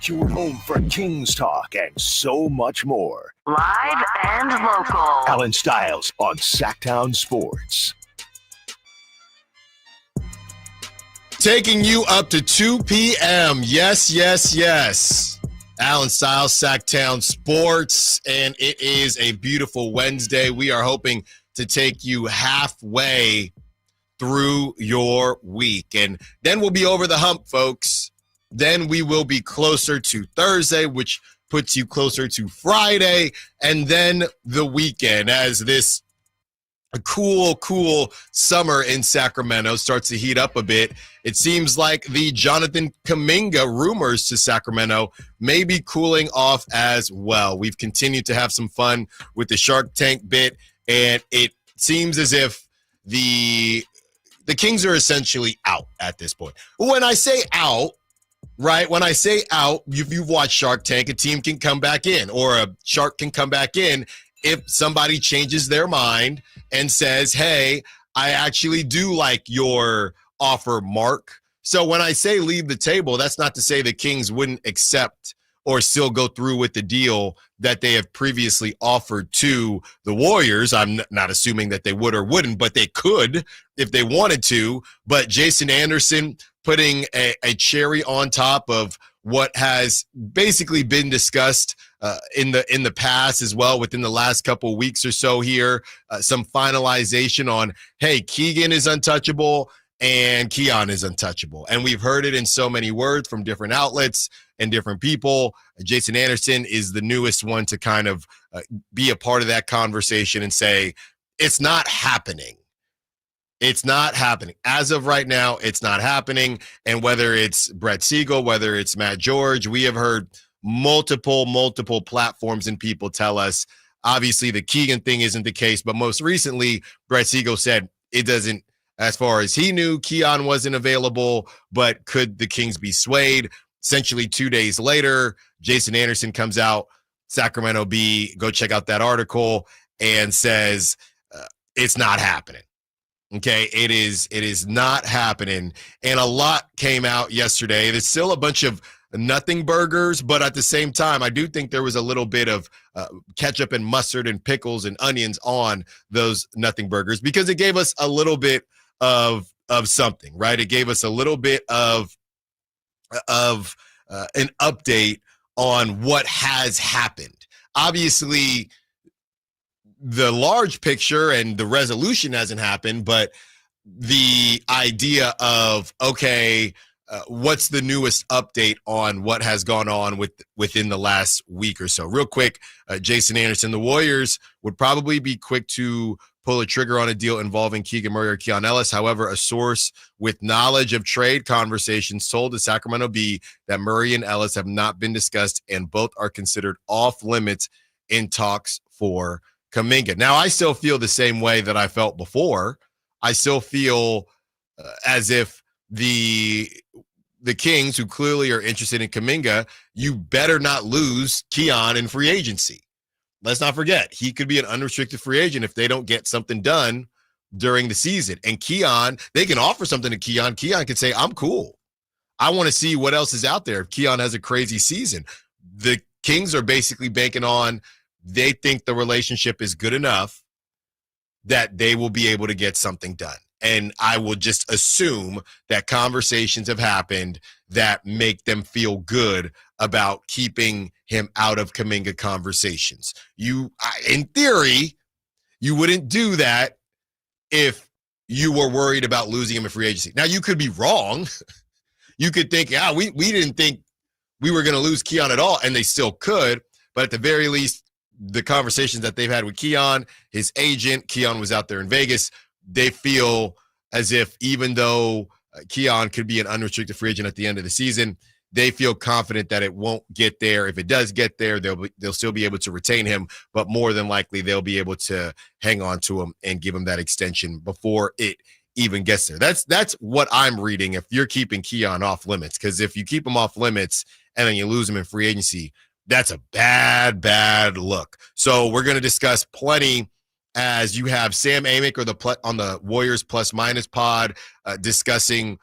Your home for Kings talk and so much more. Live and local. Allen Stiles on Sacktown Sports. Taking you up to 2 p.m. Yes. Allen Stiles, Sacktown Sports, and it is a beautiful Wednesday. We are hoping to take you halfway through your week, and then we'll be over the hump, folks. Then we will be closer to Thursday, which puts you closer to Friday, and then the weekend as this cool summer in Sacramento starts to heat up a bit. It seems like the Jonathan Kuminga rumors to Sacramento may be cooling off as well. We've continued to have some fun with the Shark Tank bit, and it seems as if the Kings are essentially out at this point. When I say out, right? When I say out, if you've watched Shark Tank, a team can come back in, or a shark can come back in if somebody changes their mind and says, hey, I actually do like your offer, Mark. So when I say leave the table, that's not to say the Kings wouldn't accept or still go through with the deal that they have previously offered to the Warriors. I'm not assuming that they would or wouldn't, but they could if they wanted to. But Jason Anderson putting a cherry on top of what has basically been discussed in the past as well within the last couple of weeks or so here, some finalization on, hey, Keegan is untouchable and Keon is untouchable. And we've heard it in so many words from different outlets and different people. Jason Anderson is the newest one to kind of be a part of that conversation and say, it's not happening. It's not happening. As of right now, it's not happening. And whether it's Brett Siegel, whether it's Matt George, we have heard multiple platforms and people tell us, obviously the Keegan thing isn't the case, but most recently, Brett Siegel said it doesn't, as far as he knew, Keon wasn't available, but could the Kings be swayed? Essentially 2 days later, Jason Anderson comes out, Sacramento Bee, go check out that article, and says it's not happening. Okay, it is not happening. And a lot came out yesterday. There's still a bunch of nothing burgers, but at the same time, I do think there was a little bit of ketchup and mustard and pickles and onions on those nothing burgers because it gave us a little bit of something, right? It gave us a little bit of an update on what has happened. Obviously, the large picture and the resolution hasn't happened, but the idea of, okay, what's the newest update on what has gone on within the last week or so? Real quick, Jason Anderson, the Warriors would probably be quick to pull a trigger on a deal involving Keegan Murray or Keon Ellis. However, a source with knowledge of trade conversations told the Sacramento Bee that Murray and Ellis have not been discussed and both are considered off limits in talks for Kuminga. Now, I still feel the same way that I felt before. I still feel as if the Kings, who clearly are interested in Kuminga, you better not lose Keon in free agency. Let's not forget, he could be an unrestricted free agent if they don't get something done during the season. And Keon, they can offer something to Keon. Keon can say, I'm cool. I want to see what else is out there if Keon has a crazy season. The Kings are basically banking on they think the relationship is good enough that they will be able to get something done. And I will just assume that conversations have happened that make them feel good about keeping him out of Kuminga conversations. In theory, you wouldn't do that if you were worried about losing him in free agency. Now, you could be wrong. You could think, we didn't think we were going to lose Keon at all, and they still could. But at the very least, the conversations that they've had with Keon, his agent, Keon was out there in Vegas, they feel as if even though Keon could be an unrestricted free agent at the end of the season, they feel confident that it won't get there. If it does get there, they'll still be able to retain him, but more than likely they'll be able to hang on to him and give him that extension before it even gets there. That's what I'm reading if you're keeping Keon off limits, because if you keep him off limits and then you lose him in free agency, that's a bad look. So we're going to discuss plenty as you have Sam Amick on the Warriors Plus Minus pod discussing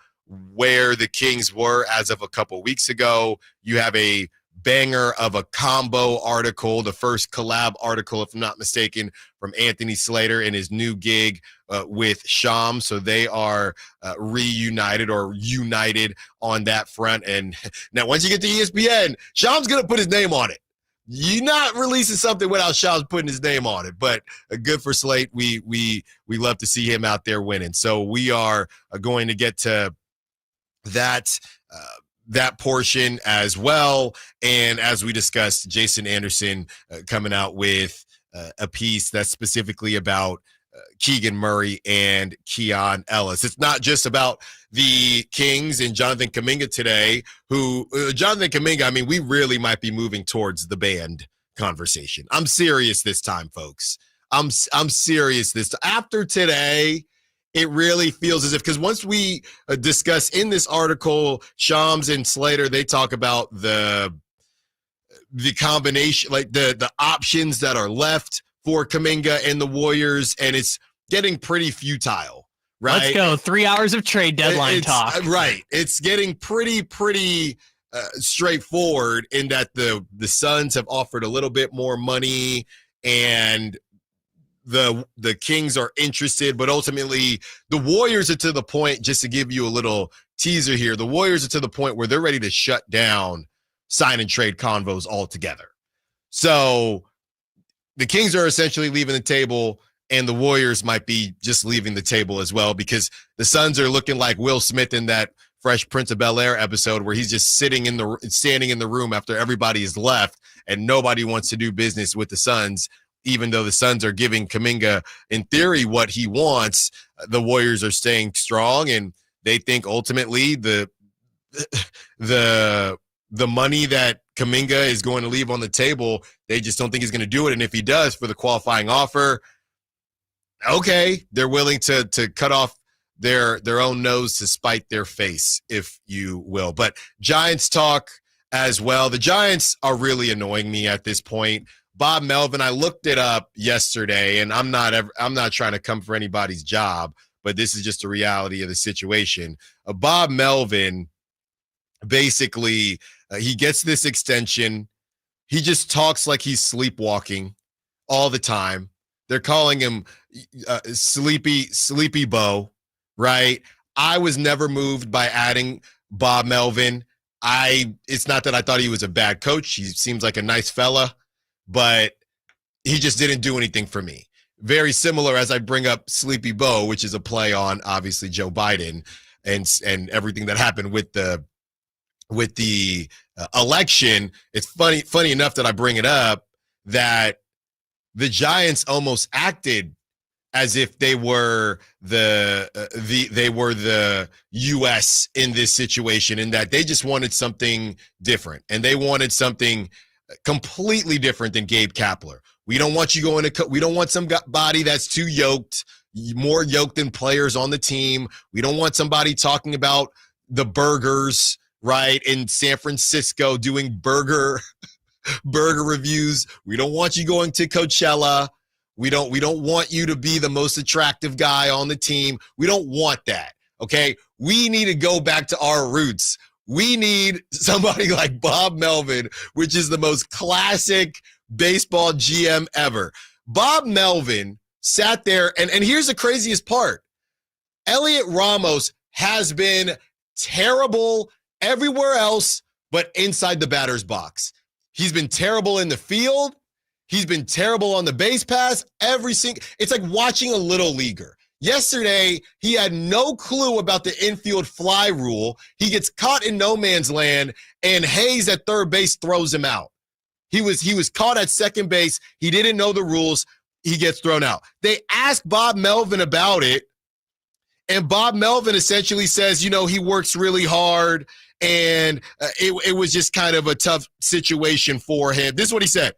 where the Kings were as of a couple weeks ago. You have a banger of a combo article, the first collab article, if I'm not mistaken, from Anthony Slater and his new gig with Shams. So they are reunited or united on that front. And now once you get to ESPN, Shams going to put his name on it. You're not releasing something without Shams putting his name on it, but good for Slate. We love to see him out there winning. So we are going to get to that portion as well. And as we discussed, Jason Anderson coming out with a piece that's specifically about Keegan Murray and Keon Ellis. It's not just about the Kings and Jonathan Kuminga today, who Jonathan Kuminga, I mean, we really might be moving towards the band conversation. I'm serious this time, folks. I'm serious this time. After today, it really feels as if, because once we discuss in this article, Shams and Slater, they talk about the combination, like the options that are left for Kuminga and the Warriors, and it's getting pretty futile, right? Let's go. 3 hours of trade deadline talk. Right. It's getting pretty straightforward in that the Suns have offered a little bit more money, and the Kings are interested, but ultimately the Warriors are to the point, just to give you a little teaser here, the Warriors are to the point where they're ready to shut down sign and trade convos altogether. So the Kings are essentially leaving the table, and the Warriors might be just leaving the table as well, because the Suns are looking like Will Smith in that Fresh Prince of Bel-Air episode where he's just standing in the room after everybody is left, and nobody wants to do business with the Suns. Even though the Suns are giving Kuminga, in theory, what he wants, the Warriors are staying strong, and they think ultimately the money that Kuminga is going to leave on the table, they just don't think he's going to do it. And if he does for the qualifying offer, okay, they're willing to cut off their own nose to spite their face, if you will. But Giants talk as well. The Giants are really annoying me at this point. Bob Melvin, I looked it up yesterday, and I'm not trying to come for anybody's job, but this is just a reality of the situation. Bob Melvin, basically, he gets this extension. He just talks like he's sleepwalking all the time. They're calling him Sleepy Bo, right? I was never moved by adding Bob Melvin. It's not that I thought he was a bad coach. He seems like a nice fella, but he just didn't do anything for me. Very similar as I bring up Sleepy Bo, which is a play on obviously Joe Biden and everything that happened with the election. It's funny enough that I bring it up that the Giants almost acted as if they were the U.S. in this situation, in that they just wanted something different, and they wanted something completely different than Gabe Kapler. We don't want you going to. We don't want somebody that's too yoked, more yoked than players on the team. We don't want somebody talking about the burgers, right, in San Francisco, doing burger reviews. We don't want you going to Coachella. We don't want you to be the most attractive guy on the team. We don't want that. Okay, we need to go back to our roots. We need somebody like Bob Melvin, which is the most classic baseball GM ever. Bob Melvin sat there, and here's the craziest part. Elliot Ramos has been terrible everywhere else but inside the batter's box. He's been terrible in the field. He's been terrible on the base pass. It's like watching a little leaguer. Yesterday, he had no clue about the infield fly rule. He gets caught in no man's land, and Hayes at third base throws him out. He was caught at second base. He didn't know the rules. He gets thrown out. They asked Bob Melvin about it, and Bob Melvin essentially says, he works really hard, and it was just kind of a tough situation for him. This is what he said.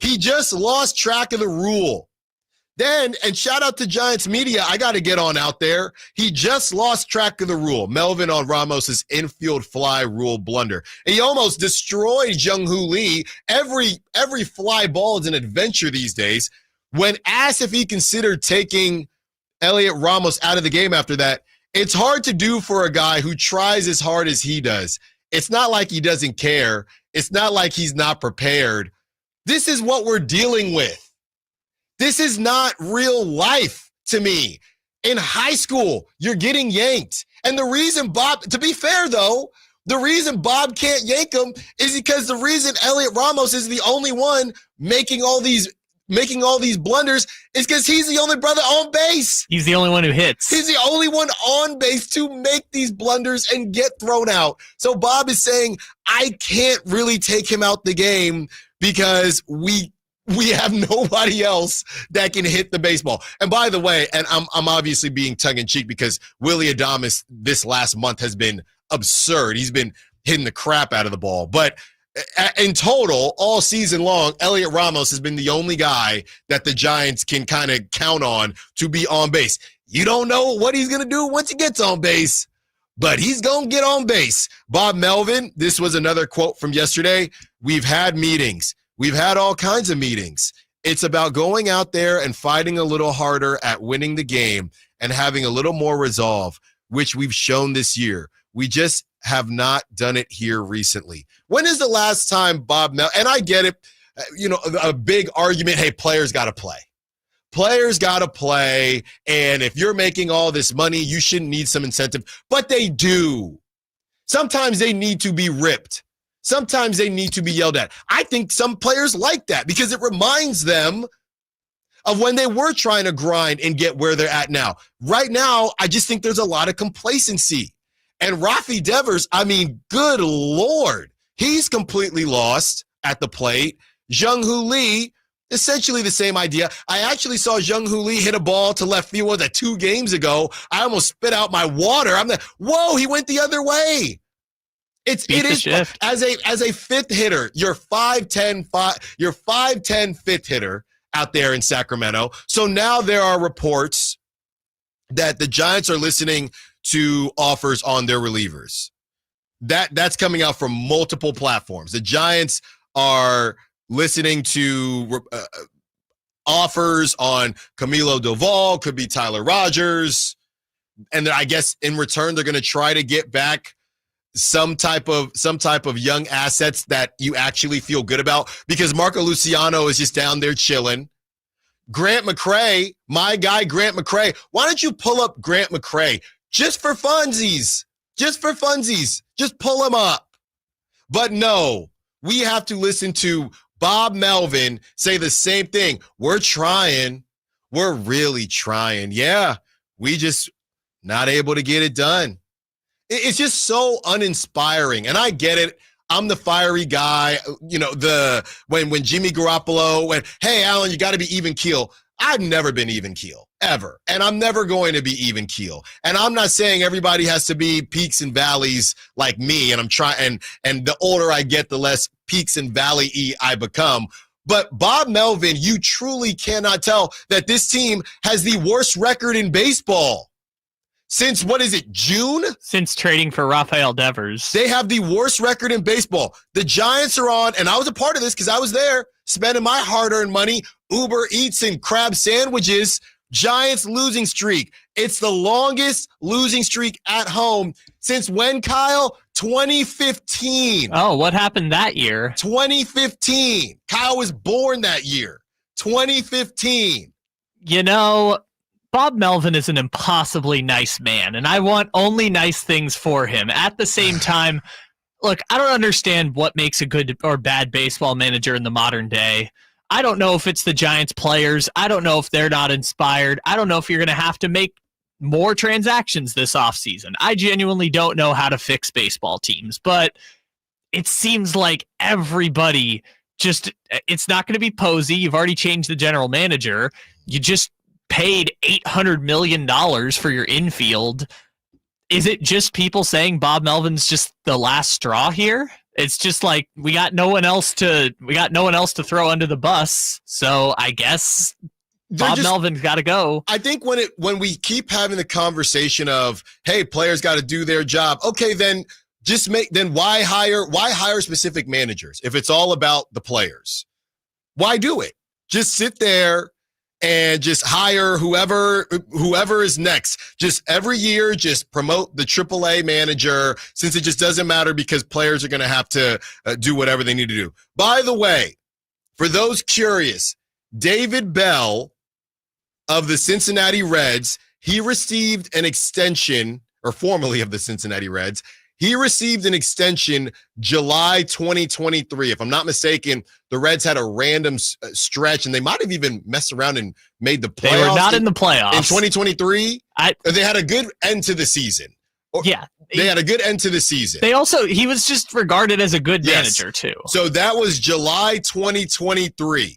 He just lost track of the rule. Then, and shout out to Giants media, I got to get on out there. He just lost track of the rule. Melvin on Ramos's infield fly rule blunder. And he almost destroyed Jung-Hoo Lee. Every fly ball is an adventure these days. When asked if he considered taking Elliot Ramos out of the game after that, It's hard to do for a guy who tries as hard as he does. It's not like he doesn't care. It's not like he's not prepared. This is what we're dealing with. This is not real life to me. In high school, you're getting yanked. And the reason Bob, to be fair though, the reason Bob can't yank him is because the reason Elliot Ramos is the only one making all these blunders is because he's the only brother on base. He's the only one who hits. He's the only one on base to make these blunders and get thrown out. So Bob is saying, I can't really take him out the game because we have nobody else that can hit the baseball. And by the way, and I'm obviously being tongue-in-cheek because Willy Adames this last month has been absurd. He's been hitting the crap out of the ball. But in total, all season long, Elliot Ramos has been the only guy that the Giants can kind of count on to be on base. You don't know what he's going to do once he gets on base, but he's going to get on base. Bob Melvin, this was another quote from yesterday. We've had meetings. We've had all kinds of meetings. It's about going out there and fighting a little harder at winning the game and having a little more resolve, which we've shown this year. We just have not done it here recently. When is the last time Bob Melvin, and I get it, a big argument, hey, players got to play. Players got to play, and if you're making all this money, you shouldn't need some incentive. But they do. Sometimes they need to be ripped. Sometimes they need to be yelled at. I think some players like that because it reminds them of when they were trying to grind and get where they're at now. Right now, I just think there's a lot of complacency. And Rafi Devers, I mean, good Lord, he's completely lost at the plate. Jung-Hoo Lee, essentially the same idea. I actually saw Jung-Hoo Lee hit a ball to left field 2 games ago. I almost spit out my water. I'm like, whoa, he went the other way. It is as a fifth hitter, you're 5'10", fifth hitter out there in Sacramento. So now there are reports that the Giants are listening to offers on their relievers. That's coming out from multiple platforms. The Giants are listening to offers on Camilo Doval, could be Tyler Rogers, and then I guess in return they're going to try to get back some type of young assets that you actually feel good about because Marco Luciano is just down there chilling. Grant McCray, my guy Grant McCray, why don't you pull up Grant McCray just for funsies? Just pull him up. But no, we have to listen to Bob Melvin say the same thing. We're trying. We're really trying. Yeah, we just not able to get it done. It's just so uninspiring. And I get it. I'm the fiery guy. When Jimmy Garoppolo went, hey, Allen, you got to be even keel. I've never been even keel, ever. And I'm never going to be even keel. And I'm not saying everybody has to be peaks and valleys like me. And I'm trying, and the older I get, the less peaks and valley-y I become. But Bob Melvin, you truly cannot tell that this team has the worst record in baseball. Since, June? Since trading for Rafael Devers. They have the worst record in baseball. The Giants are on, and I was a part of this because I was there, spending my hard-earned money, Uber Eats and crab sandwiches. Giants losing streak. It's the longest losing streak at home since when, Kyle? 2015. Oh, what happened that year? 2015. Kyle was born that year. 2015. Bob Melvin is an impossibly nice man, and I want only nice things for him. At the same time, look, I don't understand what makes a good or bad baseball manager in the modern day. I don't know if it's the Giants players. I don't know if they're not inspired. I don't know if you're going to have to make more transactions this offseason. I genuinely don't know how to fix baseball teams, but it seems like everybody it's not going to be Posey. You've already changed the general manager. You just paid $800 million for your infield. Is it just people saying Bob Melvin's just the last straw here? It's just like we got no one else to throw under the bus. So I guess Bob Melvin's got to go. I think when we keep having the conversation of, hey, players got to do their job. Okay, then why hire specific managers if it's all about the players? Why do it? Just sit there and just hire whoever is next. Just every year, just promote the AAA manager, since it just doesn't matter because players are going to have to do whatever they need to do. By the way, for those curious, David Bell of the Cincinnati Reds, he received an extension, or formerly of the Cincinnati Reds, he received an extension July 2023. If I'm not mistaken, the Reds had a random stretch, and they might have even messed around and made the playoffs. They were not in the playoffs. In 2023, they had a good end to the season. Yeah. They had a good end to the season. He was just regarded as a good manager, too. So that was July 2023.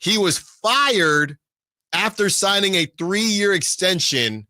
He was fired after signing a 3-year extension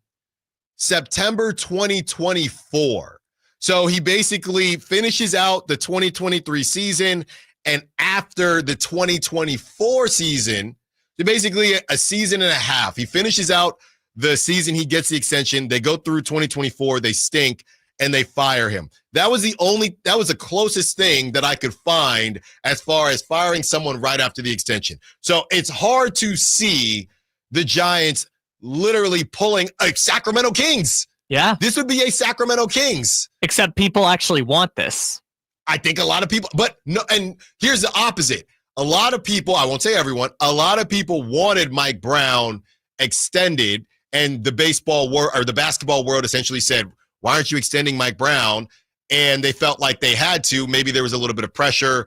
September 2024. So he basically finishes out the 2023 season, and after the 2024 season, basically a season and a half, he finishes out the season, he gets the extension, they go through 2024, they stink, and they fire him. That was the closest thing that I could find as far as firing someone right after the extension. So it's hard to see the Giants literally pulling a Sacramento Kings. Yeah. This would be a Sacramento Kings. Except people actually want this. I think a lot of people, but no, and here's the opposite. A lot of people, I won't say everyone, a lot of people wanted Mike Brown extended, and the basketball world essentially said, why aren't you extending Mike Brown? And they felt like they had to. Maybe there was a little bit of pressure.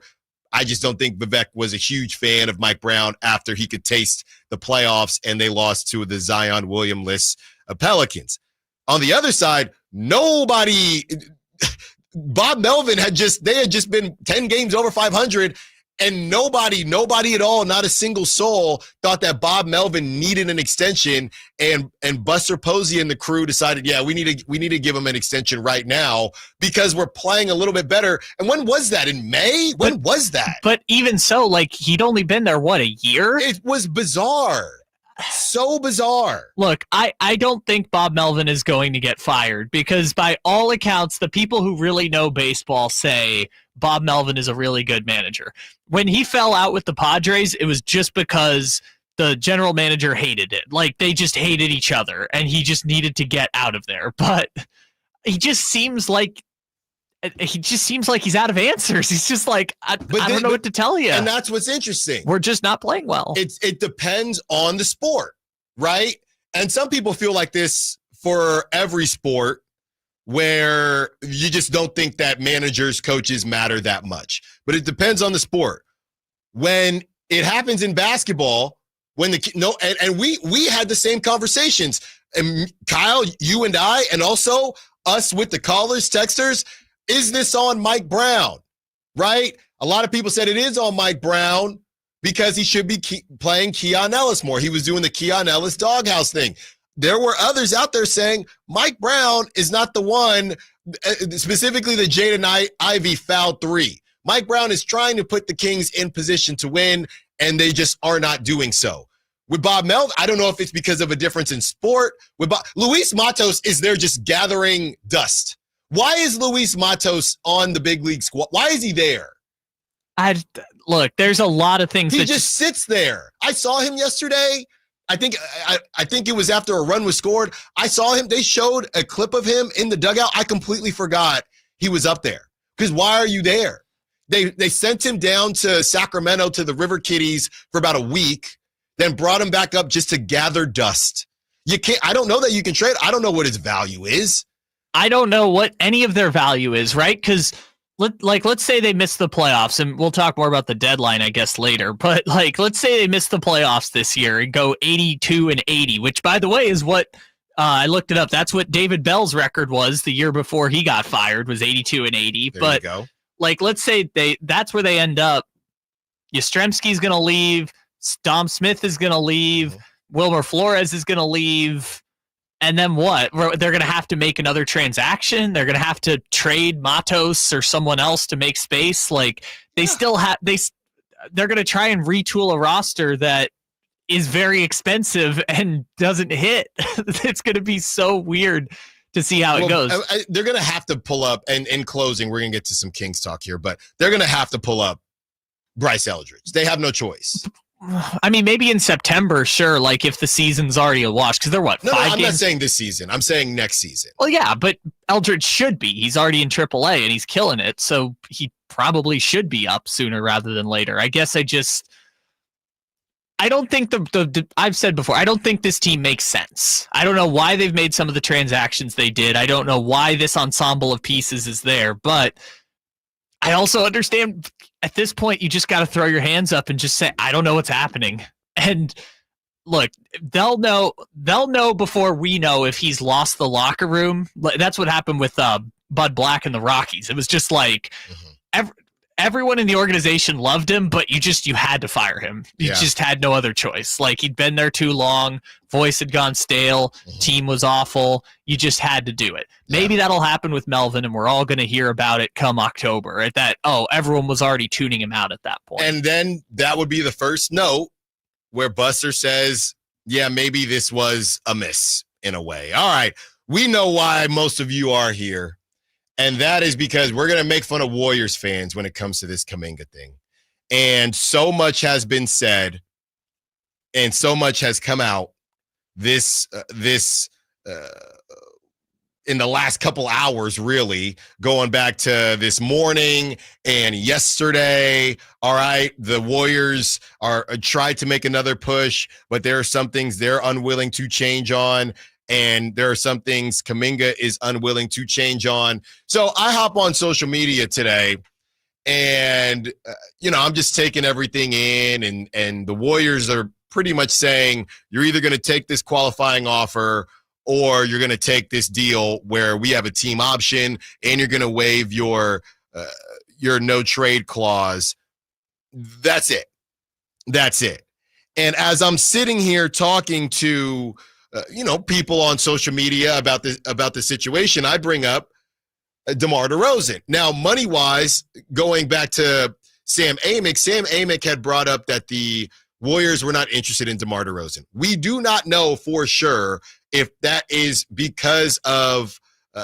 I just don't think Vivek was a huge fan of Mike Brown after he could taste the playoffs and they lost to the Zion Williamless Pelicans. On the other side, Bob Melvin had just been 10 games over 500, and nobody at all, not a single soul, thought that Bob Melvin needed an extension, and Buster Posey and the crew decided, yeah, we need to give him an extension right now because we're playing a little bit better. And when was that? In May? When was that? But even so, like, he'd only been there, what, a year? It was bizarre. So bizarre. Look, I don't think Bob Melvin is going to get fired because by all accounts, the people who really know baseball say Bob Melvin is a really good manager. When he fell out with the Padres, it was just because the general manager hated it. Like, they just hated each other, and he just needed to get out of there. But he just seems like he's out of answers. He's just like, I don't know what to tell you. And that's what's interesting. We're just not playing well. It depends on the sport, right? And some people feel like this for every sport, where you just don't think that managers, coaches matter that much. But it depends on the sport. When it happens in basketball, we had the same conversations. And Kyle, you and I, and also us with the callers, texters, is this on Mike Brown, right? A lot of people said it is on Mike Brown because he should be playing Keon Ellis more. He was doing the Keon Ellis doghouse thing. There were others out there saying Mike Brown is not the one, specifically the Jaden Ivey foul 3. Mike Brown is trying to put the Kings in position to win, and they just are not doing so. With Bob Melvin, I don't know if it's because of a difference in sport. Luis Matos is there just gathering dust. Why is Luis Matos on the big league squad? Why is he there? Look, there's a lot of things. He just sits there. I saw him yesterday. I think it was after a run was scored. I saw him. They showed a clip of him in the dugout. I completely forgot he was up there. Because why are you there? They sent him down to Sacramento to the River Kitties for about a week, then brought him back up just to gather dust. You can't. I don't know that you can trade. I don't know what his value is. I don't know what any of their value is, right? Because let's say they miss the playoffs, and we'll talk more about the deadline, I guess, later. But let's say they miss the playoffs this year and go 82-80, which, by the way, is what I looked it up. That's what David Bell's record was the year before he got fired, was 82-80. There but you go. Let's say that's where they end up. Yastrzemski's going to leave. Dom Smith is going to leave. Wilmer Flores is going to leave. And then what? They're going to have to make another transaction. They're going to have to trade Matos or someone else to make space. Still have they're going to try and retool a roster that is very expensive and doesn't hit. It's going to be so weird to see how it goes. They're going to have to pull up, and in closing, we're going to get to some Kings talk here, but they're going to have to pull up Bryce Eldridge. They have no choice. I mean, maybe in September, sure, like if the season's already a wash, because they're what, No, 5 I'm games? not saying this season. I'm saying next season. Well, yeah, but Eldridge should be. He's already in AAA and he's killing it, so he probably should be up sooner rather than later. I guess I don't think I've said before, I don't think this team makes sense. I don't know why they've made some of the transactions they did. I don't know why this ensemble of pieces is there, but I also understand at this point, you just got to throw your hands up and just say, I don't know what's happening. And look, they'll know before we know if he's lost the locker room. That's what happened with Bud Black and the Rockies. It was just like everyone in the organization loved him, but you had to fire him. You just had no other choice. Like, he'd been there too long. Voice had gone stale. Team was awful. You just had to do it. Maybe that'll happen with Melvin, and we're all going to hear about it come October. At that, everyone was already tuning him out at that point. And then that would be the first note where Buster says, yeah, maybe this was a miss in a way. All right, we know why most of you are here. And that is because we're going to make fun of Warriors fans when it comes to this Kuminga thing. And so much has been said and so much has come out this in the last couple hours, really, going back to this morning and yesterday. All right, the Warriors are tried to make another push, but there are some things they're unwilling to change on. And there are some things Kuminga is unwilling to change on. So I hop on social media today and, I'm just taking everything in. And the Warriors are pretty much saying, you're either going to take this qualifying offer or you're going to take this deal where we have a team option and you're going to waive your no trade clause. That's it. That's it. And as I'm sitting here talking to people on social media about the situation, I bring up DeMar DeRozan. Now, money-wise, going back to Sam Amick had brought up that the Warriors were not interested in DeMar DeRozan. We do not know for sure if that is because of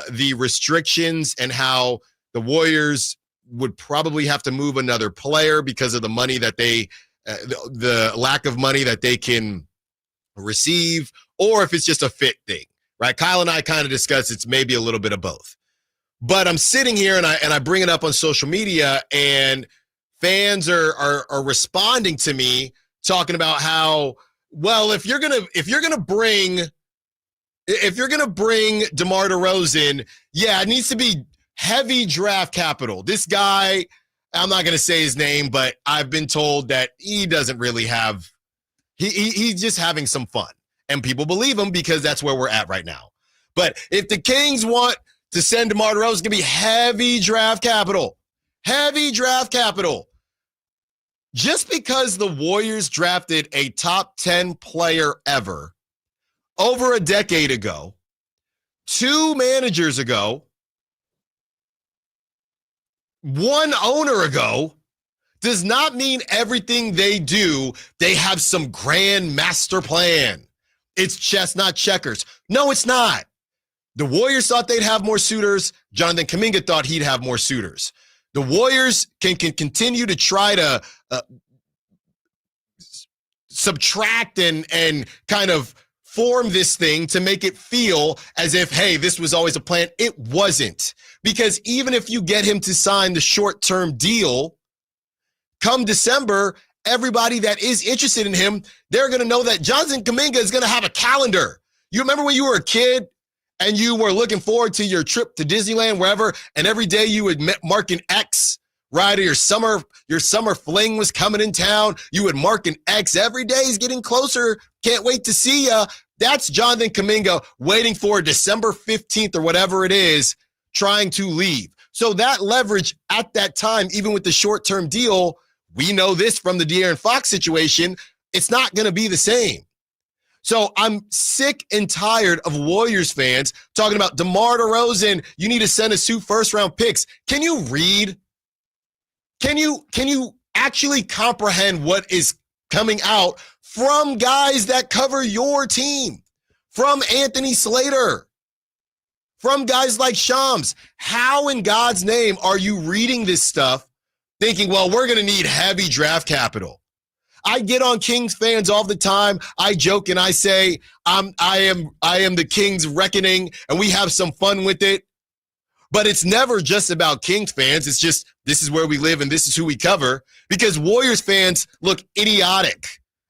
the restrictions and how the Warriors would probably have to move another player because of the money that the lack of money that they can receive, or if it's just a fit thing, right? Kyle and I kind of discussed it's maybe a little bit of both. But I'm sitting here and I bring it up on social media, and fans are responding to me talking about how, well, if you're gonna bring DeMar DeRozan, yeah, it needs to be heavy draft capital. This guy, I'm not gonna say his name, but I've been told that he doesn't really have. He's just having some fun, and people believe him because that's where we're at right now. But if the Kings want to send DeMar DeRozan, it's going to be heavy draft capital. Heavy draft capital. Just because the Warriors drafted a top 10 player ever over a decade ago, 2 managers ago, 1 owner ago, does not mean everything they do, they have some grand master plan. It's chess, not checkers. No, it's not. The Warriors thought they'd have more suitors. Jonathan Kuminga thought he'd have more suitors. The Warriors can continue to try to subtract and kind of form this thing to make it feel as if, hey, this was always a plan. It wasn't. Because even if you get him to sign the short-term deal, come December, everybody that is interested in him, they're going to know that Jonathan Kuminga is going to have a calendar. You remember when you were a kid and you were looking forward to your trip to Disneyland, wherever, and every day you would mark an X, right? Or your summer fling was coming in town. You would mark an X. Every day is getting closer. Can't wait to see ya. That's Jonathan Kuminga waiting for December 15th or whatever it is, trying to leave. So that leverage at that time, even with the short-term deal, we know this from the De'Aaron Fox situation, it's not going to be the same. So I'm sick and tired of Warriors fans talking about DeMar DeRozan, you need to send us 2 first-round picks. Can you read? Can you actually comprehend what is coming out from guys that cover your team? From Anthony Slater? From guys like Shams? How in God's name are you reading this stuff thinking, well, we're going to need heavy draft capital? I get on Kings fans all the time. I joke and I say, I am the Kings reckoning, and we have some fun with it. But it's never just about Kings fans. It's just, this is where we live and this is who we cover, because Warriors fans look idiotic.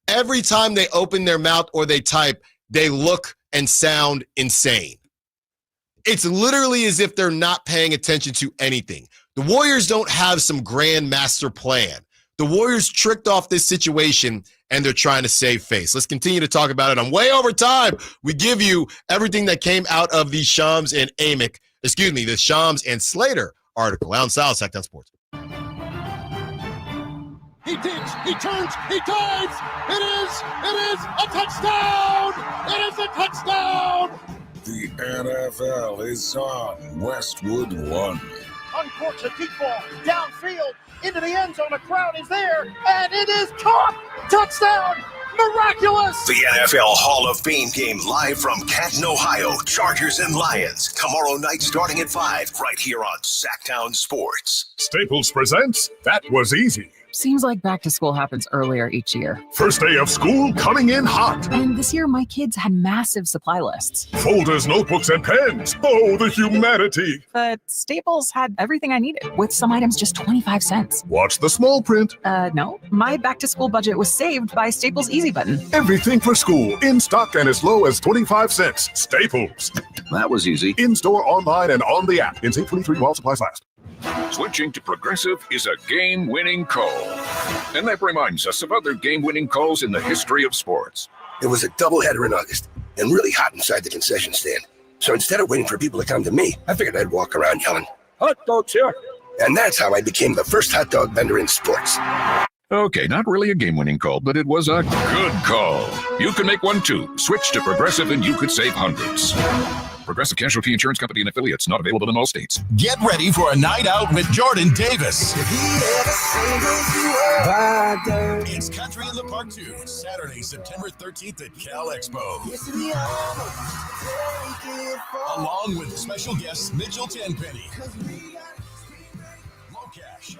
Every time they open their mouth or they type, they look and sound insane. It's literally as if they're not paying attention to anything. The Warriors don't have some grand master plan. The Warriors tricked off this situation, and they're trying to save face. Let's continue to talk about it. I'm way over time. We give you everything that came out of the Shams and the Shams and Slater article. Allen Stiles, Sacramento Sports. He digs, he turns, he dives. It is a touchdown. It is a touchdown. The NFL is on Westwood One. Uncorks a deep ball downfield into the end zone. A crowd is there, and it is caught. Touchdown. Miraculous! The NFL Hall of Fame game live from Canton, Ohio. Chargers and Lions. Tomorrow night starting at 5, right here on Sacktown Sports. Staples presents That Was Easy. Seems like back to school happens earlier each year. First day of school coming in hot. And this year, my kids had massive supply lists. Folders, notebooks, and pens. Oh, the humanity. But Staples had everything I needed, with some items just 25 cents. Watch the small print. No. My back to school budget was saved by Staples Easy Button. Everything for school, in stock and as low as 25 cents. Staples. That was easy. In-store, online, and on the app. In 23 while supplies last. Switching to Progressive is a game-winning call. And that reminds us of other game-winning calls in the history of sports. It was a doubleheader in August and really hot inside the concession stand. So instead of waiting for people to come to me, I figured I'd walk around yelling, "Hot dogs here!" And that's how I became the first hot dog vendor in sports. Okay, not really a game-winning call, but it was a good call. You can make one too. Switch to Progressive and you could save hundreds. Progressive Casualty Insurance Company and affiliates, not available in all states. Get ready for a night out with Jordan Davis. It's Country in the Park 2, Saturday, September 13th at Cal Expo. Along with special guests Mitchell Tenpenny, Locash,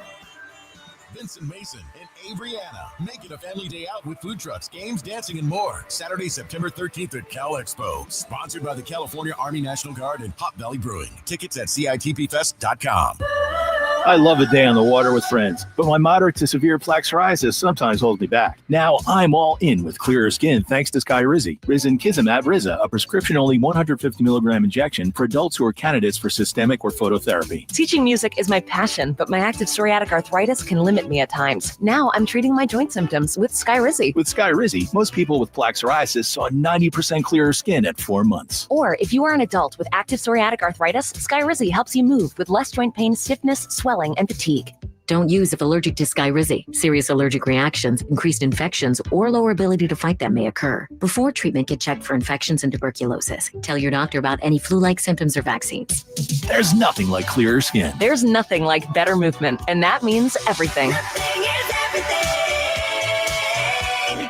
Vincent Mason, and Abriana. Make it a family day out with food trucks, games, dancing, and more. Saturday, September 13th at Cal Expo. Sponsored by the California Army National Guard and Hop Valley Brewing. Tickets at CITPFest.com. I love a day on the water with friends, but my moderate to severe plaque psoriasis sometimes holds me back. Now I'm all in with clearer skin thanks to Skyrizi. Risankizumab Riza, a prescription-only 150 milligram injection for adults who are candidates for systemic or phototherapy. Teaching music is my passion, but my active psoriatic arthritis can limit me at times. Now I'm treating my joint symptoms with Skyrizi. With Skyrizi, most people with plaque psoriasis saw 90% clearer skin at 4 months. Or if you are an adult with active psoriatic arthritis, Skyrizi helps you move with less joint pain, stiffness, swelling, and fatigue. Don't use if allergic to Skyrizi. Serious allergic reactions, increased infections, or lower ability to fight them may occur. Before treatment, get checked for infections and tuberculosis. Tell your doctor about any flu-like symptoms or vaccines. There's nothing like clearer skin. There's nothing like better movement, and that means everything.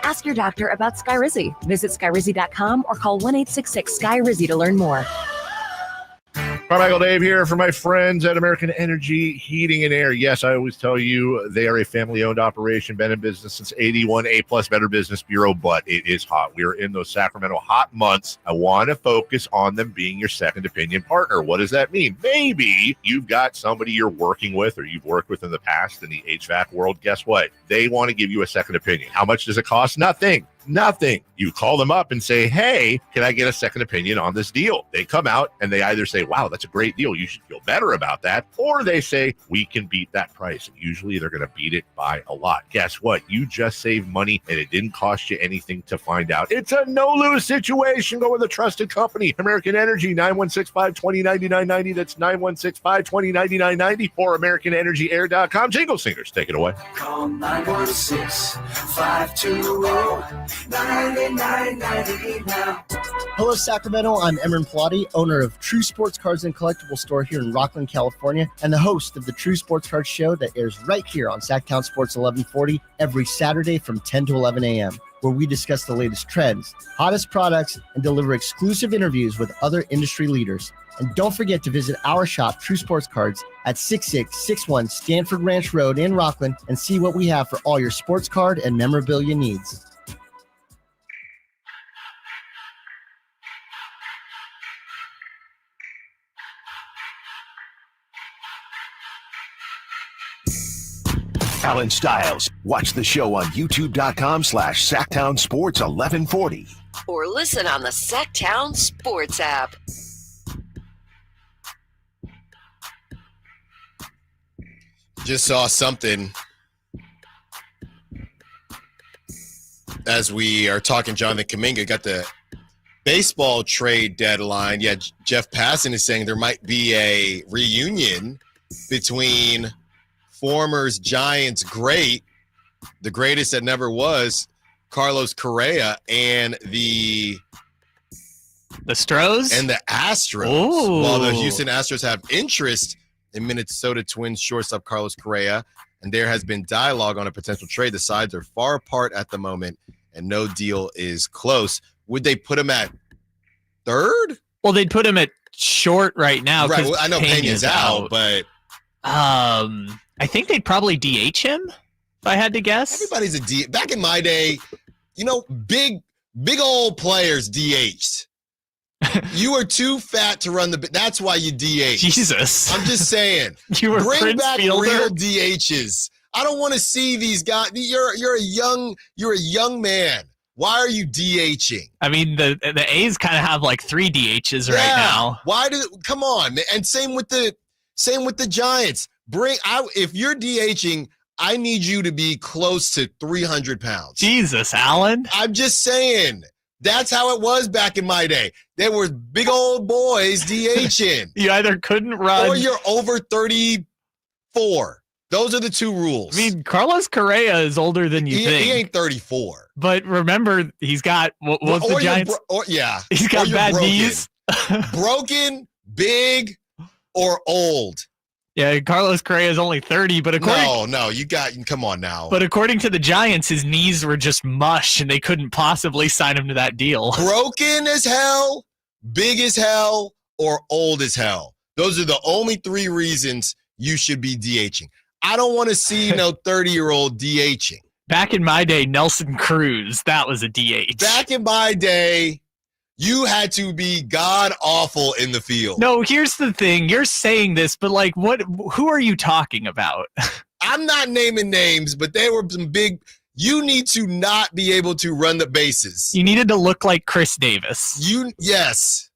Ask your doctor about Skyrizi. Visit Skyrizi.com or call 1-866-SKY-RIZZI to learn more. Carmichael Dave here for my friends at American Energy Heating and Air. Yes, I always tell you they are a family-owned operation, been in business since 81, A-plus Better Business Bureau, but it is hot. We are in those Sacramento hot months. I want to focus on them being your second opinion partner. What does that mean? Maybe you've got somebody you're working with or you've worked with in the past in the HVAC world. Guess what? They want to give you a second opinion. How much does it cost? Nothing. You call them up and say, hey, can I get a second opinion on this deal? They come out and they either say, wow, that's a great deal. You should feel better about that. Or they say, we can beat that price. And usually they're going to beat it by a lot. Guess what? You just saved money and it didn't cost you anything to find out. It's a no-lose situation. Go with a trusted company. American Energy, 916-520-9990. That's 916-520-9990 or AmericanEnergyAir.com. Jingle singers, take it away. Call 916-520-9990 now. Hello, Sacramento. I'm Emron Plotty, owner of True Sports Cards and Collectible Store here in Rockland, California, and the host of the True Sports Cards Show that airs right here on Sacktown Sports 1140 every Saturday from 10 to 11 a.m., where we discuss the latest trends, hottest products, and deliver exclusive interviews with other industry leaders. And don't forget to visit our shop, True Sports Cards, at 6661 Stanford Ranch Road in Rockland and see what we have for all your sports card and memorabilia needs. Allen Stiles. Watch the show on youtube.com/Sacktown Sports 1140. Or listen on the Sacktown Sports app. Just saw something as we are talking. Jonathan Kuminga got the baseball trade deadline. Yeah, Jeff Passan is saying there might be a reunion between former Giants great, the greatest that never was, Carlos Correa, and the Stros and the Astros. Ooh. While the Houston Astros have interest in Minnesota Twins shortstop Carlos Correa, and there has been dialogue on a potential trade. The sides are far apart at the moment, and no deal is close. Would they put him at third? Well, they'd put him at short right now. Right. Well, I know Pena's out, but I think they'd probably DH him, if I had to guess. Everybody's a DH. Back in my day, big old players DH'd. You were too fat to run that's why you DH. Jesus. I'm just saying. You were Bring Prince back Fielder? real DHs. I don't want to see these guys. You're a young man. Why are you DHing? I mean, the A's kind of have like 3 DHs right now. Come on, and same with the Giants. If you're DHing, I need you to be close to 300 pounds. Jesus, Allen. I'm just saying. That's how it was back in my day. There were big old boys DHing. You either couldn't run or you're over 34. Those are the two rules. I mean, Carlos Correa is older than you think. He ain't 34. But remember, he's got what's the Giants? He's got bad knees. Broken, big, or old. Yeah, Carlos Correa is only 30, but come on now. But according to the Giants, his knees were just mush, and they couldn't possibly sign him to that deal. Broken as hell, big as hell, or old as hell. Those are the only 3 reasons you should be DHing. I don't want to see no 30-year-old DHing. Back in my day, Nelson Cruz, that was a DH. Back in my day, you had to be god-awful in the field. No, here's the thing. You're saying this, but who are you talking about? I'm not naming names, but there were some big – you need to not be able to run the bases. You needed to look like Chris Davis. Yes,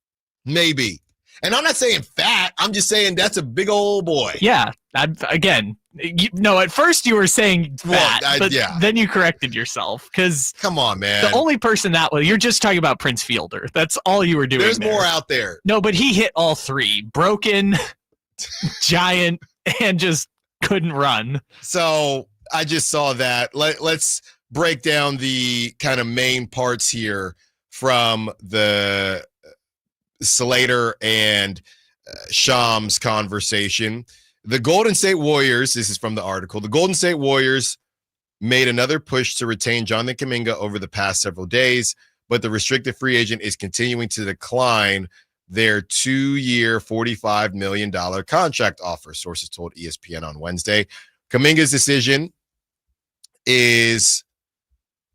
maybe. And I'm not saying fat. I'm just saying that's a big old boy. Yeah. At first you were saying fat, but then you corrected yourself because come on, man. The only person you're just talking about Prince Fielder. That's all you were doing. There's more out there. No, but he hit all 3: broken, giant, and just couldn't run. So I just saw that. Let's break down the kind of main parts here from the Slater and Shams conversation. The Golden State Warriors, this is from the article, the Golden State Warriors made another push to retain Jonathan Kuminga over the past several days, but the restricted free agent is continuing to decline their 2-year, $45 million contract offer, sources told ESPN on Wednesday. Kuminga's decision is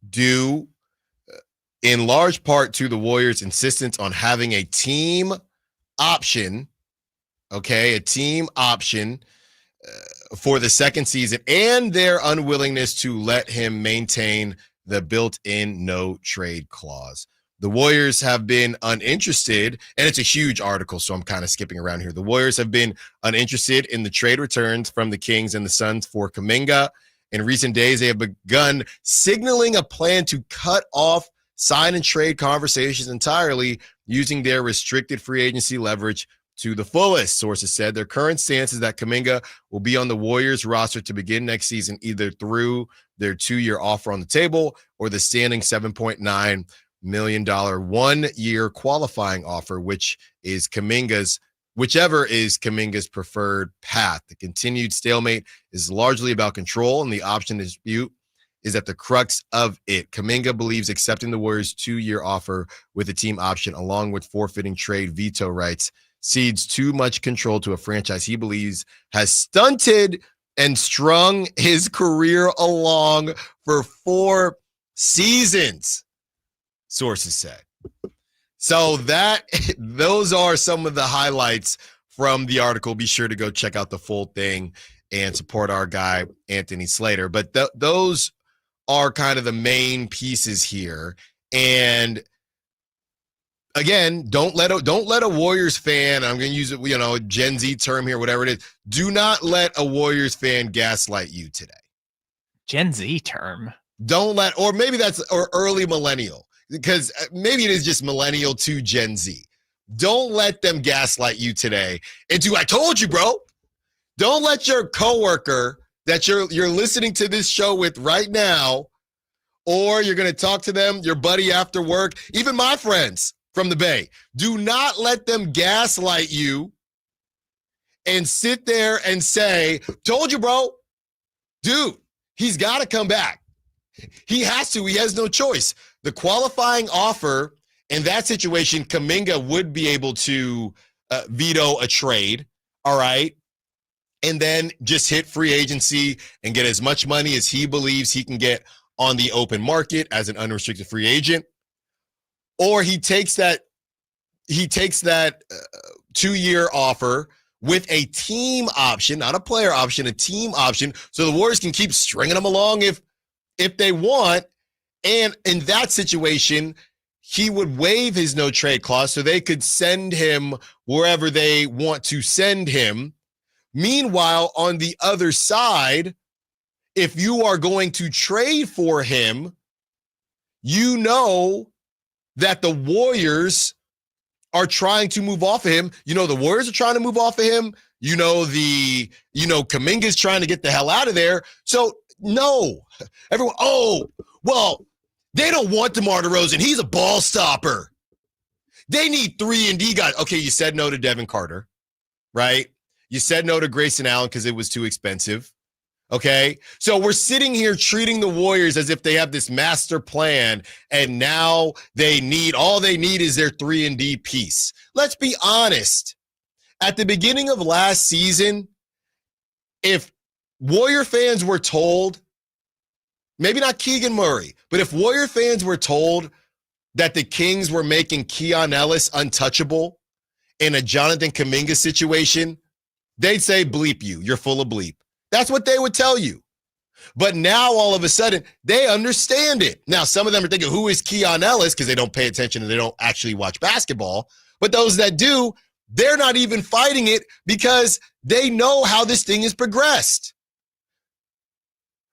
due in large part to the Warriors' insistence on having a team option, a team option for the second season, and their unwillingness to let him maintain the built-in no-trade clause. The Warriors have been uninterested, and it's a huge article, so I'm kind of skipping around here. The Warriors have been uninterested in the trade returns from the Kings and the Suns for Kuminga. In recent days, they have begun signaling a plan to cut off sign and trade conversations entirely, using their restricted free agency leverage to the fullest. Sources said their current stance is that Kuminga will be on the Warriors roster to begin next season, either through their 2-year offer on the table or the standing $7.9 million 1-year qualifying offer, whichever is Kuminga's preferred path. The continued stalemate is largely about control, and the option dispute is at the crux of it. Kuminga believes accepting the Warriors' 2-year offer with a team option, along with forfeiting trade veto rights, cedes too much control to a franchise he believes has stunted and strung his career along for 4 seasons, sources said. So those are some of the highlights from the article. Be sure to go check out the full thing and support our guy, Anthony Slater. But those are kind of the main pieces here. And again, don't let a Warriors fan, I'm going to use it, a Gen Z term here, whatever it is. Do not let a Warriors fan gaslight you today. Gen Z term. Or maybe that's early millennial, because maybe it is just millennial to Gen Z. Don't let them gaslight you today into, I told you, bro. Don't let your coworker that you're listening to this show with right now, or you're going to talk to them, your buddy after work, even my friends from the Bay, do not let them gaslight you and sit there and say, told you, bro. Dude, he's got to come back. He has to. He has no choice. The qualifying offer in that situation, Kuminga would be able to veto a trade, all right, and then just hit free agency and get as much money as he believes he can get on the open market as an unrestricted free agent. Or he takes that 2-year offer with a team option, not a player option, a team option, so the Warriors can keep stringing him along if they want. And in that situation, he would waive his no trade clause so they could send him wherever they want to send him. Meanwhile, on the other side, if you are going to trade for him, you know that the Warriors are trying to move off of him. The Warriors are trying to move off of him. Kuminga's trying to get the hell out of there. So, no. Everyone, they don't want DeMar DeRozan. He's a ball stopper. They need 3-and-D guys. Okay, you said no to Devin Carter, right? You said no to Grayson Allen because it was too expensive. Okay, so we're sitting here treating the Warriors as if they have this master plan, and now all they need is their 3-and-D piece. Let's be honest. At the beginning of last season, if Warrior fans were told, maybe not Keegan Murray, but if Warrior fans were told that the Kings were making Keon Ellis untouchable in a Jonathan Kuminga situation, they'd say, bleep you. You're full of bleep. That's what they would tell you. But now, all of a sudden, they understand it. Now, some of them are thinking, who is Keon Ellis? Because they don't pay attention and they don't actually watch basketball. But those that do, they're not even fighting it because they know how this thing has progressed.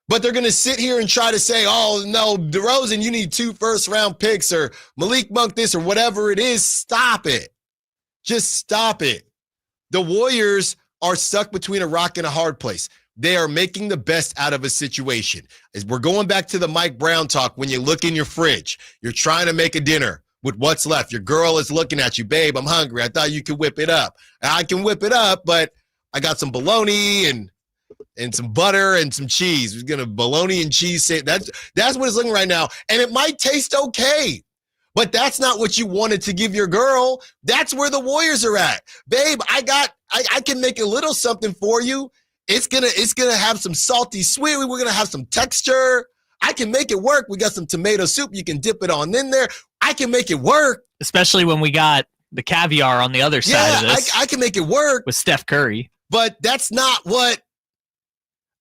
But they're going to sit here and try to say, oh, no, DeRozan, you need 2 first-round picks, or Malik Monk this, or whatever it is. Stop it. Just stop it. The Warriors are stuck between a rock and a hard place. They are making the best out of a situation. As we're going back to the Mike Brown talk, when you look in your fridge, you're trying to make a dinner with what's left. Your girl is looking at you, babe, I'm hungry. I thought you could whip it up. I can whip it up, but I got some bologna and some butter and some cheese. We're gonna bologna and cheese. That's what it's looking right now. And it might taste okay, but that's not what you wanted to give your girl. That's where the Warriors are at. Babe, I can make a little something for you. It's gonna have some salty sweet. We're gonna have some texture. I can make it work. We got some tomato soup. You can dip it on in there. I can make it work. Especially when we got the caviar on the other side of this. I can make it work with Steph Curry. But that's not what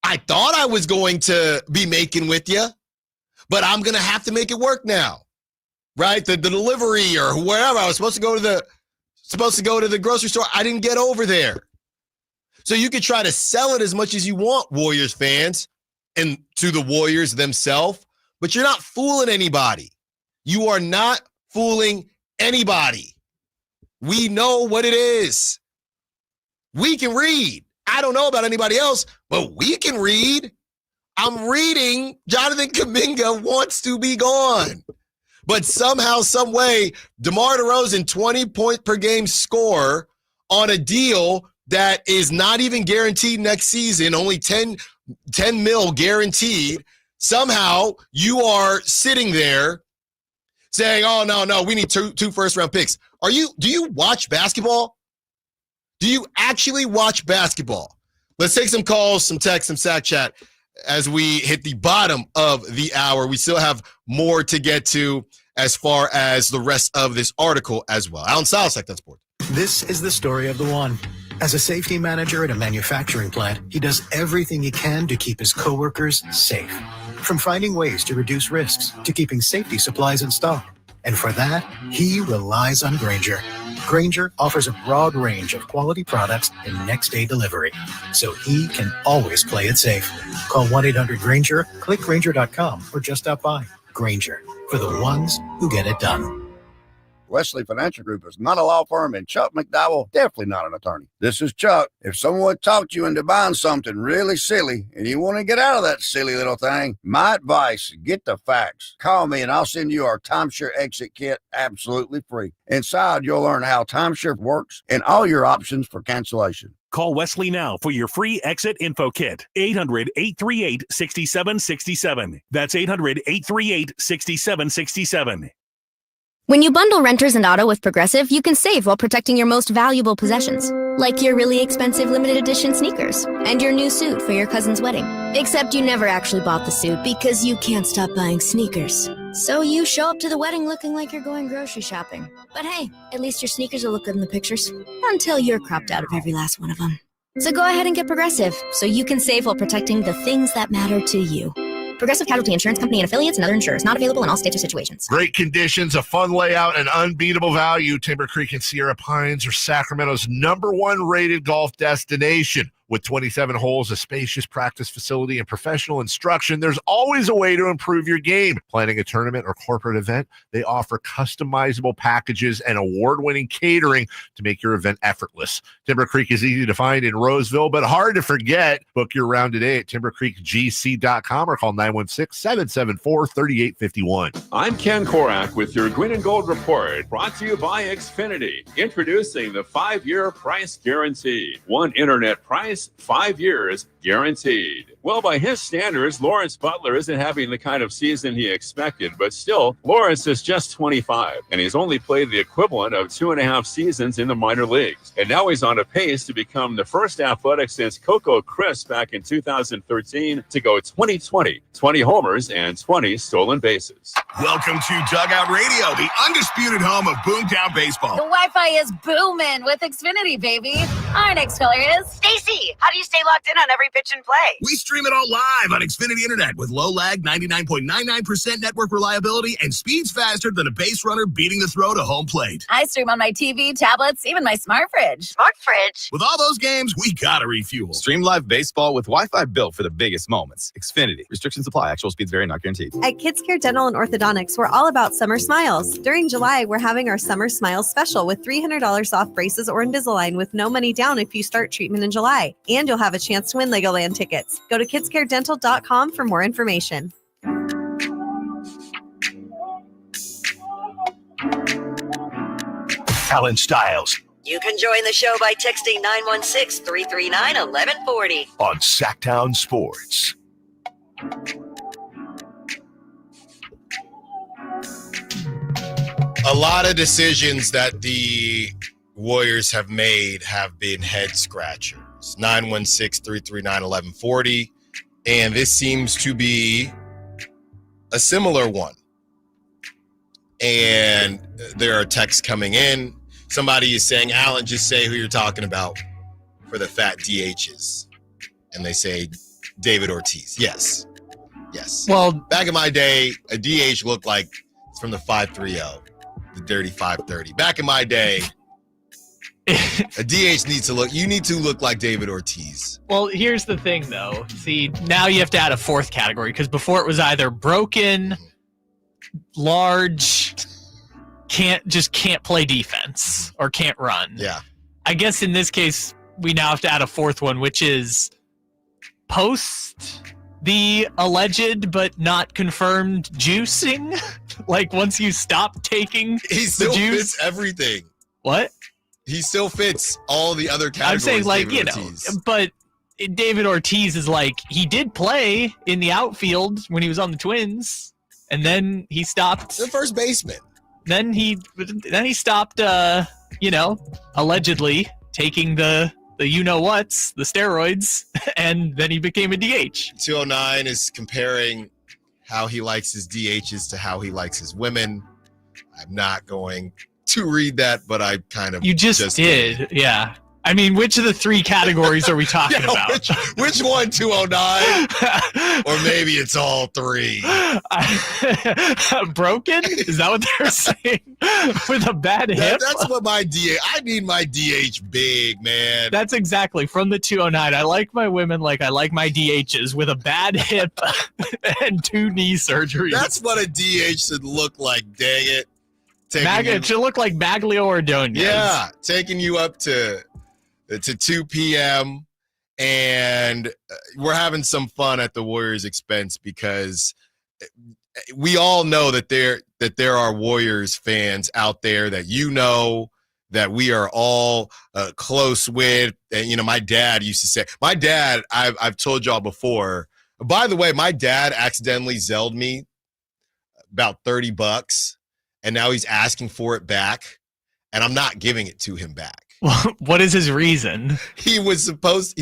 I thought I was going to be making with you. But I'm gonna have to make it work now, right? The delivery or wherever I was supposed to go to the grocery store. I didn't get over there. So you could try to sell it as much as you want, Warriors fans, and to the Warriors themselves, but you're not fooling anybody. You are not fooling anybody. We know what it is. We can read. I don't know about anybody else, but we can read. I'm reading Jonathan Kuminga wants to be gone. But somehow, some way, DeMar DeRozan, 20-point per game scorer on a deal that is not even guaranteed next season, only 10 mil guaranteed. Somehow you are sitting there saying, oh, no, we need two first-round picks. Do you watch basketball? Do you actually watch basketball? Let's take some calls, some texts, some Sack Chat as we hit the bottom of the hour. We still have more to get to as far as the rest of this article as well. Allen Stiles, Sack Town Sports. This is the story of the one. As a safety manager at a manufacturing plant, he does everything he can to keep his coworkers safe. From finding ways to reduce risks to keeping safety supplies in stock. And for that, he relies on Grainger. Grainger offers a broad range of quality products and next-day delivery, so he can always play it safe. Call 1-800-GRAINGER, click Grainger.com, or just stop by. Grainger, for the ones who get it done. Wesley Financial Group is not a law firm, and Chuck McDowell definitely not an attorney. This is Chuck. If someone talked you into buying something really silly and you want to get out of that silly little thing, my advice, get the facts. Call me and I'll send you our timeshare exit kit absolutely free. Inside, you'll learn how timeshare works and all your options for cancellation. Call Wesley now for your free exit info kit. 800-838-6767. That's 800-838-6767. When you bundle renters and auto with Progressive, you can save while protecting your most valuable possessions, like your really expensive limited edition sneakers and your new suit for your cousin's wedding. Except you never actually bought the suit because you can't stop buying sneakers. So you show up to the wedding looking like you're going grocery shopping. But hey, at least your sneakers will look good in the pictures, until you're cropped out of every last one of them. So go ahead and get Progressive, so you can save while protecting the things that matter to you. Progressive Casualty Insurance Company and affiliates and other insurers. Not available in all states or situations. Great conditions, a fun layout, and unbeatable value. Timber Creek and Sierra Pines are Sacramento's #1 rated golf destination. With 27 holes, a spacious practice facility, and professional instruction, there's always a way to improve your game. Planning a tournament or corporate event, they offer customizable packages and award-winning catering to make your event effortless. Timber Creek is easy to find in Roseville, but hard to forget. Book your round today at timbercreekgc.com or call 916-774-3851. I'm Ken Korak with your Green and Gold Report, brought to you by Xfinity. Introducing the 5-year price guarantee. One internet price, 5 years guaranteed. Well, by his standards, Lawrence Butler isn't having the kind of season he expected, but still, Lawrence is just 25, and he's only played the equivalent of 2.5 seasons in the minor leagues. And now he's on a pace to become the first athletic since Coco Crisp back in 2013 to go 20-20, 20 homers and 20 stolen bases. Welcome to Dugout Radio, the undisputed home of Boomtown Baseball. The Wi-Fi is booming with Xfinity, baby. Our next caller is Stacy. How do you stay locked in on every pitch and play? We stream it all live on Xfinity Internet with low lag, 99.99% network reliability, and speeds faster than a base runner beating the throw to home plate. I stream on my TV, tablets, even my smart fridge. Smart fridge? With all those games, we gotta refuel. Stream live baseball with Wi-Fi built for the biggest moments. Xfinity. Restrictions apply. Actual speeds vary, not guaranteed. At Kids Care Dental and Orthodontics, we're all about summer smiles. During July, we're having our Summer Smiles special with $300 off braces or Invisalign with no money down if you start treatment in July. And you'll have a chance to win Legoland tickets. Go to kidscaredental.com for more information. Allen Stiles You can join the show by texting 916-339-1140. on Sacktown Sports. A lot of decisions that the Warriors have made have been head scratchers. 916-339-1140. And this seems to be a similar one. And there are texts coming in. Somebody is saying, Alan, just say who you're talking about for the fat DHs. And they say David Ortiz. Yes. Yes. Well, back in my day, a DH looked like it's from the 530, the dirty 530. Back in my day, a DH needs to look, you need to look like David Ortiz. Well, here's the thing, though. See, now you have to add a fourth category because before it was either broken, large, can't play defense or can't run. Yeah. I guess in this case, we now have to add a fourth one, which is post the alleged but not confirmed juicing. Like once you stop taking he still the juice. Fits everything. What? He still fits all the other categories. I'm saying, like, David you Ortiz. know, but David Ortiz is like, he did play in the outfield when he was on the Twins, and then he stopped. The first baseman. Then he stopped, allegedly taking the you-know-whats, the steroids, and then he became a DH. 209 is comparing how he likes his DHs to how he likes his women. I'm not going to read that, but I kind of You just did. Yeah. I mean, which of the three categories are we talking about? Which one, 209? Or maybe it's all three. Broken? Is that what they're saying? With a bad hip? That's what my DH. I need my DH big, man. That's exactly from the 209. I like my women like I like my DHs with a bad hip and 2 knee surgeries. That's what a DH should look like. Dang it! It should look like Baglio Ordonez. Yeah, taking you up to 2 p.m. and we're having some fun at the Warriors' expense because we all know that there are Warriors fans out there that that we are all close with. And my dad used to say, I've told y'all before. By the way, my dad accidentally Zelled me about $30, and now he's asking for it back, and I'm not giving it to him back. What is his reason? He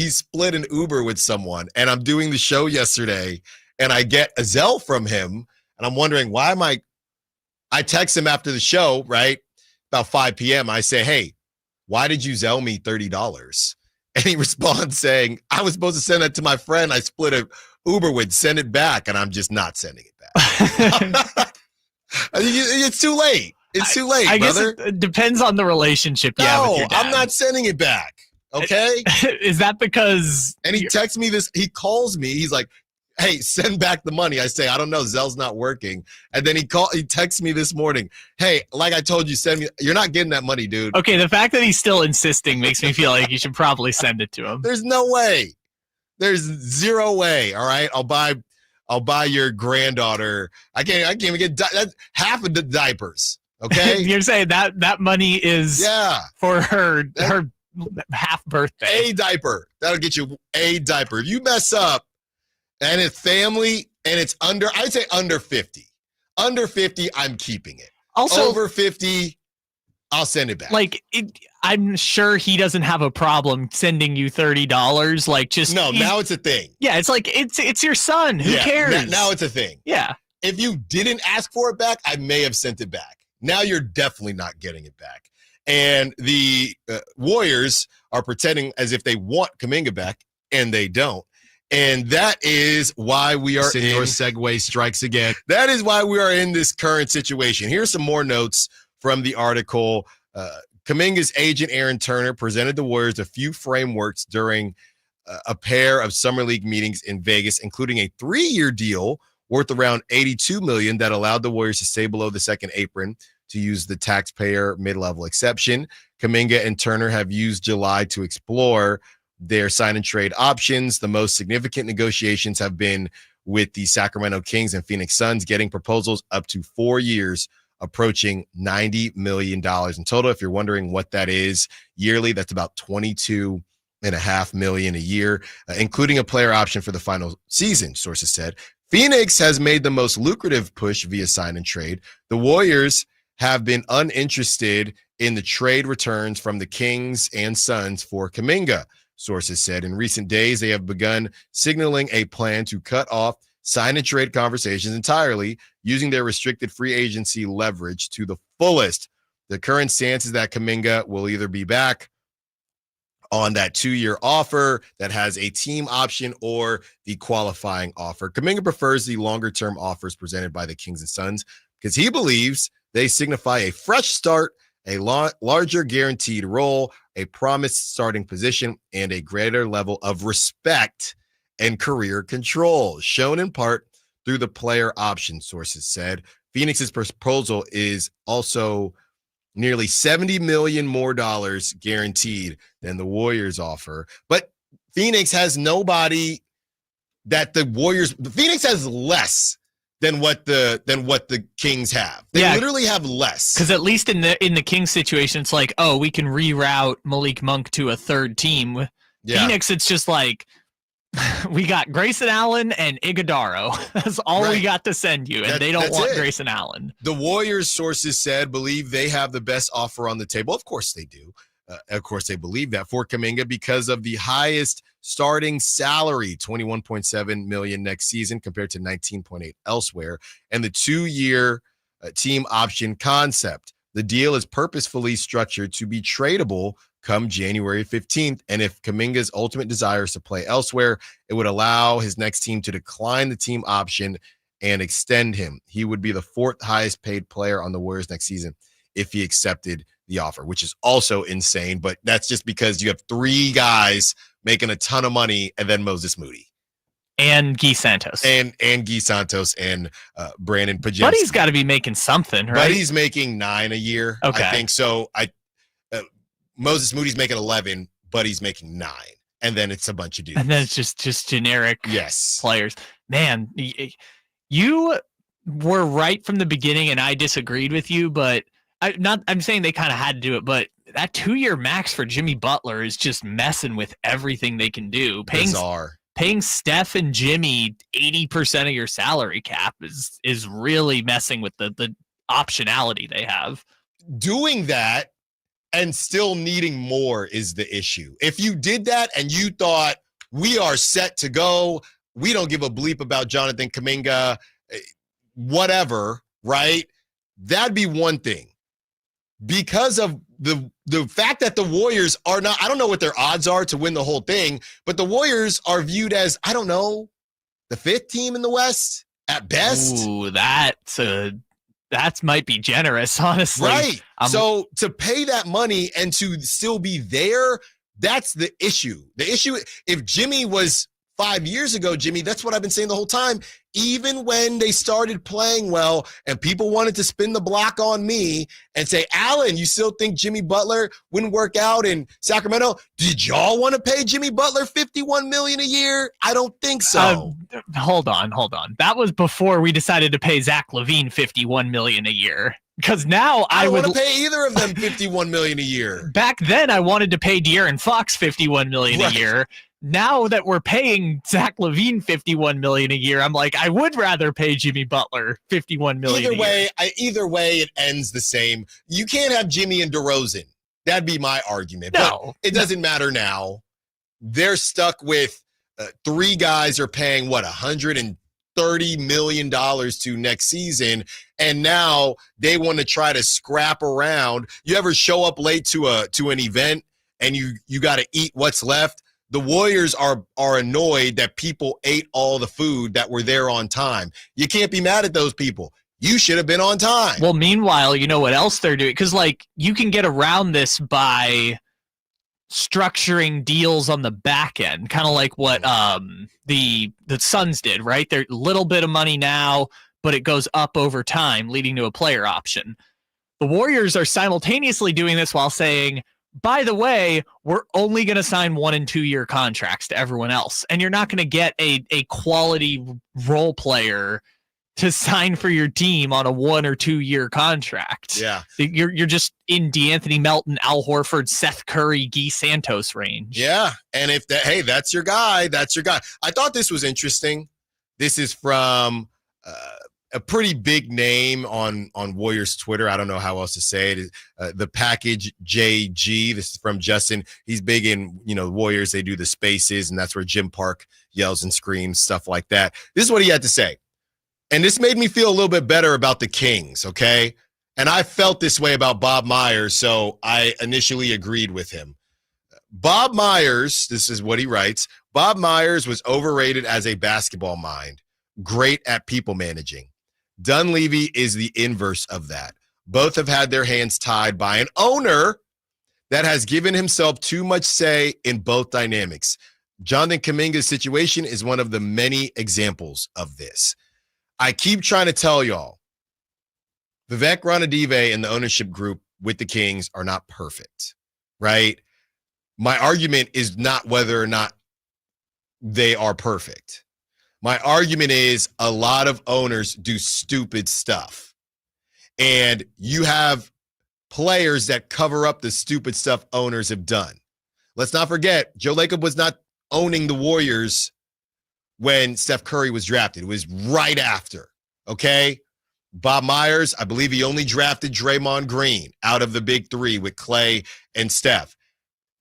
split an Uber with someone, and I'm doing the show yesterday, and I get a Zelle from him, and I'm wondering why I text him after the show, right? About 5 p.m. I say, hey, why did you Zelle me $30? And he responds saying, I was supposed to send that to my friend I split an Uber with, send it back, and I'm just not sending it back. It's too late. It's too late, brother. Guess it depends on the relationship you have with your dad. I'm not sending it back. Okay? Is that because... And he texts me this. He calls me. He's like, hey, send back the money. I say, I don't know. Zelle's not working. And then he texts me this morning. Hey, like I told you, send me. You're not getting that money, dude. Okay, the fact that he's still insisting makes me feel like you should probably send it to him. There's no way. There's zero way. All right? I'll buy your granddaughter. I can't even get half of the diapers. Okay, you're saying that money is for her half birthday. A diaper that'll get you a diaper. If you mess up and it's family and it's I'd say under 50. Under 50, I'm keeping it. Also, over 50, I'll send it back. I'm sure he doesn't have a problem sending you $30. Now it's a thing. Yeah, it's like it's your son. Who cares? Now it's a thing. Yeah. If you didn't ask for it back, I may have sent it back. Now you're definitely not getting it back. And the Warriors are pretending as if they want Kuminga back, and they don't. And that is why we are Senor Segway strikes again. That is why we are in this current situation. Here's some more notes from the article. Kuminga's agent, Aaron Turner, presented the Warriors a few frameworks during a pair of summer league meetings in Vegas, including a 3-year deal worth around $82 million that allowed the Warriors to stay below the second apron to use the taxpayer mid-level exception. Kuminga and Turner have used July to explore their sign and trade options. The most significant negotiations have been with the Sacramento Kings and Phoenix Suns, getting proposals up to 4 years, approaching $90 million in total. If you're wondering what that is yearly, that's about $22.5 million a year, including a player option for the final season, sources said. Phoenix has made the most lucrative push via sign and trade. The Warriors have been uninterested in the trade returns from the Kings and Suns for Kuminga, sources said. In recent days, they have begun signaling a plan to cut off sign and trade conversations entirely, using their restricted free agency leverage to the fullest. The current stance is that Kuminga will either be back on that 2-year offer that has a team option or the qualifying offer. Kuminga prefers the longer-term offers presented by the Kings and Suns because he believes they signify a fresh start, a larger guaranteed role, a promised starting position, and a greater level of respect and career control, shown in part through the player option, sources said. Phoenix's proposal is also nearly $70 million more guaranteed than the Warriors offer. But Phoenix has nobody that the Warriors. Phoenix has less than what the Kings have. They literally have less. Because at least in the Kings situation, it's like, oh, we can reroute Malik Monk to a third team. Yeah. Phoenix, it's just like, we got Grayson Allen and Iguodaro. That's all we got to send you, and they don't want Grayson Allen. The Warriors, sources said, believe they have the best offer on the table. Of course they do. Of course, they believe that for Kuminga because of the highest starting salary, $21.7 million next season compared to $19.8 elsewhere, and the 2-year team option concept. The deal is purposefully structured to be tradable come January 15th, and if Kuminga's ultimate desire is to play elsewhere, it would allow his next team to decline the team option and extend him. He would be the 4th highest paid player on the Warriors next season if he accepted the offer, which is also insane, but that's just because you have 3 guys making a ton of money and then Moses Moody. And Guy Santos. And Guy Santos and Brandon Pajemski. Buddy's got to be making something, right? Buddy's making $9 a year. Okay. I think so. Moses Moody's making 11, Buddy's making 9. And then it's a bunch of dudes. And then it's just generic players. Man, you were right from the beginning and I disagreed with you, but I'm saying they kind of had to do it, but that 2-year max for Jimmy Butler is just messing with everything they can do. Paying Steph and Jimmy 80% of your salary cap is really messing with the optionality they have. Doing that and still needing more is the issue. If you did that and you thought we are set to go, we don't give a bleep about Jonathan Kuminga, whatever, right? That'd be one thing. Because of the fact that the Warriors are not, I don't know what their odds are to win the whole thing, but the Warriors are viewed as, I don't know, the 5th team in the West at best. Ooh, that might be generous, honestly. Right. So to pay that money and to still be there, that's the issue. The issue, if Jimmy was 5 years ago, Jimmy, that's what I've been saying the whole time. Even when they started playing well and people wanted to spin the block on me and say, Allen, you still think Jimmy Butler wouldn't work out in Sacramento? Did y'all want to pay Jimmy Butler $51 million a year? I don't think so. Hold on. That was before we decided to pay Zach LaVine $51 million a year. Because now I don't want to pay either of them $51 million a year. Back then, I wanted to pay De'Aaron Fox $51 million a year. Now that we're paying Zach LaVine $51 million a year, I'm like, I would rather pay Jimmy Butler $51 million. Either way, it ends the same. You can't have Jimmy and DeRozan. That'd be my argument. No, but it doesn't matter now. They're stuck with 3 guys are paying $130 million to next season, and now they want to try to scrap around. You ever show up late to an event and you got to eat what's left? The Warriors are annoyed that people ate all the food that were there on time. You can't be mad at those people. You should have been on time. Well, meanwhile, you know what else they're doing? Because, you can get around this by structuring deals on the back end, kind of like what the Suns did, right? They're a little bit of money now, but it goes up over time, leading to a player option. The Warriors are simultaneously doing this while saying, by the way, we're only going to sign 1- and 2-year contracts to everyone else. And you're not going to get a quality role player to sign for your team on a 1- or 2-year contract. Yeah. You're just in DeAnthony Melton, Al Horford, Seth Curry, Guy Santos range. Yeah. And if that's your guy, that's your guy. I thought this was interesting. This is from a pretty big name on Warriors Twitter. I don't know how else to say it. The Package JG. This is from Justin. He's big in, Warriors. They do the spaces, and that's where Jim Park yells and screams, stuff like that. This is what he had to say. And this made me feel a little bit better about the Kings, okay? And I felt this way about Bob Myers, so I initially agreed with him. Bob Myers, this is what he writes, Bob Myers was overrated as a basketball mind, great at people managing. Dunleavy is the inverse of that. Both have had their hands tied by an owner that has given himself too much say in both dynamics. Jonathan Kuminga's situation is one of the many examples of this. I keep trying to tell y'all, Vivek Ranadive and the ownership group with the Kings are not perfect, right? My argument is not whether or not they are perfect. My argument is a lot of owners do stupid stuff. And you have players that cover up the stupid stuff owners have done. Let's not forget, Joe Lacob was not owning the Warriors when Steph Curry was drafted. It was right after, okay? Bob Myers, I believe he only drafted Draymond Green out of the big 3 with Clay and Steph.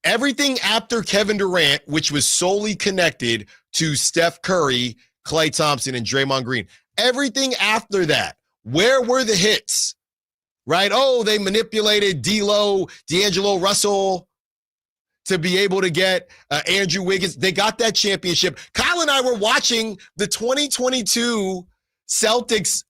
Everything after Kevin Durant, which was solely connected to Steph Curry, Klay Thompson, and Draymond Green, everything after that, where were the hits? Right? Oh, they manipulated D'Angelo Russell to be able to get Andrew Wiggins. They got that championship. Kyle and I were watching the 2022 Celtics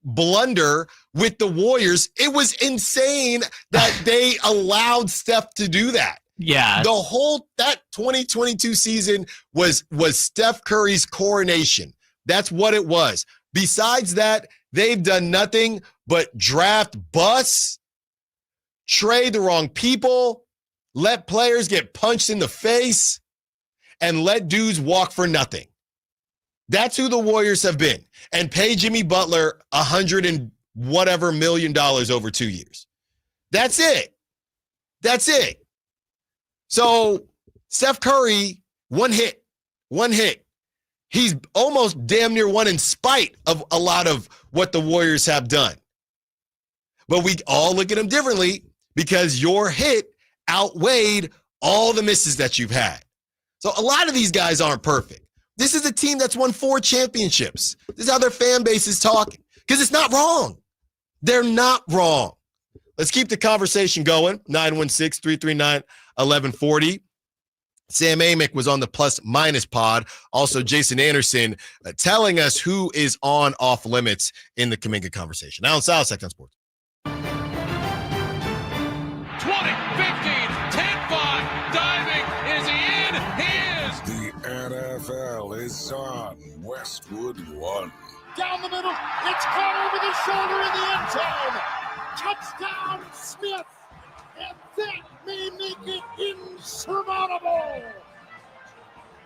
blunder with the Warriors. It was insane that they allowed Steph to do that. Yeah. That 2022 season was Steph Curry's coronation. That's what it was. Besides that, they've done nothing but draft busts, trade the wrong people, let players get punched in the face, and let dudes walk for nothing. That's who the Warriors have been. And pay Jimmy Butler $100 and whatever million over 2 years. That's it. That's it. So Steph Curry, one hit. He's almost damn near won in spite of a lot of what the Warriors have done. But we all look at him differently because your hit outweighed all the misses that you've had. So a lot of these guys aren't perfect. This is a team that's won 4 championships. This is how their fan base is talking because it's not wrong. They're not wrong. Let's keep the conversation going. 916-339-1140. Sam Amick was on the Plus Minus pod. Also, Jason Anderson telling us who is on off limits in the Kuminga conversation. Allen Stiles, Sacktown Sports. 20, 15, 10-5, diving. Is he in? He is. The NFL is on Westwood One. Down the middle. It's caught over the shoulder in the end zone. Touchdown, Smith. And that may make it insurmountable.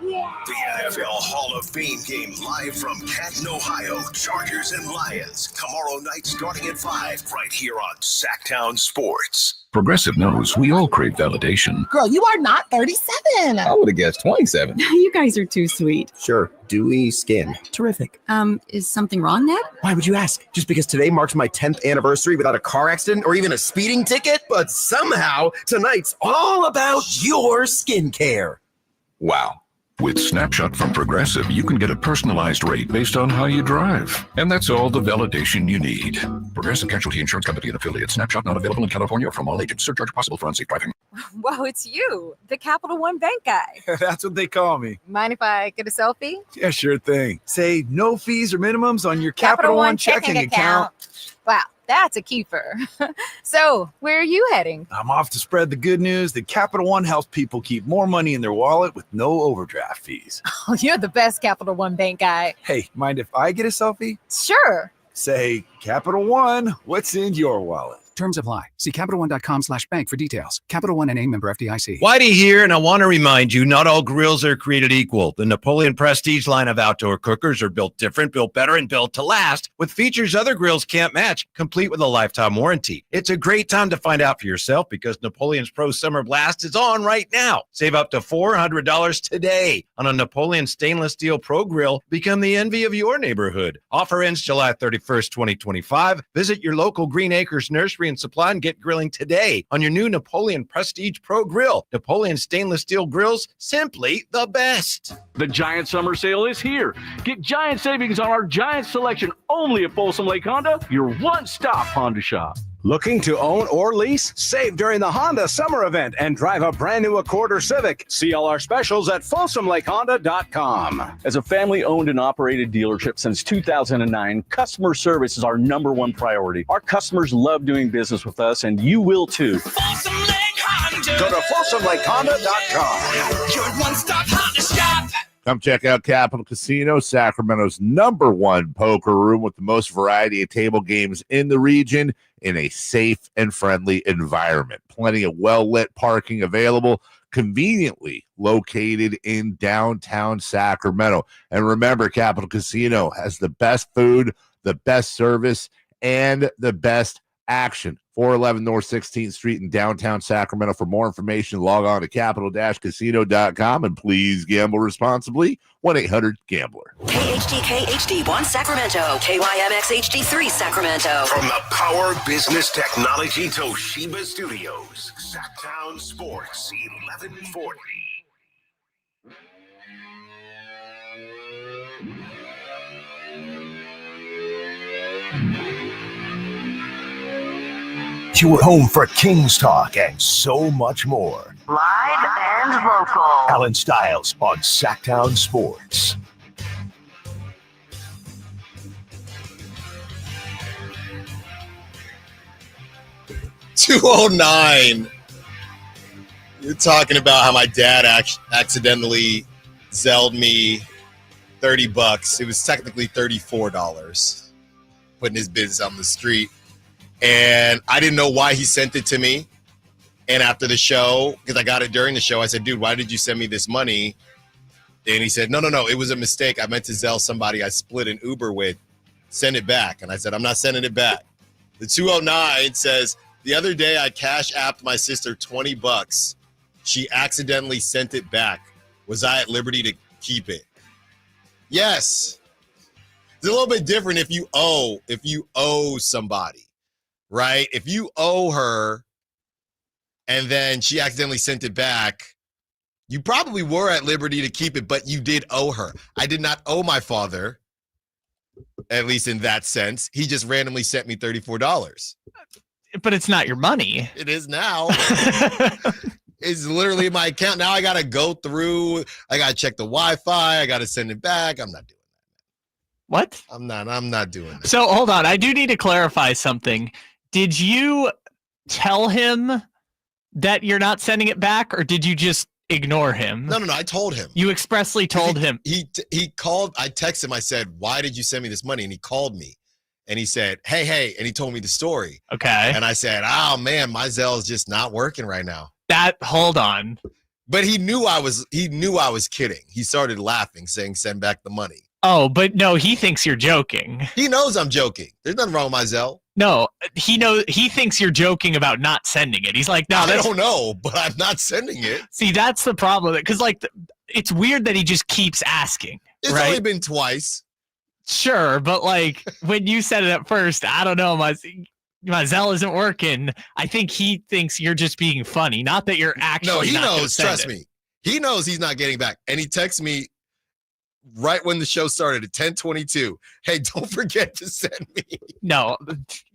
Wow. The NFL Hall of Fame game live from Canton, Ohio. Chargers and Lions. Tomorrow night starting at 5 right here on Sacktown Sports. Progressive knows we all crave validation. Girl, you are not 37. I would have guessed 27. You guys are too sweet. Sure. Dewy skin. Terrific. Is something wrong, Ned? Why would you ask? Just because today marks my 10th anniversary without a car accident or even a speeding ticket? But somehow, tonight's all about your skincare. Wow. With Snapshot from Progressive, you can get a personalized rate based on how you drive. And that's all the validation you need. Progressive Casualty Insurance Company and affiliates. Snapshot not available in California or from all agents. Surcharge possible for unsafe driving. Whoa, it's you, the Capital One Bank guy. That's what they call me. Mind if I get a selfie? Yeah, sure thing. Say no fees or minimums on your Capital One checking account. Wow, that's a keeper. So, where are you heading? I'm off to spread the good news that Capital One helps people keep more money in their wallet with no overdraft fees. Oh, you're the best Capital One Bank guy. Hey, mind if I get a selfie? Sure. Say, Capital One, what's in your wallet? Terms apply. See CapitalOne.com/bank for details. Capital One NA, member FDIC. Whitey here, and I want to remind you, not all grills are created equal. The Napoleon Prestige line of outdoor cookers are built different, built better, and built to last, with features other grills can't match, complete with a lifetime warranty. It's a great time to find out for yourself because Napoleon's Pro Summer Blast is on right now. Save up to $400 today on a Napoleon Stainless Steel Pro Grill. Become the envy of your neighborhood. Offer ends July 31st, 2025. Visit your local Green Acres Nursery and Supply and get grilling today on your new Napoleon Prestige Pro Grill. Napoleon stainless steel grills, simply the best. The Giant Summer Sale is here. Get giant savings on our giant selection only at Folsom Lake Honda, your one-stop Honda shop. Looking to own or lease? Save during the Honda Summer Event and drive a brand new Accord or Civic. See all our specials at FolsomLakeHonda.com. As a family-owned and operated dealership since 2009, customer service is our #1 priority. Our customers love doing business with us, and you will too. Folsom Lake Honda. Go to FolsomLakeHonda.com. Your one-stop Honda shop. Come check out Capital Casino, Sacramento's #1 poker room with the most variety of table games in the region in a safe and friendly environment. Plenty of well-lit parking available, conveniently located in downtown Sacramento. And remember, Capital Casino has the best food, the best service, and the best action. 411 North 16th Street in downtown Sacramento. For more information, log on to capital-casino.com and please gamble responsibly. 1-800-GAMBLER. KHTK HD1 Sacramento, KYMX HD3 Sacramento. From the Power Business Technology Toshiba Studios, Sacktown Sports 1140. You're home for Kings Talk and so much more. Live and local. Allen Stiles on Sacktown Sports. $209. You're talking about how my dad accidentally Zelled me $30. It was technically $34. Putting his business on the street. And I didn't know why he sent it to me. And after the show, because I got it during the show, I said, dude, why did you send me this money? And he said, no, it was a mistake. I meant to Zell somebody I split an Uber with. Send it back. And I said, I'm not sending it back. The 209 says, the other day I cash apped my sister $20. She accidentally sent it back. Was I at liberty to keep it? Yes. It's a little bit different if you owe somebody, right? If you owe her and then she accidentally sent it back, you probably were at liberty to keep it, but you did owe her. I did not owe my father, at least in that sense. He just randomly sent me $34. But it's not your money. It is now. It's literally in my account. Now I got to go through. I got to check the Wi-Fi. I got to send it back. I'm not doing that. What? I'm not doing that. So hold on. I do need to clarify something. Did you tell him that you're not sending it back, or did you just ignore him? No. I told him. You expressly told him. He called. I texted him. I said, why did you send me this money? And he called me. And he said, hey. And he told me the story. Okay. And I said, oh, man, my Zelle is just not working right now. Hold on. But he knew I was kidding. He started laughing, saying, send back the money. Oh, but no, he thinks you're joking. He knows I'm joking. There's nothing wrong with my Zelle. No, he thinks you're joking about not sending it. He's like, no, I don't know, but I'm not sending it. See, that's the problem. Because, it's weird that he just keeps asking. It's right? only been twice. Sure, but, when you said it at first, I don't know, my Zelle isn't working. I think he thinks you're just being funny, not that you're actually. No, he knows. Trust me. He knows he's not getting back. And he texts me right when the show started at 10:22. Hey, don't forget to send me. No,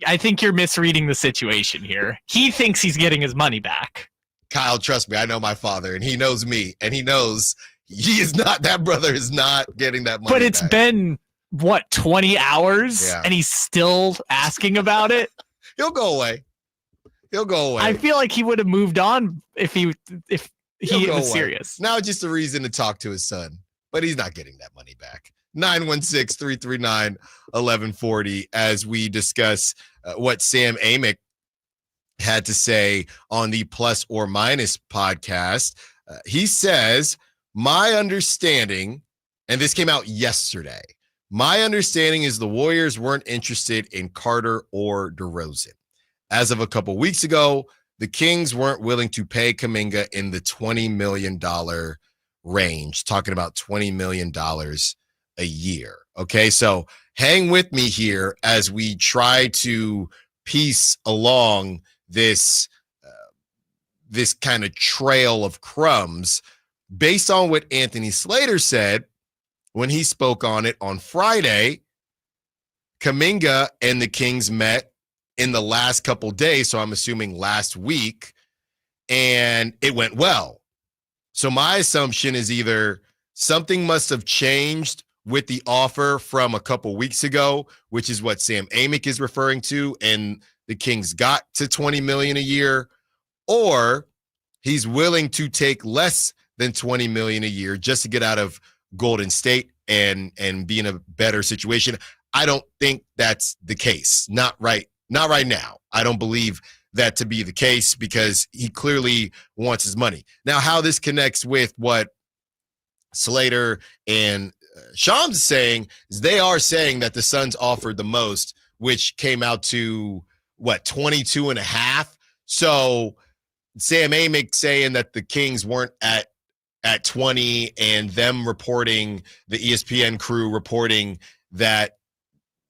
I think you're misreading the situation here. He thinks he's getting his money back. Kyle, trust me. I know my father, and he knows me, and he knows that brother is not getting that money But it's back. been, 20 hours? Yeah. And he's still asking about it? He'll go away. I feel like he would have moved on if he was serious. Now it's just a reason to talk to his son, but he's not getting that money back. 916-339-1140 as we discuss what Sam Amick had to say on the Plus or Minus podcast. He says, my understanding, and this came out yesterday, my understanding is the Warriors weren't interested in Carter or DeRozan. As of a couple weeks ago, the Kings weren't willing to pay Kuminga in the $20 million range, talking about $20 million a year. Okay, so hang with me here as we try to piece along this kind of trail of crumbs based on what Anthony Slater said when he spoke on it on Friday. Kuminga and the Kings met in the last couple days, so I'm assuming last week, and it went well. So my assumption is either something must have changed with the offer from a couple weeks ago, which is what Sam Amick is referring to, and the Kings got to $20 million a year, or he's willing to take less than $20 million a year just to get out of Golden State and be in a better situation. I don't think that's the case. Not right now. I don't believe that to be the case because he clearly wants his money. Now, how this connects with what Slater and Shams saying is they are saying that the Suns offered the most, which came out to 22.5. So Sam Amick saying that the Kings weren't at 20, and them reporting, the ESPN crew reporting that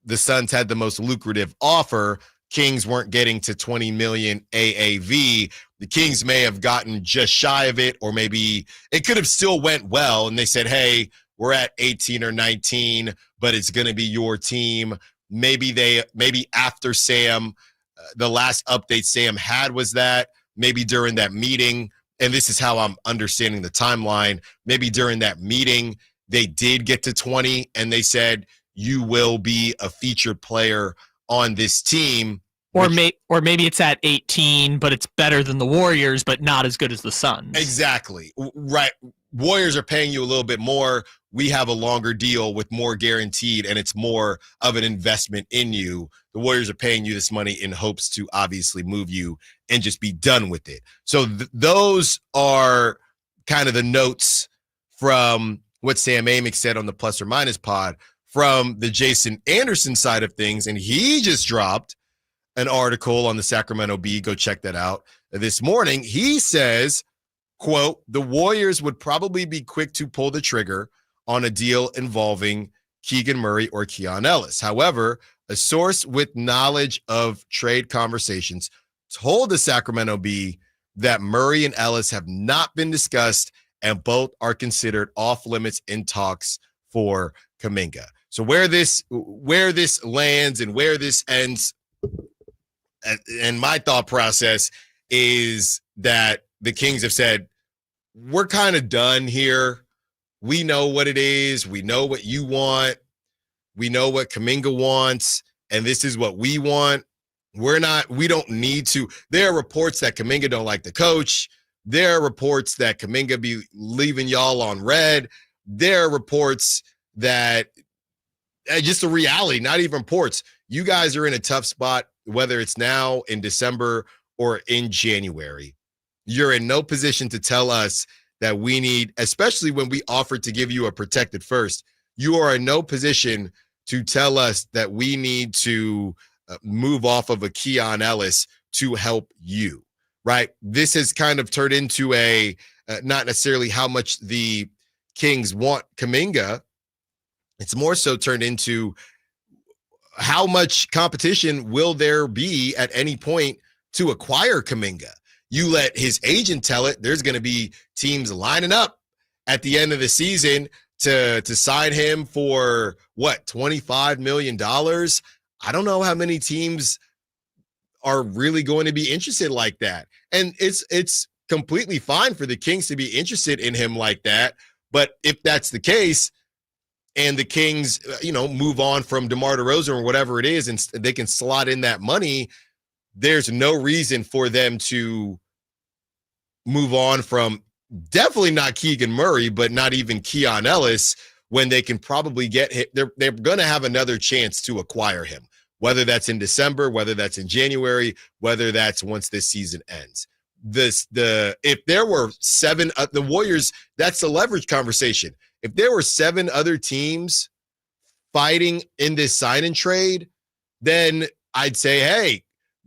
the Suns had the most lucrative offer. Kings weren't getting to 20 million AAV. The Kings may have gotten just shy of it, or maybe it could have still went well. And they said, hey, we're at 18 or 19, but it's going to be your team. Maybe after Sam, the last update Sam had was that maybe during that meeting, and this is how I'm understanding the timeline, maybe during that meeting, they did get to 20 and they said, you will be a featured player on this team. Or maybe it's at 18, but it's better than the Warriors, but not as good as the Suns. Exactly. Right. Warriors are paying you a little bit more. We have a longer deal with more guaranteed, and it's more of an investment in you. The Warriors are paying you this money in hopes to obviously move you and just be done with it. So those are kind of the notes from what Sam Amick said on the Plus or Minus pod from the Jason Anderson side of things. And he just dropped an article on the Sacramento Bee. Go check that out this morning. He says, quote, the Warriors would probably be quick to pull the trigger on a deal involving Keegan Murray or Keon Ellis. However, a source with knowledge of trade conversations told the Sacramento Bee that Murray and Ellis have not been discussed and both are considered off limits in talks for Kuminga. So where this lands and where this ends, and my thought process is that the Kings have said, we're kind of done here. We know what it is. We know what you want. We know what Kuminga wants, and this is what we want. We don't need to. There are reports that Kuminga don't like the coach. There are reports that Kuminga be leaving y'all on red. There are reports that just a reality, not even reports. You guys are in a tough spot, whether it's now in December or in January. You're in no position to tell us that we need, especially when we offered to give you a protected first, you are in no position to tell us that we need to move off of a Keon Ellis to help you, right? This has kind of turned into a, not necessarily how much the Kings want Kuminga. It's more so turned into how much competition will there be at any point to acquire Kuminga. You let his agent tell it, there's going to be teams lining up at the end of the season to sign him for what, $25 million? I don't know how many teams are really going to be interested like that. And it's completely fine for the Kings to be interested in him like that. But if that's the case, and the Kings, move on from DeMar DeRozan or whatever it is, and they can slot in that money, there's no reason for them to move on from definitely not Keegan Murray, but not even Keon Ellis, when they can probably get hit. They're going to have another chance to acquire him, whether that's in December, whether that's in January, whether that's once this season ends. If there were seven, the Warriors, that's the leverage conversation. If there were 7 other teams fighting in this sign and trade, then I'd say, hey,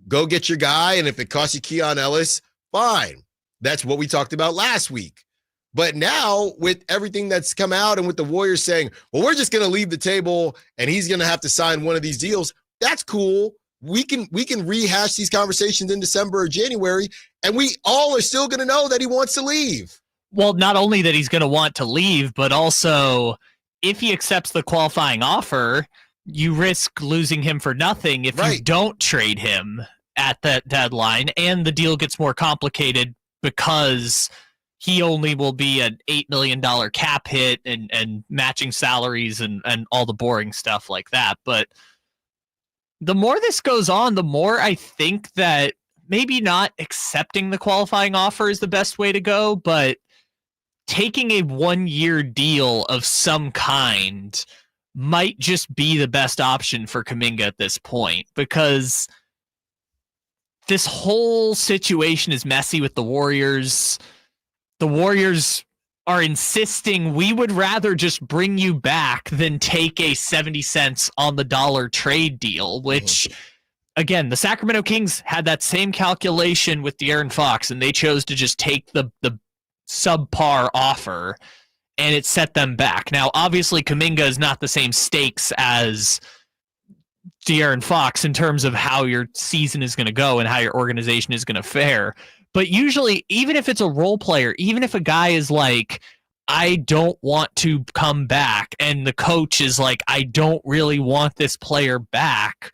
go get your guy. And if it costs you Keon Ellis, fine. That's what we talked about last week. But now with everything that's come out and with the Warriors saying, well, we're just going to leave the table and he's going to have to sign one of these deals, that's cool. We can rehash these conversations in December or January, and we all are still going to know that he wants to leave. Well, not only that he's going to want to leave, but also if he accepts the qualifying offer, you risk losing him for nothing if you don't trade him at that deadline, and the deal gets more complicated because he only will be an $8 million cap hit and matching salaries and all the boring stuff like that. But the more this goes on, the more I think that maybe not accepting the qualifying offer is the best way to go, but taking a 1-year deal of some kind might just be the best option for Kuminga at this point, because this whole situation is messy with the Warriors. The Warriors are insisting we would rather just bring you back than take a 70 cents on the dollar trade deal, which again, the Sacramento Kings had that same calculation with De'Aaron Fox, and they chose to just take the subpar offer, and it set them back. Now, obviously, Kuminga is not the same stakes as De'Aaron Fox in terms of how your season is going to go and how your organization is going to fare. But usually, even if it's a role player, even if a guy is like, I don't want to come back, and the coach is like, I don't really want this player back,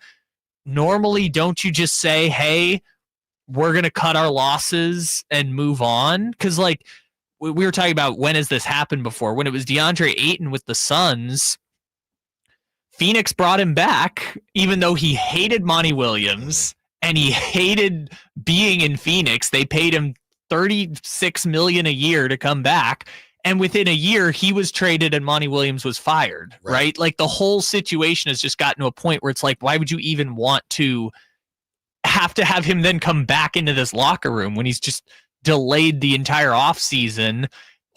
normally, don't you just say, hey, we're going to cut our losses and move on? Because, like, we were talking about when has this happened before. When it was DeAndre Ayton with the Suns, Phoenix brought him back, even though he hated Monty Williams and he hated being in Phoenix. They paid him $36 million a year to come back. And within a year, he was traded and Monty Williams was fired, right? Like, the whole situation has just gotten to a point where it's like, why would you even want to have him then come back into this locker room when he's just delayed the entire offseason?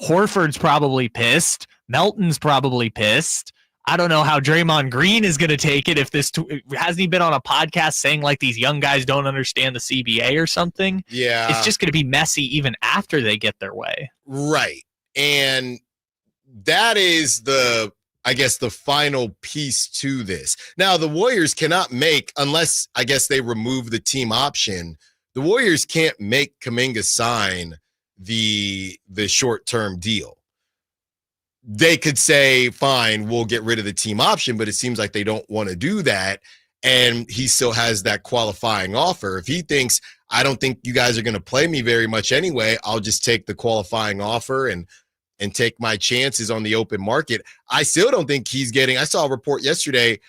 Horford's probably pissed. Melton's probably pissed. I don't know how Draymond Green is going to take it if hasn't he been on a podcast saying like these young guys don't understand the CBA or something? Yeah. It's just going to be messy even after they get their way. Right. And that is the final piece to this. Now, the Warriors cannot make, unless I guess they remove the team option, the Warriors can't make Kuminga sign the short-term deal. They could say, fine, we'll get rid of the team option, but it seems like they don't want to do that. And he still has that qualifying offer. If he thinks, I don't think you guys are going to play me very much anyway, I'll just take the qualifying offer and take my chances on the open market. I still don't think he's getting, I saw a report yesterday,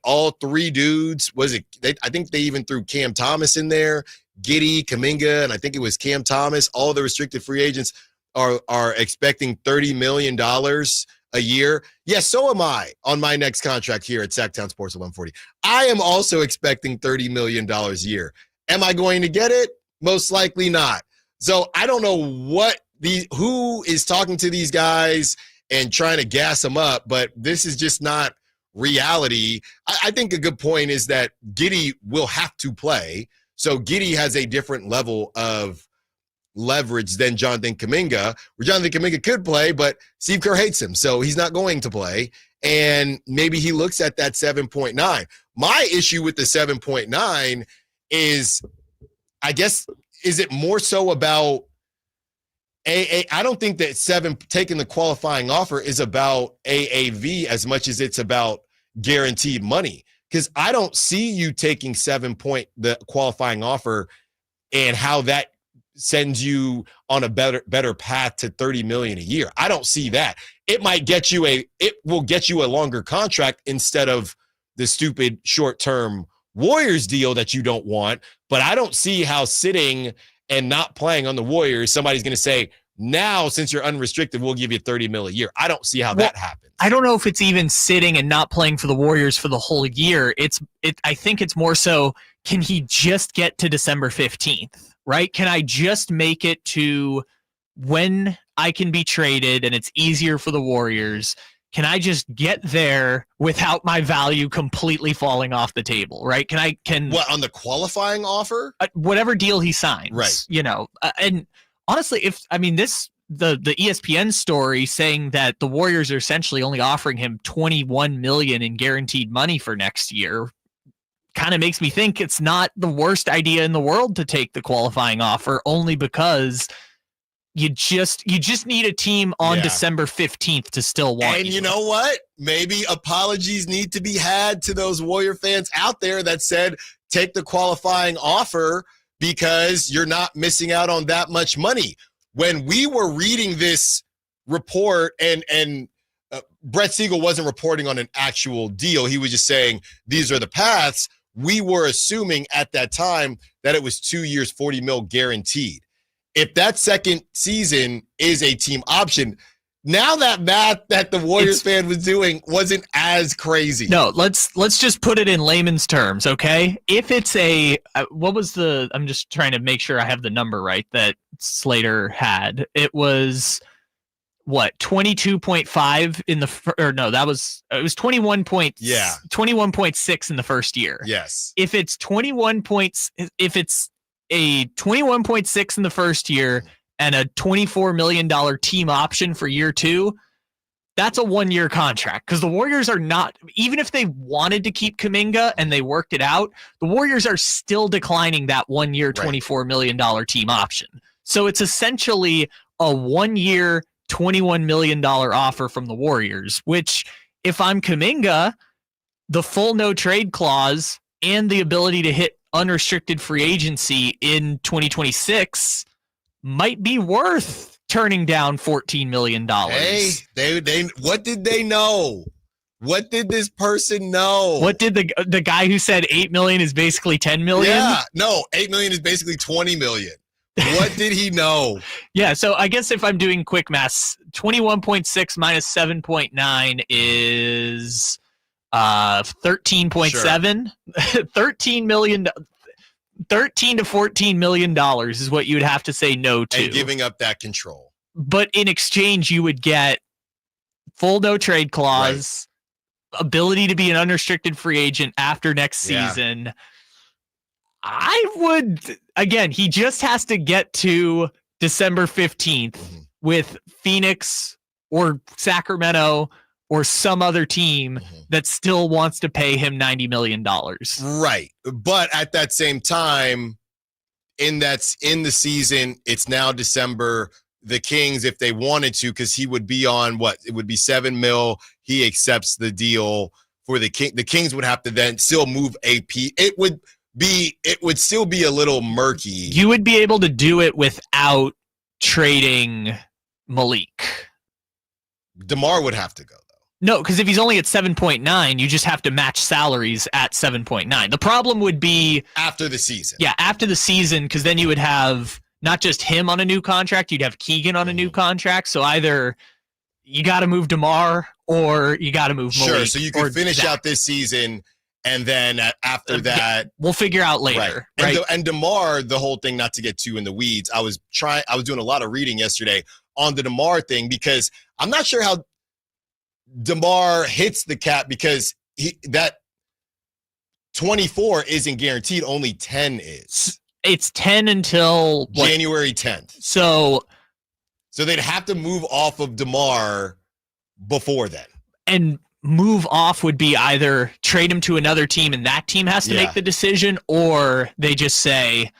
all three dudes, I think they even threw Cam Thomas in there, Giddey, Kuminga, and I think it was Cam Thomas. All the restricted free agents are expecting $30 million a year. Yes, so am I on my next contract here at Sacktown Sports 1140. I am also expecting $30 million a year. Am I going to get it? Most likely not. So I don't know who is talking to these guys and trying to gas them up, but this is just not reality. I think a good point is that Giddey will have to play. So Giddey has a different level of leverage than Jonathan Kuminga, where Jonathan Kuminga could play, but Steve Kerr hates him, so he's not going to play. And maybe he looks at that 7.9. My issue with the 7.9 is, I guess, is it more so about I don't think that taking the qualifying offer is about AAV as much as it's about guaranteed money. Because I don't see you taking the qualifying offer and how that sends you on a better path to $30 million a year. I don't see that. It will get you a longer contract instead of the stupid short-term Warriors deal that you don't want. But I don't see how sitting and not playing on the Warriors, somebody's going to say, now, since you're unrestricted, we'll give you $30 million a year. I don't see how that happens. I don't know if it's even sitting and not playing for the Warriors for the whole year. I think it's more so, can he just get to December 15th, right? Can I just make it to when I can be traded and it's easier for the Warriors? Can I just get there without my value completely falling off the table, right? On the qualifying offer? Whatever deal he signs, right? And honestly, the ESPN story saying that the Warriors are essentially only offering him $21 million in guaranteed money for next year kind of makes me think it's not the worst idea in the world to take the qualifying offer, only because you just need a team on December 15th to still want you. And you know what? Maybe apologies need to be had to those Warrior fans out there that said take the qualifying offer because you're not missing out on that much money. When we were reading this report and Brett Siegel wasn't reporting on an actual deal, he was just saying these are the paths. We were assuming at that time that it was 2 years, $40 million guaranteed. If that second season is a team option, now that math that the Warriors fan was doing wasn't as crazy. No, let's just put it in layman's terms, okay? If it's I'm just trying to make sure I have the number right that Slater had. It was 22.5 in the it was 21 points. Yeah. 21.6 in the first year. Yes. If it's 21 points, if it's a 21.6 in the first year and a $24 million team option for year 2, that's a 1-year contract, because the Warriors are not, even if they wanted to keep Kuminga and they worked it out, the Warriors are still declining that 1-year $24 million team option. So it's essentially a 1-year $21 million offer from the Warriors, which, if I'm Kuminga, the full no trade clause and the ability to hit unrestricted free agency in 2026 might be worth turning down $14 million. Hey, they what did they know? What did this person know? What did the guy who said $8 million is basically $10 million? Yeah, no, $8 million is basically $20 million. What did he know? Yeah, so I guess if I'm doing quick maths, 21.6 minus 7.9 is 13.7. Sure. $13 to $14 million is what you would have to say no to. And giving up that control. But in exchange, you would get full no trade clause, ability to be an unrestricted free agent after next season. I would, again, he just has to get to December 15th with Phoenix or Sacramento or some other team that still wants to pay him $90 million. Right. But at that same time, in the season, it's now December. The Kings, if they wanted to, because he would be on it would be $7 million. He accepts the deal for the King. The Kings would have to then still move AP. It would still be a little murky. You would be able to do it without trading Malik. DeMar would have to go. No, because if he's only at 7.9, you just have to match salaries at 7.9. The problem would be after the season. Yeah, after the season, because then you would have not just him on a new contract, you'd have Keegan on a new contract. So either you got to move DeMar or you got to move Malik. Sure, so you can finish out this season, and then after that, we'll figure out later. Right. And DeMar, the whole thing, not to get too in the weeds, I was doing a lot of reading yesterday on the DeMar thing, because I'm not sure how DeMar hits the cap, because that 24 isn't guaranteed, only 10 is. It's 10 until January 10th. So they'd have to move off of DeMar before then. And move off would be either trade him to another team and that team has to make the decision, or they just say,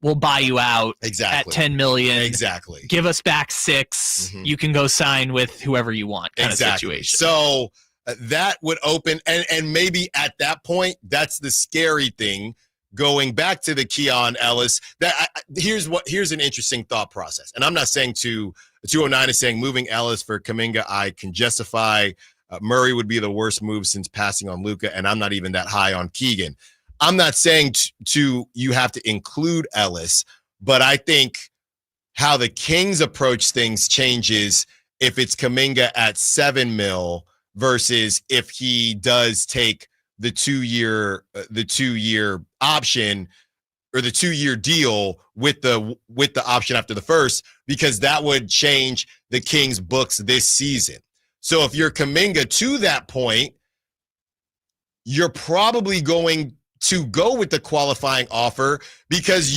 we'll buy you out at $10 million. Exactly. Give us back $6. You can go sign with whoever you want kind of situation. So that would open, and maybe at that point, that's the scary thing. Going back to the Keon Ellis, here's an interesting thought process. And I'm not saying 209 is saying moving Ellis for Kuminga, I can justify. Murray would be the worst move since passing on Luka, and I'm not even that high on Keegan. I'm not saying you have to include Ellis, but I think how the Kings approach things changes if it's Kuminga at $7 million versus if he does take the 2-year option or the 2-year deal with the option after the first, because that would change the Kings' books this season. So if you're Kuminga to that point, you're probably going to go with the qualifying offer, because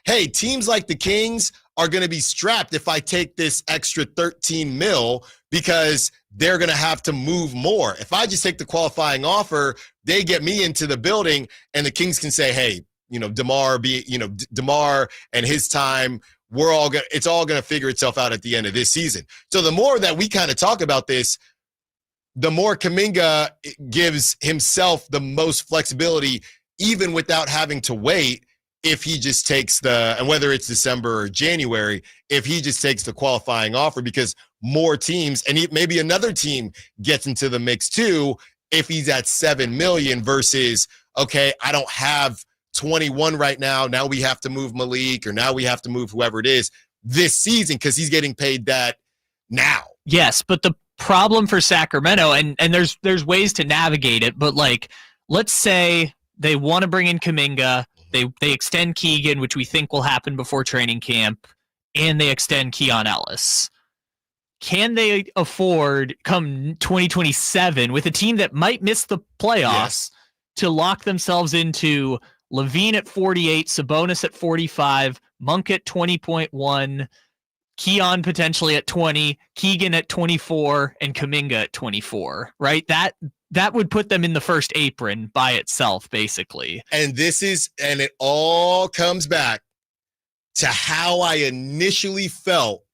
hey, teams like the Kings are going to be strapped if I take this extra $13 million, because they're going to have to move more. If I just take the qualifying offer, they get me into the building, and the Kings can say, hey, DeMar and his time, it's all going to figure itself out at the end of this season. So the more that we kind of talk about this, the more Kuminga gives himself the most flexibility, even without having to wait, if he just takes and whether it's December or January, if he just takes the qualifying offer, because more teams, and maybe another team gets into the mix too, if he's at $7 million versus, okay, I don't have 21 right now. Now we have to move Malik, or now we have to move whoever it is this season, because he's getting paid that now. Yes, but the problem for Sacramento, and there's ways to navigate it, but let's say they want to bring in Kuminga, they extend Keegan, which we think will happen before training camp, and they extend Keon Ellis. Can they afford, come 2027, with a team that might miss the playoffs, to lock themselves into Levine at 48, Sabonis at 45, Monk at 20.1, Keon potentially at 20, Keegan at 24, and Kuminga at 24, right? That would put them in the first apron by itself, basically. And it all comes back to how I initially felt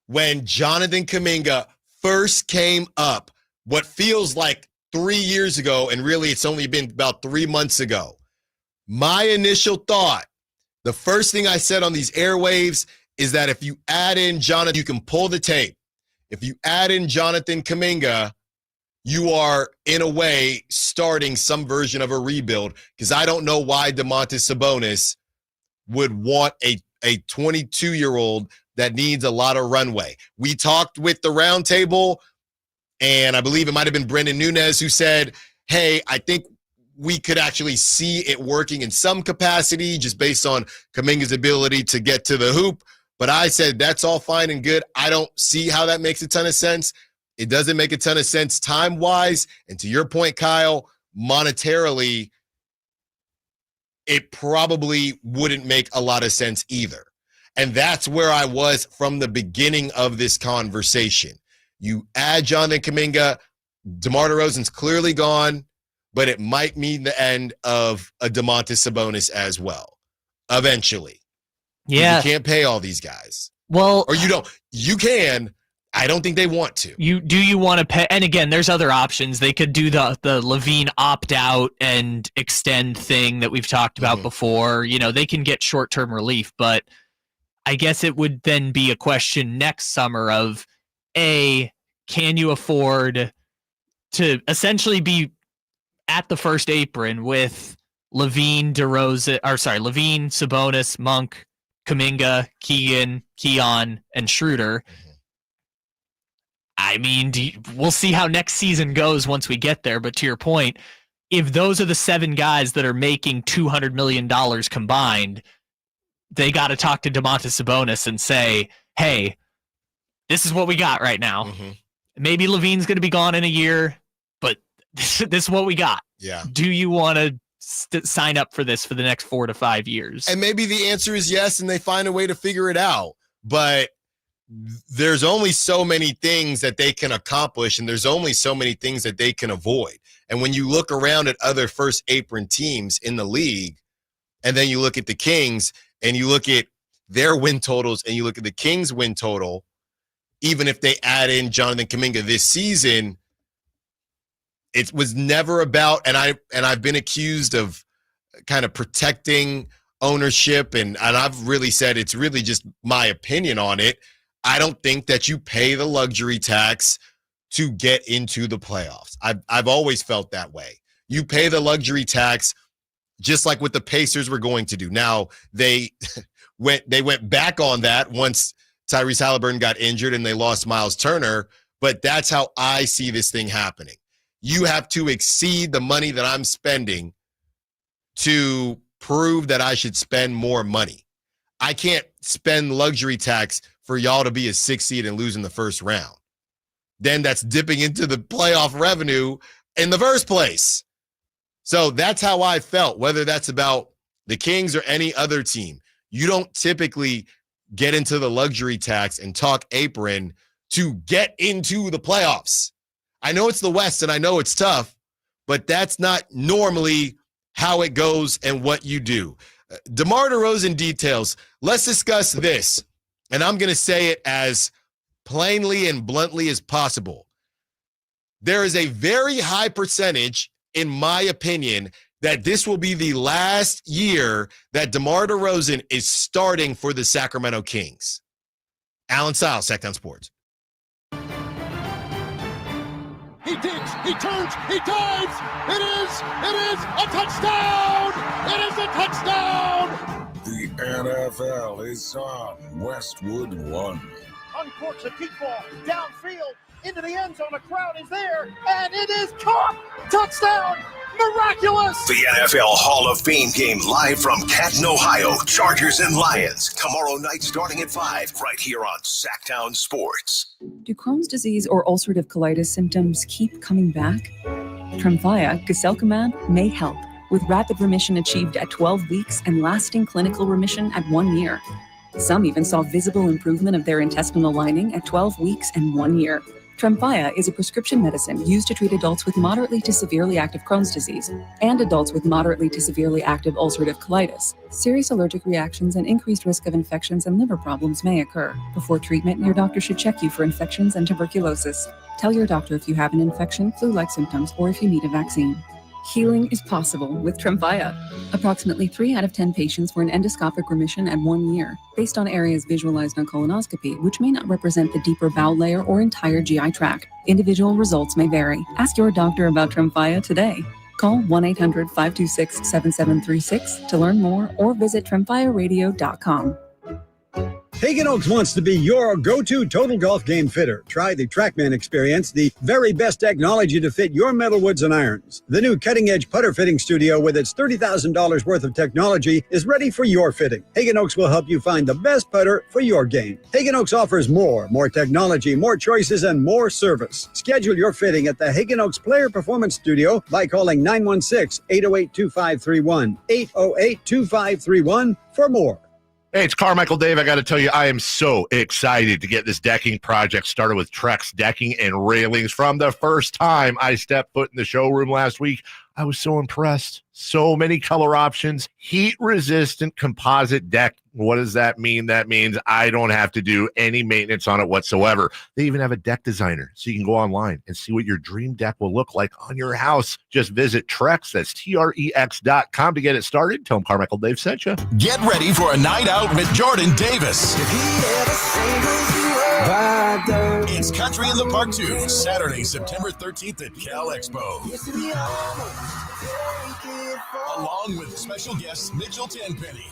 when Jonathan Kuminga first came up, what feels like 3 years ago, and really it's only been about 3 months ago. My initial thought, the first thing I said on these airwaves, is that if you add in Jonathan, you can pull the tape. If you add in Jonathan Kuminga, you are, in a way, starting some version of a rebuild, because I don't know why Domantas Sabonis would want a 22-year-old that needs a lot of runway. We talked with the roundtable, and I believe it might have been Brendan Nunez who said, hey, I think we could actually see it working in some capacity just based on Kuminga's ability to get to the hoop. But I said, that's all fine and good. I don't see how that makes a ton of sense. It doesn't make a ton of sense time-wise. And to your point, Kyle, monetarily, it probably wouldn't make a lot of sense either. And that's where I was from the beginning of this conversation. You add Jonathan Kuminga, DeMar DeRozan's clearly gone, but it might mean the end of a Domantas Sabonis as well, eventually. Yeah. You can't pay all these guys. Well, or you don't. You can. I don't think they want to. Do you want to pay? And again, there's other options. They could do the Levine opt-out and extend thing that we've talked about before. You know, they can get short-term relief, but I guess it would then be a question next summer of, A, can you afford to essentially be at the first apron with Levine, Sabonis, Monk, Kuminga, Keon, and Schroeder? I mean, we'll see how next season goes once we get there. But to your point, if those are the 7 guys that are making $200 million combined, they got to talk to Domantas Sabonis and say, hey, this is what we got right now. Maybe Levine's going to be gone in a year, but this is what we got. Yeah. Do you want to sign up for this for the next 4 to 5 years? And maybe the answer is yes, and they find a way to figure it out. But there's only so many things that they can accomplish, and there's only so many things that they can avoid. And when you look around at other first apron teams in the league, and then you look at the Kings, and you look at their win totals, and you look at the Kings' win total, even if they add in Jonathan Kuminga this season, it was never about, and I've been accused of kind of protecting ownership, and I've really said it's really just my opinion on it. I don't think that you pay the luxury tax to get into the playoffs. I've always felt that way. You pay the luxury tax just like what the Pacers were going to do. Now, they went back on that once Tyrese Halliburton got injured and they lost Miles Turner, but that's how I see this thing happening. You have to exceed the money that I'm spending to prove that I should spend more money. I can't spend luxury tax for y'all to be a 6 seed and lose in the first round. Then that's dipping into the playoff revenue in the first place. So that's how I felt, whether that's about the Kings or any other team. You don't typically get into the luxury tax and talk apron to get into the playoffs. I know it's the West and I know it's tough, but that's not normally how it goes and what you do. DeMar DeRozan details. Let's discuss this. And I'm going to say it as plainly and bluntly as possible. There is a very high percentage, in my opinion, that this will be the last year that DeMar DeRozan is starting for the Sacramento Kings. Allen Stiles, Sacktown Sports. He digs, he turns, he dives. It is a touchdown. It is a touchdown. The NFL is on Westwood One. Uncorks a deep ball downfield into the end zone. A crowd is there, and it is caught. Touchdown. Miraculous! The NFL Hall of Fame game live from Canton, Ohio. Chargers and Lions. Tomorrow night starting at 5 right here on Sacktown Sports. Do Crohn's disease or ulcerative colitis symptoms keep coming back? Tremfya, guselkumab, may help, with rapid remission achieved at 12 weeks and lasting clinical remission at 1 year. Some even saw visible improvement of their intestinal lining at 12 weeks and 1 year. Tremfya is a prescription medicine used to treat adults with moderately to severely active Crohn's disease and adults with moderately to severely active ulcerative colitis. Serious allergic reactions and increased risk of infections and liver problems may occur. Before treatment, your doctor should check you for infections and tuberculosis. Tell your doctor if you have an infection, flu-like symptoms, or if you need a vaccine. Healing is possible with Tremfya. Approximately 3 out of 10 patients were in endoscopic remission at 1 year, based on areas visualized on colonoscopy, which may not represent the deeper bowel layer or entire GI tract. Individual results may vary. Ask your doctor about Tremfya today. Call 1-800-526-7736 to learn more or visit tremfyaradio.com. Hagen Oaks wants to be your go-to total golf game fitter. Try the TrackMan experience, the very best technology to fit your metalwoods and irons. The new cutting-edge putter fitting studio with its $30,000 worth of technology is ready for your fitting. Hagen Oaks will help you find the best putter for your game. Hagen Oaks offers more technology, more choices, and more service. Schedule your fitting at the Hagen Oaks Player Performance Studio by calling 916-808-2531, 808-2531 for more. Hey, it's Carmichael Dave. I got to tell you, I am so excited to get this decking project started with Trex Decking and Railings. From the first time I stepped foot in the showroom last week, I was so impressed. So many color options, heat-resistant composite deck. What does that mean? That means I don't have to do any maintenance on it whatsoever. They even have a deck designer, so you can go online and see what your dream deck will look like on your house. Just visit Trex, that's TREX.com to get it started. Tell them Carmichael Dave sent you. Get ready for a night out with Jordan Davis. It's Country in the Park 2, Saturday, September 13th at Cal Expo. Along with special guests Mitchell Tenpenny,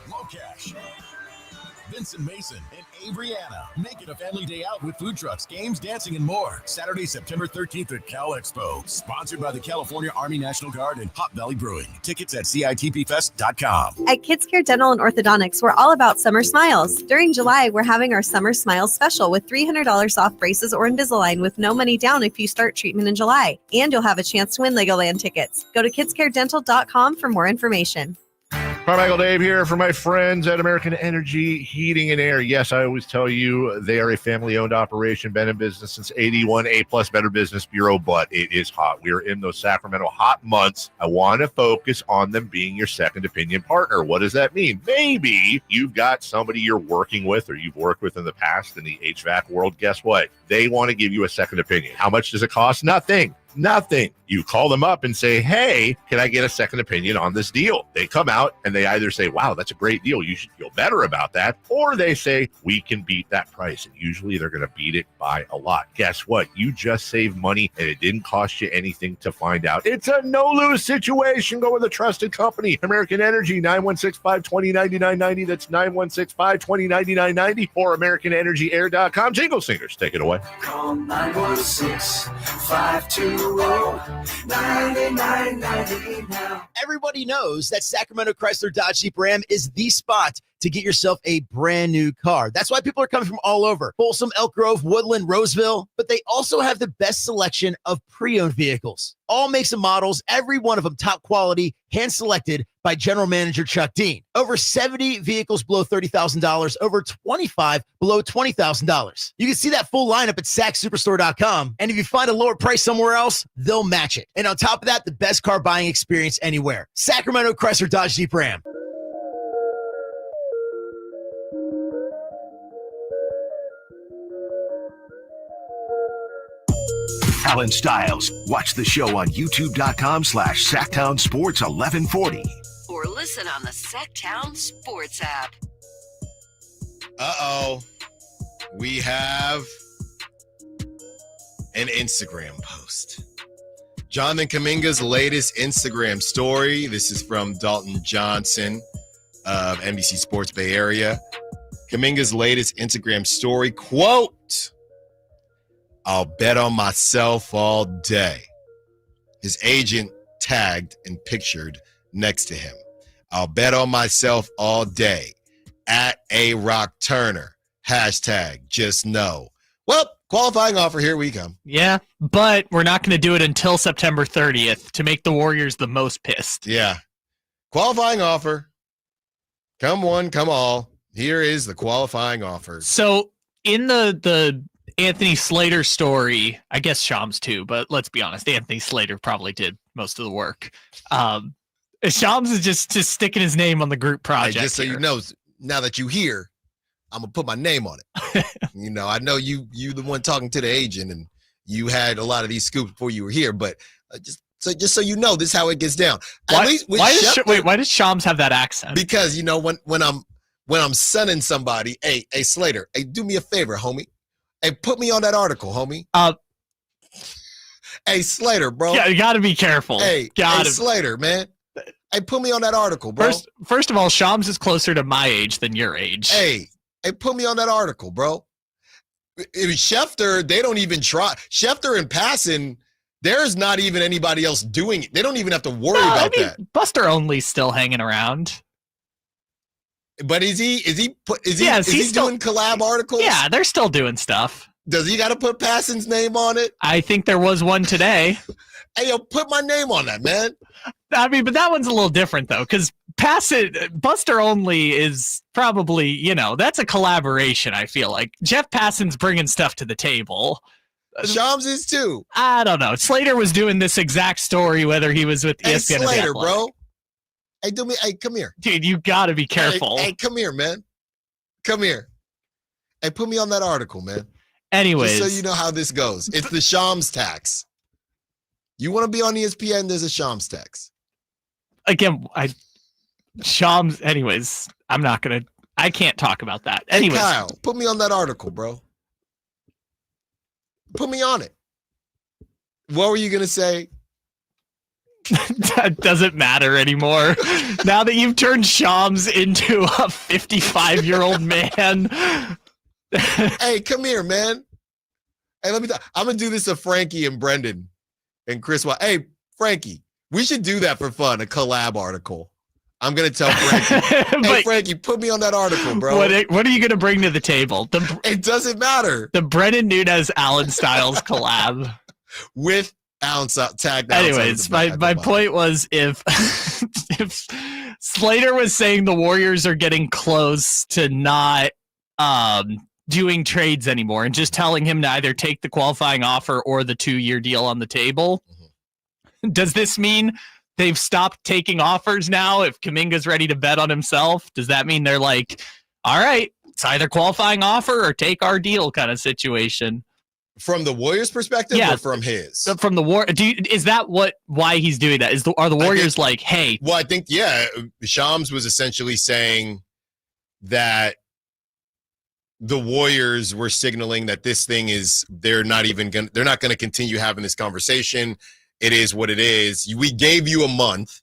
Locash, Vincent Mason, and Avriana. Make it a family day out with food trucks, games, dancing, and more. Saturday, September 13th at Cal Expo. Sponsored by the California Army National Guard and Hot Valley Brewing. Tickets at CITPFest.com. At Kids Care Dental and Orthodontics, we're all about summer smiles. During July, we're having our Summer Smiles special with $300 off braces or Invisalign with no money down if you start treatment in July. And you'll have a chance to win Legoland tickets. Go to kidscaredental.com for more information. Carmichael Dave here for my friends at American Energy Heating and Air. Yes, I always tell you they are a family-owned operation, been in business since 81, A-plus Better Business Bureau, but it is hot. We are in those Sacramento hot months. I want to focus on them being your second opinion partner. What does that mean? Maybe you've got somebody you're working with or you've worked with in the past in the HVAC world. Guess what? They want to give you a second opinion. How much does it cost? Nothing. You call them up and say, hey, can I get a second opinion on this deal? They come out and they either say, wow, that's a great deal, you should feel better about that. Or they say, we can beat that price. And usually they're going to beat it by a lot. Guess what? You just saved money and it didn't cost you anything to find out. It's a no-lose situation. Go with a trusted company. American Energy, 916-520-9990. That's 916-520-9990 or AmericanEnergyAir.com. Jingle singers, take it away. Call 916-520-9990 now. Everybody knows that Sacramento Chrysler Dodge Jeep Ram is the spot to get yourself a brand new car. That's why people are coming from all over. Folsom, Elk Grove, Woodland, Roseville. But they also have the best selection of pre-owned vehicles. All makes and models, every one of them top quality, hand-selected by General Manager Chuck Dean. Over 70 vehicles below $30,000, over 25 below $20,000. You can see that full lineup at SacSuperstore.com. And if you find a lower price somewhere else, they'll match it. And on top of that, the best car buying experience anywhere. Sacramento Chrysler Dodge Jeep Ram. Allen Stiles. Watch the show on youtube.com/Sacktown Sports 1140. Or listen on the Sacktown Sports app. Uh-oh. We have an Instagram post. Jonathan Kuminga's latest Instagram story. This is from Dalton Johnson of NBC Sports Bay Area. Kuminga's latest Instagram story, quote, I'll bet on myself all day. his agent tagged and pictured next to him. I'll bet on myself all day. At A-Rock Turner. Hashtag just know. Well, qualifying offer, here we come. Yeah, but we're not going to do it until September 30th to make the Warriors the most pissed. Yeah. Qualifying offer. Come one, come all. Here is the qualifying offer. So in the Anthony Slater story, I guess Shams too, but let's be honest, Anthony Slater probably did most of the work. Shams is just sticking his name on the group project. Hey, just so you know, now that you hear, I'm gonna put my name on it. I know you the one talking to the agent, and you had a lot of these scoops before you were here, but just so you know, this is how it gets down. Why does Shams have that accent? Because when I'm sunning somebody, hey Slater, hey, do me a favor, homie. Hey, put me on that article, homie. Hey Slater, bro. Yeah, you got to be careful. Hey Slater, man. Hey, put me on that article, bro. First of all, Shams is closer to my age than your age. Hey, put me on that article, bro. Schefter, they don't even try. Schefter and Passon, there's not even anybody else doing it. They don't even have to worry about that. Buster Only's still hanging around. But is he doing collab articles? Yeah, they're still doing stuff. Does he got to put Passon's name on it? I think there was one today. Hey, put my name on that, man. I mean, but that one's a little different, though, because Buster Only is probably, that's a collaboration, I feel like. Jeff Passon's bringing stuff to the table. Shams is, too. I don't know. Slater was doing this exact story, whether he was with ESPN Slater, or The Athletic. bro. Hey, come here. Dude, you got to be careful. Hey, come here, man. Come here. Hey, put me on that article, man. Anyways. Just so you know how this goes. It's the Shams tax. You want to be on ESPN, there's a Shams tax. Again, Shams, anyways, I can't talk about that. Anyways. Hey, Kyle, put me on that article, bro. Put me on it. What were you going to say? That doesn't matter anymore. Now that you've turned Shams into a 55-year-old man. Hey, come here, man. Hey, let me talk. I'm going to do this to Frankie and Brendan and Chris. Hey, Frankie, we should do that for fun, a collab article. I'm going to tell Frankie. Hey, Frankie, put me on that article, bro. What are you going to bring to the table? It doesn't matter. The Brennan Nunez Allen Stiles collab. With Allen tagged. Anyways, my point was if Slater was saying the Warriors are getting close to not doing trades anymore and just telling him to either take the qualifying offer or the 2-year deal on the table, does this mean they've stopped taking offers now? If Kuminga's ready to bet on himself, does that mean they're like, all right, it's either qualifying offer or take our deal kind of situation? From the Warriors' perspective, or from his? From the War. Is that why he's doing that? Are the Warriors like, hey? Well, I think Shams was essentially saying that the Warriors were signaling that this thing is they're not going to continue having this conversation. It is what it is. We gave you a month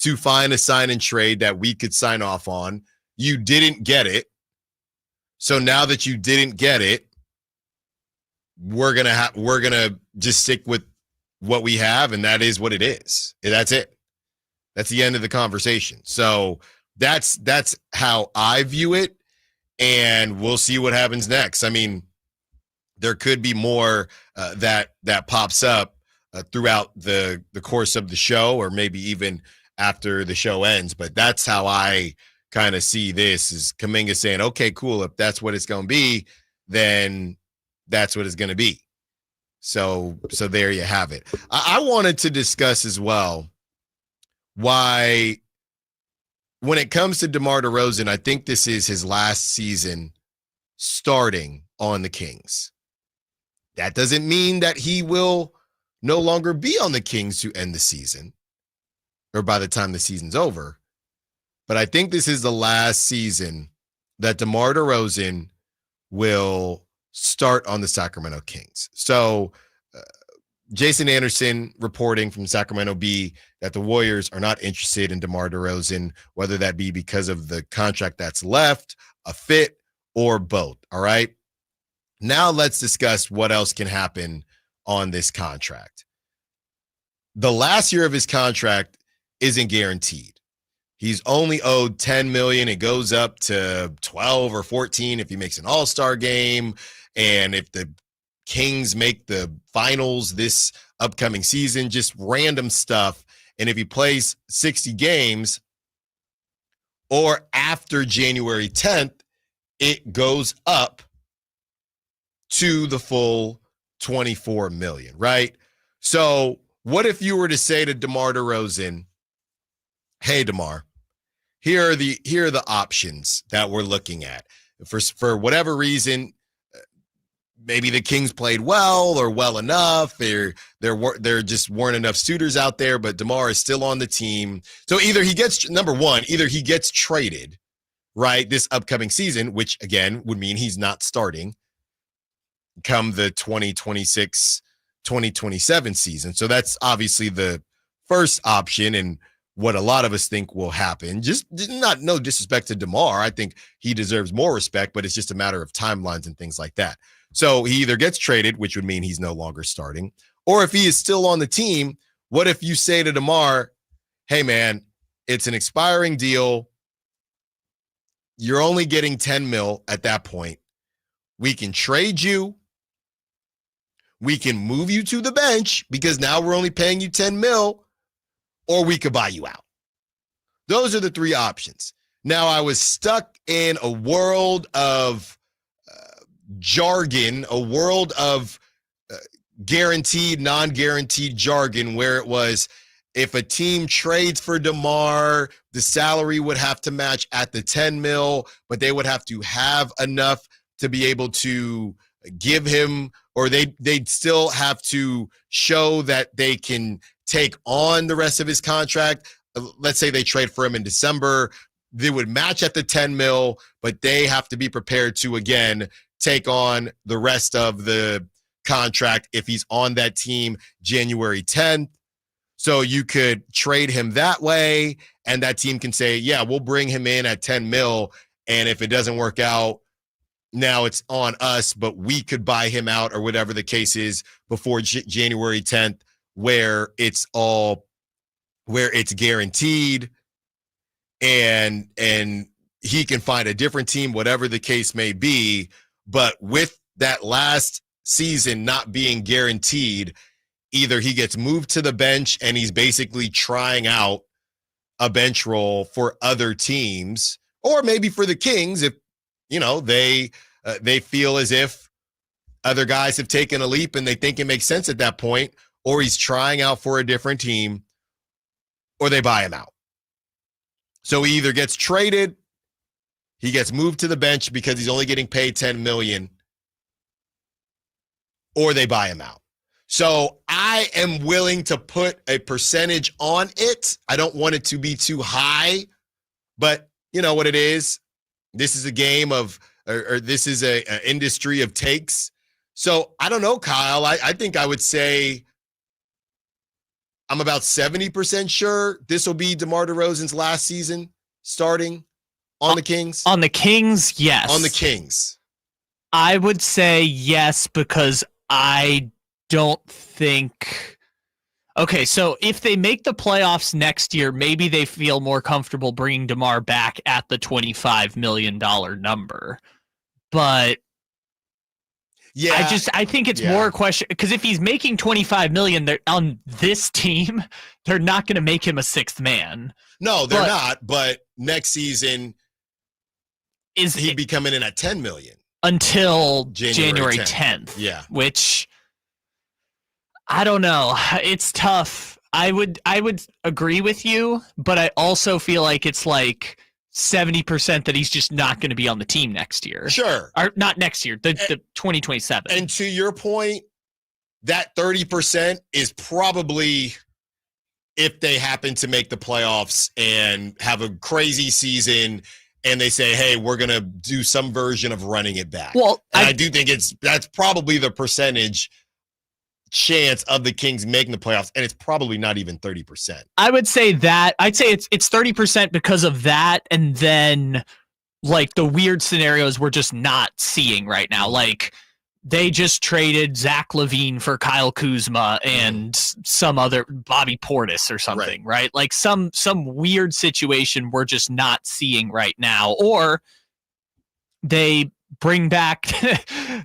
to find a sign and trade that we could sign off on. You didn't get it. So now that you didn't get it, we're gonna just stick with what we have, and that is what it is. That's it. That's the end of the conversation. So that's how I view it, and we'll see what happens next. I mean, there could be more that pops up throughout the course of the show, or maybe even after the show ends. But that's how I kind of see this: is Kuminga saying, "Okay, cool. If that's what it's going to be, then that's what it's going to be." So there you have it. I wanted to discuss as well why, when it comes to DeMar DeRozan, I think this is his last season starting on the Kings. That doesn't mean that he will no longer be on the Kings to end the season or by the time the season's over. But I think this is the last season that DeMar DeRozan will start on the Sacramento Kings. So Jason Anderson reporting from Sacramento Bee that the Warriors are not interested in DeMar DeRozan, whether that be because of the contract that's left, a fit, or both. All right. Now let's discuss what else can happen on this contract. the last year of his contract isn't guaranteed. He's only owed $10 million. It goes up to 12 or 14 if he makes an all-star game. And if the Kings make the finals this upcoming season, just random stuff. And if he plays 60 games or after January 10th, it goes up to the full $24 million, right? So what if you were to say to DeMar DeRozan, hey, DeMar, here are the options that we're looking at. For whatever reason, maybe the Kings played well or well enough. There just weren't enough suitors out there, but DeMar is still on the team. So either he gets traded, right, this upcoming season, which again would mean he's not starting come the 2026-2027 season. So that's obviously the first option and what a lot of us think will happen. Just no disrespect to DeMar. I think he deserves more respect, but it's just a matter of timelines and things like that. So he either gets traded, which would mean he's no longer starting, or if he is still on the team, what if you say to DeMar, hey, man, it's an expiring deal. You're only getting $10 million at that point. We can trade you. We can move you to the bench because now we're only paying you $10 million, or we could buy you out. Those are the three options. Now, I was stuck in a world of jargon, a world of guaranteed, non-guaranteed jargon, where it was if a team trades for DeMar, the salary would have to match at the $10 million, but they would have to have enough to be able to give him, or they'd still have to show that they can take on the rest of his contract. Let's say they trade for him in December. They would match at the $10 million, but they have to be prepared to, again, take on the rest of the contract if he's on that team January 10th. So you could trade him that way, and that team can say, yeah, we'll bring him in at $10 million, and if it doesn't work out, now it's on us, but we could buy him out or whatever the case is before January 10th, where it's guaranteed, and he can find a different team, whatever the case may be. But with that last season not being guaranteed, either he gets moved to the bench and he's basically trying out a bench role for other teams, or maybe for the Kings if, they feel as if other guys have taken a leap and they think it makes sense at that point, or he's trying out for a different team, or they buy him out. So he either gets traded, he gets moved to the bench because he's only getting paid $10 million, or they buy him out. So I am willing to put a percentage on it. I don't want it to be too high, but you know what it is. This is a game of, or this is an industry of takes. So I don't know, Kyle. I think I would say I'm about 70% sure this will be DeMar DeRozan's last season starting on the Kings. On the Kings, yes. On the Kings. I would say yes, because I don't think... Okay, so if they make the playoffs next year, maybe they feel more comfortable bringing DeMar back at the $25 million number. But yeah, I think it's more a question, because if he's making $25 million on this team, they're not going to make him a sixth man. No, they're not. But next season, he'd be coming in at $10 million until January 10th. Yeah, which I don't know. It's tough. I would agree with you, but I also feel like it's like 70% that he's just not going to be on the team next year. Sure. Or not next year, the 2027. And to your point, that 30% is probably if they happen to make the playoffs and have a crazy season and they say, hey, we're going to do some version of running it back. Well, I do think that's probably the percentage chance of the Kings making the playoffs, and it's probably not even 30%. I would say that. I'd say it's 30% because of that, and then like the weird scenarios we're just not seeing right now. Like they just traded Zach LaVine for Kyle Kuzma and some other Bobby Portis or something, right? Like some weird situation we're just not seeing right now. Or they bring back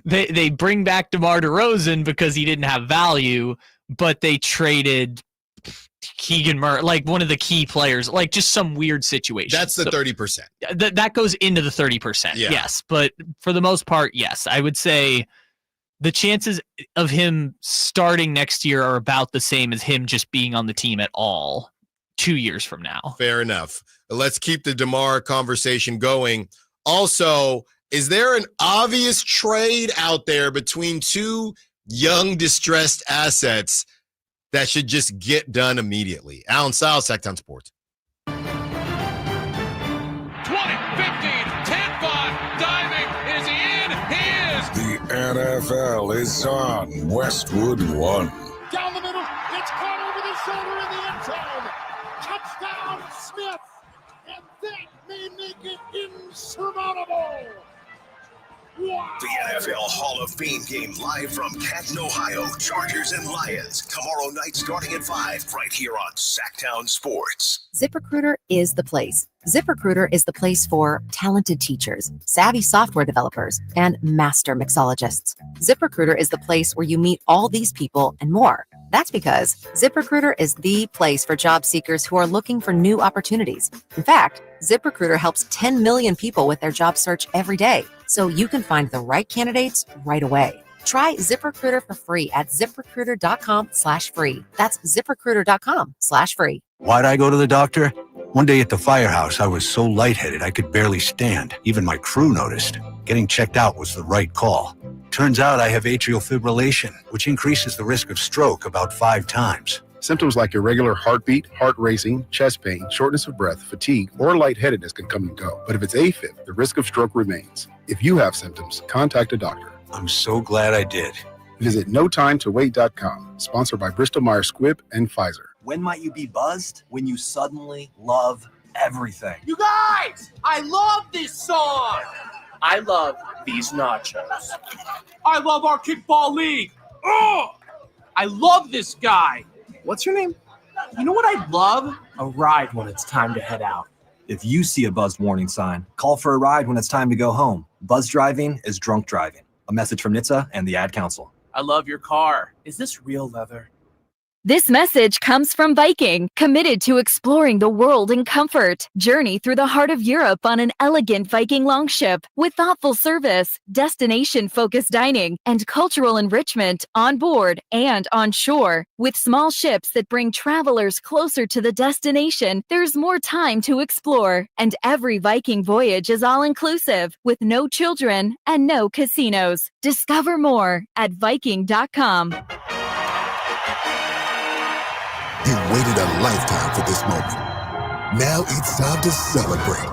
they bring back DeMar DeRozan because he didn't have value, but they traded Keegan Murray, like one of the key players, like just some weird situation. That's the 30%. That goes into the 30%. Yeah. Yes. But for the most part, yes, I would say the chances of him starting next year are about the same as him just being on the team at all 2 years from now. Fair enough. Let's keep the DeMar conversation going. Also, is there an obvious trade out there between two young, distressed assets that should just get done immediately? Allen Stiles, Sactown Sports. 20, 15, 10-5, diving. Is he in? He is. The NFL is on Westwood One. Down the middle, it's caught over the shoulder in the end zone. Touchdown, Smith. And that may make it insurmountable. Wow. The NFL Hall of Fame game live from Canton, Ohio. Chargers and Lions. Tomorrow night starting at 5 right here on Sactown Sports. ZipRecruiter is the place. ZipRecruiter is the place for talented teachers, savvy software developers, and master mixologists. ZipRecruiter is the place where you meet all these people and more. That's because ZipRecruiter is the place for job seekers who are looking for new opportunities. In fact, ZipRecruiter helps 10 million people with their job search every day, so you can find the right candidates right away. Try ZipRecruiter for free at ZipRecruiter.com/free. That's ZipRecruiter.com/free. Why'd I go to the doctor? One day at the firehouse, I was so lightheaded I could barely stand. Even my crew noticed. Getting checked out was the right call. Turns out I have atrial fibrillation, which increases the risk of stroke about 5 times. Symptoms like irregular heartbeat, heart racing, chest pain, shortness of breath, fatigue, or lightheadedness can come and go. But if it's AFib, the risk of stroke remains. If you have symptoms, contact a doctor. I'm so glad I did. Visit NoTimeToWait.com, sponsored by Bristol-Myers Squibb and Pfizer. When might you be buzzed? When you suddenly love everything. You guys, I love this song. I love these nachos. I love our kickball league. Oh, I love this guy. What's your name? You know what I love? A ride when it's time to head out. If you see a buzzed warning sign, call for a ride when it's time to go home. Buzz driving is drunk driving. A message from NHTSA and the Ad Council. I love your car. Is this real leather? This message comes from Viking, committed to exploring the world in comfort. Journey through the heart of Europe on an elegant Viking longship with thoughtful service, destination-focused dining, and cultural enrichment on board and on shore. With small ships that bring travelers closer to the destination, there's more time to explore. And every Viking voyage is all-inclusive, with no children and no casinos. Discover more at Viking.com. You waited a lifetime for this moment. Now it's time to celebrate.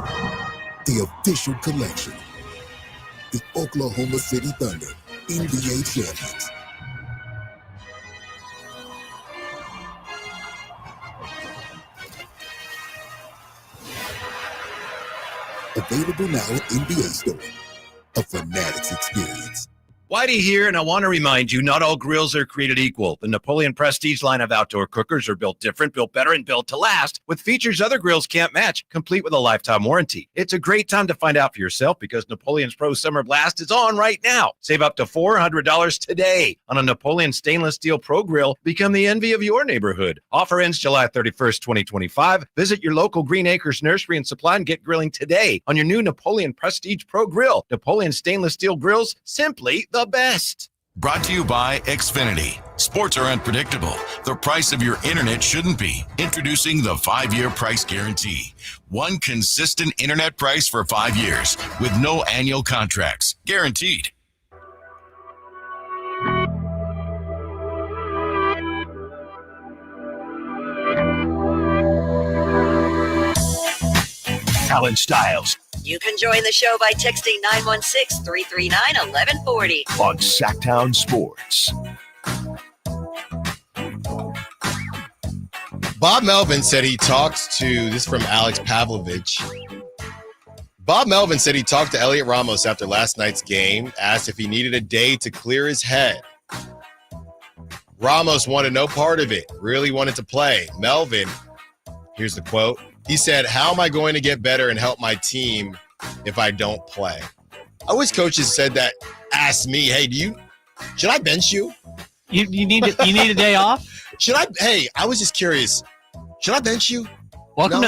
The official collection. The Oklahoma City Thunder NBA champions. Available now at NBA Store. A Fanatics experience. Whitey here, and I want to remind you, not all grills are created equal. The Napoleon Prestige line of outdoor cookers are built different, built better, and built to last, with features other grills can't match, complete with a lifetime warranty. It's a great time to find out for yourself because Napoleon's Pro Summer Blast is on right now. Save up to $400 today on a Napoleon Stainless Steel Pro Grill. Become the envy of your neighborhood. Offer ends July 31st, 2025. Visit your local Green Acres Nursery and Supply and get grilling today on your new Napoleon Prestige Pro Grill. Napoleon Stainless Steel Grills, simply the best. Brought to you by Xfinity. Sports are unpredictable. The price of your internet shouldn't be. Introducing the 5-year price guarantee. One consistent internet price for 5 years with no annual contracts. Guaranteed. Allen Stiles You can join the show by texting 916-339-1140. on Sactown Sports. Bob Melvin said he talks to, this is from Alex Pavlovich, Bob Melvin said he talked to Elliot Ramos after last night's game, asked if he needed a day to clear his head. Ramos wanted no part of it, really wanted to play. Melvin, here's the quote. He said, "How am I going to get better and help my team if I don't play?" I wish coaches said that, asked me, "Hey, should I bench you? You need a day off? I was just curious. Should I bench you?" Welcome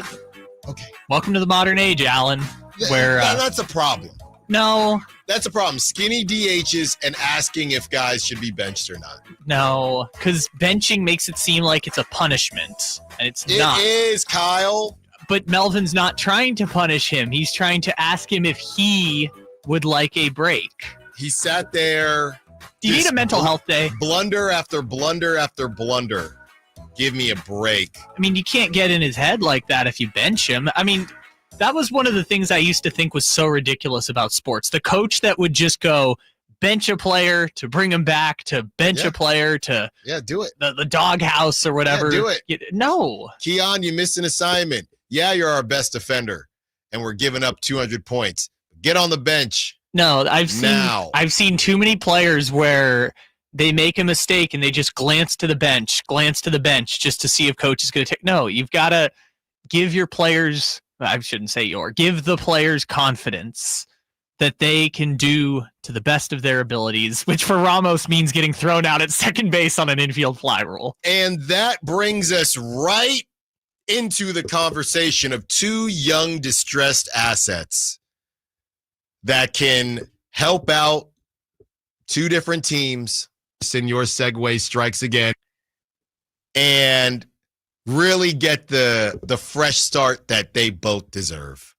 to the modern age, Allen. Where that's a problem. No. That's a problem. Skinny DHs and asking if guys should be benched or not. No, because benching makes it seem like it's a punishment, and it's not. It is, Kyle. But Melvin's not trying to punish him. He's trying to ask him if he would like a break. He sat there. Do you need a mental health day? Blunder after blunder after blunder. Give me a break. I mean, you can't get in his head like that if you bench him. I mean, that was one of the things I used to think was so ridiculous about sports. The coach that would just go bench a player to bring him back, to bench a player to do it. The doghouse or whatever. Yeah, do it. No. Keon, you missed an assignment. Yeah, you're our best defender, and we're giving up 200 points. Get on the bench. No, I've seen too many players where they make a mistake and they just glance to the bench just to see if coach is going to take. No, you've got to give your players, I shouldn't say give the players confidence that they can do to the best of their abilities, which for Ramos means getting thrown out at second base on an infield fly rule. And that brings us right into the conversation of two young distressed assets that can help out two different teams. Senor Segue strikes again and really get the fresh start that they both deserve.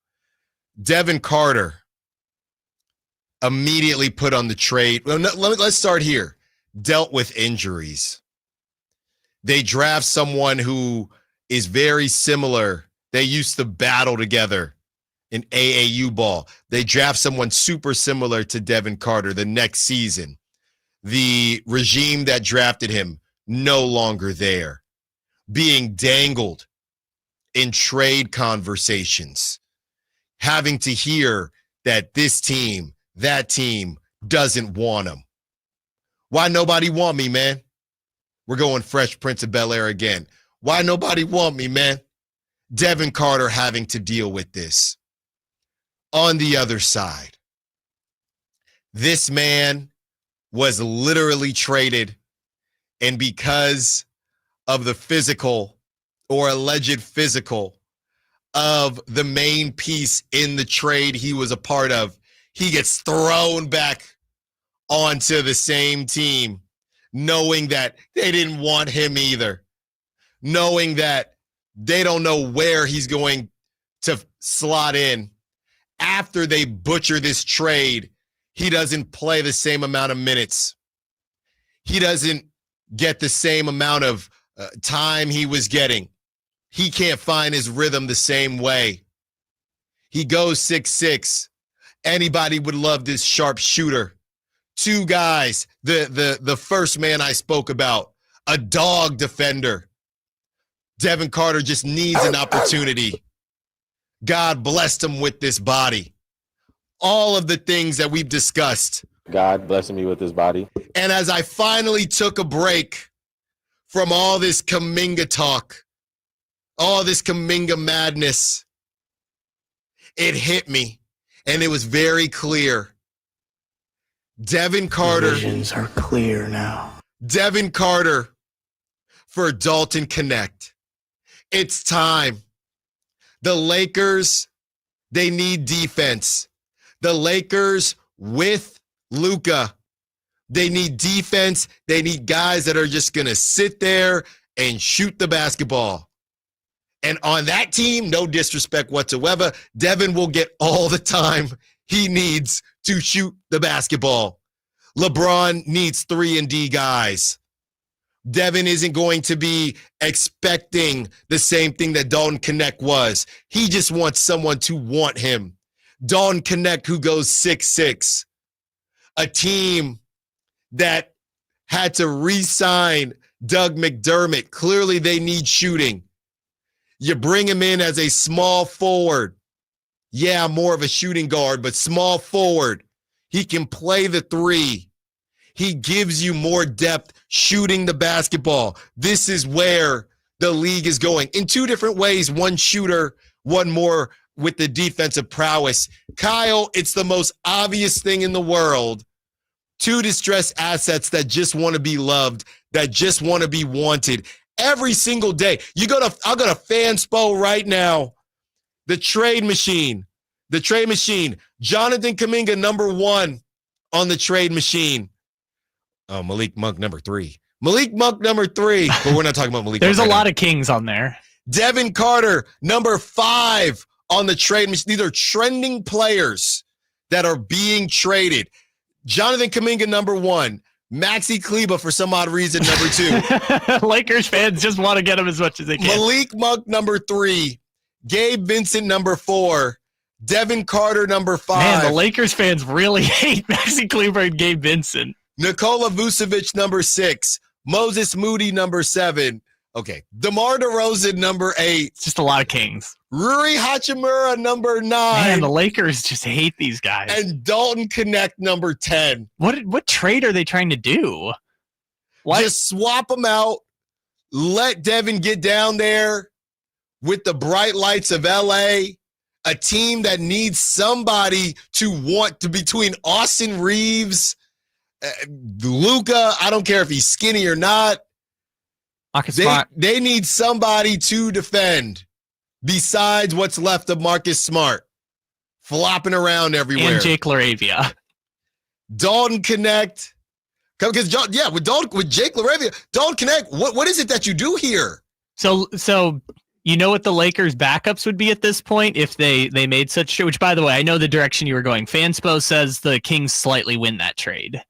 Devin Carter immediately put on the trade. Well, let's start here. Dealt with injuries. They draft someone who is very similar. They used to battle together in AAU ball. They draft someone super similar to Devin Carter the next season. The regime that drafted him no longer there. Being dangled in trade conversations. Having to hear that this team, that team doesn't want him. Why nobody want me, man? We're going Fresh Prince of Bel-Air again. Why nobody want me, man? Devin Carter having to deal with this. On the other side, this man was literally traded, and because of the physical or alleged physical of the main piece in the trade he was a part of, he gets thrown back onto the same team, knowing that they didn't want him either, knowing that they don't know where he's going to slot in. After they butcher this trade, he doesn't play the same amount of minutes. He doesn't get the same amount of time he was getting. He can't find his rhythm the same way. He goes 6'6". Anybody would love this sharp shooter. Two guys, the first man I spoke about, a dog defender. Devin Carter just needs an opportunity. God blessed him with this body. All of the things that we've discussed. God blessing me with his body. And as I finally took a break from all this Kuminga talk, all this Kuminga madness, it hit me, and it was very clear. Devin Carter. Visions are clear now. Devin Carter for Dalton Connect. It's time. The Lakers, they need defense. The Lakers with Luka, they need defense. They need guys that are just going to sit there and shoot the basketball. And on that team, no disrespect whatsoever, Devin will get all the time he needs to shoot the basketball. LeBron needs 3-and-D guys. Devin isn't going to be expecting the same thing that Dalton Connect was. He just wants someone to want him. Dalton Connect, who goes 6'6". A team that had to re-sign Doug McDermott. Clearly, they need shooting. You bring him in as a small forward. Yeah, more of a shooting guard, but small forward. He can play the three. He gives you more depth shooting the basketball. This is where the league is going in two different ways. One shooter, one more with the defensive prowess. Kyle, it's the most obvious thing in the world. Two distressed assets that just want to be loved, that just want to be wanted every single day. I'll go to Fanspo right now. The trade machine. Jonathan Kuminga, number 1 on the trade machine. Oh, Malik Monk, number 3. But we're not talking about Malik. There's a lot of Kings on there. Devin Carter, number 5 on the trade machine. These are trending players that are being traded. Jonathan Kuminga, number 1. Maxi Kleba, for some odd reason, number 2. Lakers fans just want to get him as much as they can. Malik Monk, number 3. Gabe Vincent, number 4. Devin Carter, number 5. Man, the Lakers fans really hate Maxi Kleber and Gabe Vincent. Nikola Vucevic, number 6. Moses Moody, number 7. Okay. DeMar DeRozan, number 8. It's just a lot of Kings. Rui Hachimura, number 9. Man, the Lakers just hate these guys. And Dalton Connect, number 10. What trade are they trying to do? What? Just swap them out. Let Devin get down there with the bright lights of LA. A team that needs somebody to want to between Austin Reeves, Luka. I don't care if he's skinny or not. They need somebody to defend besides what's left of Marcus Smart flopping around everywhere. And Jake LaRavia. Dalton Connect. Because with Jake LaRavia, Dalton Connect, what is it that you do here? So you know what the Lakers' backups would be at this point if they made such trade? Which, by the way, I know the direction you were going. Fanspo says the Kings slightly win that trade.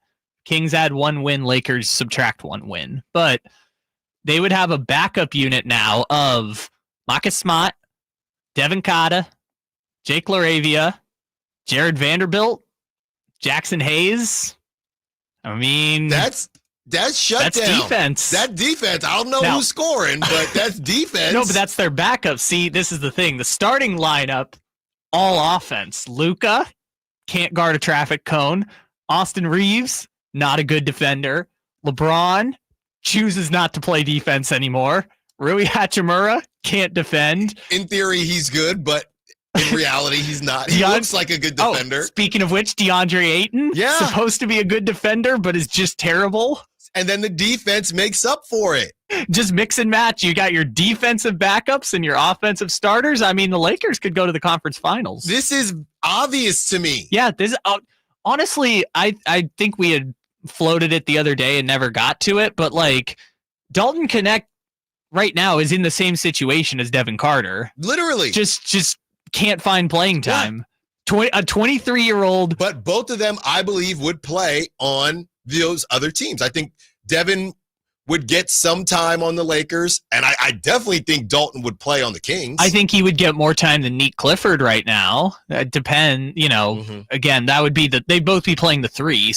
Kings add 1 win, Lakers subtract 1 win. But they would have a backup unit now of Marcus Smart, Devin Carter, Jake LaRavia, Jared Vanderbilt, Jackson Hayes. I mean, that's shutdown. That's defense. That defense. I don't know who's scoring, but that's defense. No, but that's their backup. See, this is the thing. The starting lineup, all offense. Luka can't guard a traffic cone. Austin Reeves, not a good defender. LeBron chooses not to play defense anymore. Rui Hachimura can't defend. In theory, he's good, but in reality, he's not. He looks like a good defender. Speaking of which, DeAndre Ayton, supposed to be a good defender, but is just terrible. And then the defense makes up for it. Just mix and match. You got your defensive backups and your offensive starters. I mean, the Lakers could go to the conference finals. This is obvious to me. Yeah, this honestly, I think we had floated it the other day and never got to it, but like Dalton Connect right now is in the same situation as Devin Carter. Literally. Just can't find playing time. Yeah. A 23-year-old. But both of them, I believe, would play on those other teams. I think Devin would get some time on the Lakers, and I definitely think Dalton would play on the Kings. I think he would get more time than Nick Clifford right now. Again, that would be they'd both be playing the 3,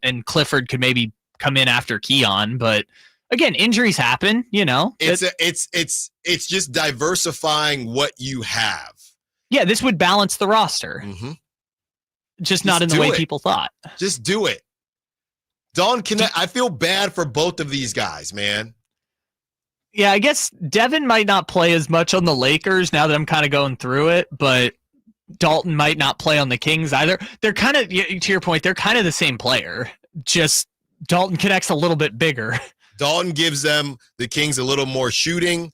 and Clifford could maybe come in after Keon, but again, injuries happen, It's just diversifying what you have. Yeah, this would balance the roster. Mm-hmm. Just not in the way people thought. Just do it. Dalton Connect, I feel bad for both of these guys, man. Yeah, I guess Devin might not play as much on the Lakers now that I'm kind of going through it, but Dalton might not play on the Kings either. They're kind of, to your point, they're kind of the same player. Just Dalton Connect's a little bit bigger. Dalton gives them, the Kings, a little more shooting.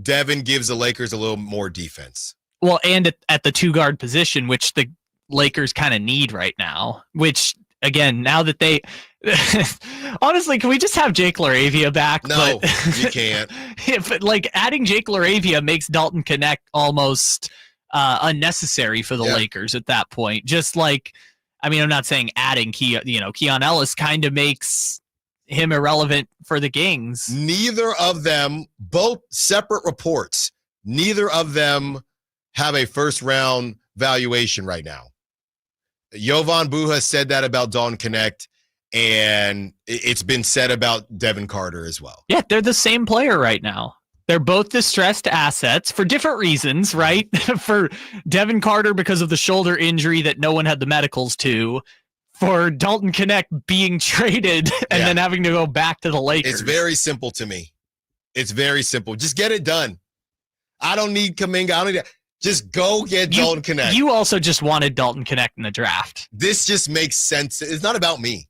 Devin gives the Lakers a little more defense. Well, and at the 2-guard position, which the Lakers kind of need right now, which... Again, now that they honestly, can we just have Jake LaRavia back? No, you can't. Adding Jake LaRavia makes Dalton Connect almost unnecessary for the Lakers at that point. Just like, I mean, I'm not saying adding Keon Ellis kind of makes him irrelevant for the Kings. Neither of them, both separate reports, neither of them have a first-round valuation right now. Jovan Buha said that about Dalton Connect, and it's been said about Devin Carter as well. Yeah, they're the same player right now. They're both distressed assets for different reasons, right? For Devin Carter because of the shoulder injury that no one had the medicals to. For Dalton Knecht being traded and then having to go back to the Lakers. It's very simple to me. It's very simple. Just get it done. I don't need Kuminga. I don't need. Just go get Dalton Knecht. You also just wanted Dalton Knecht in the draft. This just makes sense. It's not about me.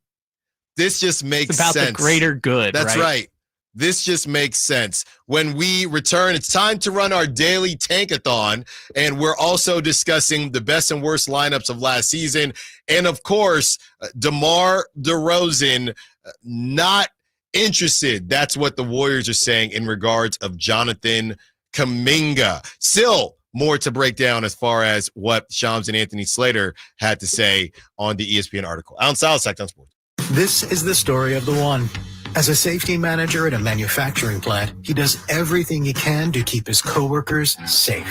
This just makes sense. It's about sense. the greater good. That's right. This just makes sense. When we return, it's time to run our daily tankathon, and we're also discussing the best and worst lineups of last season. And, of course, DeMar DeRozan not interested. That's what the Warriors are saying in regards of Jonathan Kuminga. Still more to break down as far as what Shams and Anthony Slater had to say on the ESPN article. Allen Stiles, Sactown Sports. This is the story of the one. As a safety manager at a manufacturing plant, he does everything he can to keep his coworkers safe.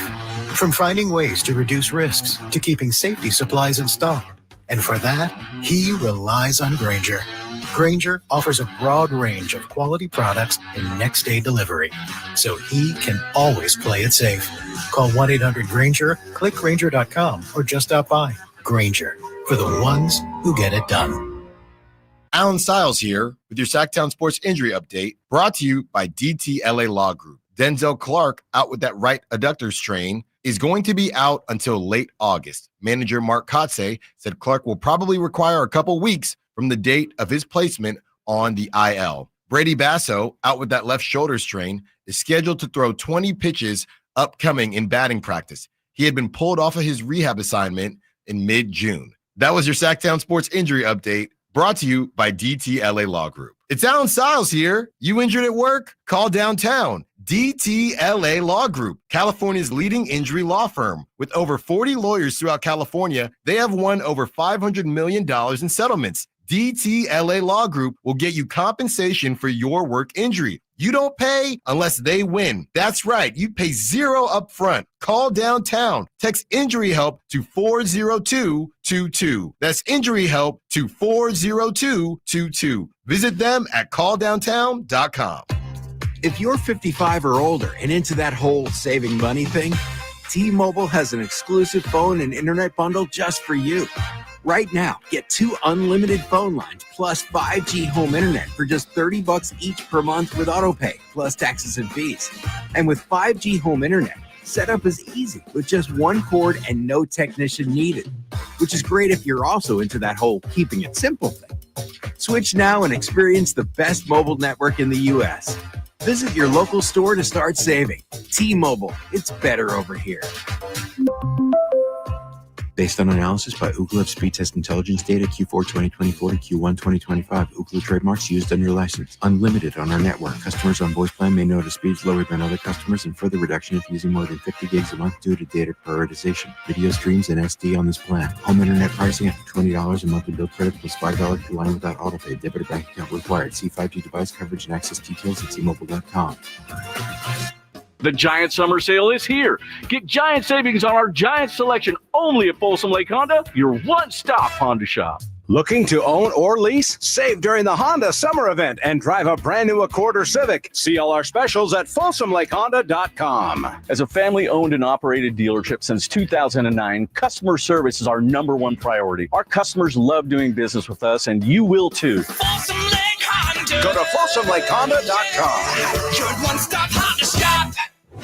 From finding ways to reduce risks to keeping safety supplies in stock. And for that, he relies on Grainger. Grainger offers a broad range of quality products and next-day delivery, so he can always play it safe. Call 1-800-GRAINGER, click Grainger.com, or just stop by. Grainger, for the ones who get it done. Allen Stiles here with your Sactown Sports Injury Update, brought to you by DTLA Law Group. Denzel Clark, out with that right adductor strain, is going to be out until late August. Manager Mark Kotze said Clark will probably require a couple weeks from the date of his placement on the IL. Brady Basso, out with that left shoulder strain, is scheduled to throw 20 pitches upcoming in batting practice. He had been pulled off of his rehab assignment in mid-June. That was your Sactown Sports Injury Update, brought to you by DTLA Law Group. It's Allen Stiles here. You injured at work? Call downtown. DTLA Law Group, California's leading injury law firm. With over 40 lawyers throughout California, they have won over $500 million in settlements. DTLA Law Group will get you compensation for your work injury. You don't pay unless they win. That's right. You pay zero up front. Call downtown. Text injury help to 40222. That's injury help to 40222. Visit them at calldowntown.com. If you're 55 or older and into that whole saving money thing, T-Mobile has an exclusive phone and internet bundle just for you. Right now, get 2 unlimited phone lines plus 5G home internet for just $30 each per month with autopay, plus taxes and fees. And with 5G home internet, setup is easy with just 1 cord and no technician needed, which is great if you're also into that whole keeping it simple thing. Switch now and experience the best mobile network in the U.S. Visit your local store to start saving. T-Mobile, it's better over here. Based on analysis by Ookla of speed test intelligence data Q4 2024 to Q1 2025, Ookla trademarks used under license. Unlimited on our network. Customers on voice plan may notice speeds lower than other customers and further reduction if using more than 50 gigs a month due to data prioritization. Video streams and SD on this plan. Home internet pricing after $20 a monthly bill credit plus $5 per line without autopay. Debit or bank account required. See 5G device coverage and access details at T-Mobile.com. The Giant Summer Sale is here. Get giant savings on our giant selection only at Folsom Lake Honda, your one-stop Honda shop. Looking to own or lease? Save during the Honda Summer Event and drive a brand new Accord or Civic. See all our specials at FolsomLakeHonda.com. As a family-owned and operated dealership since 2009, customer service is our number one priority. Our customers love doing business with us, and you will too. Folsom Lake Honda. Go to FolsomLakeHonda.com. Your one-stop Honda shop.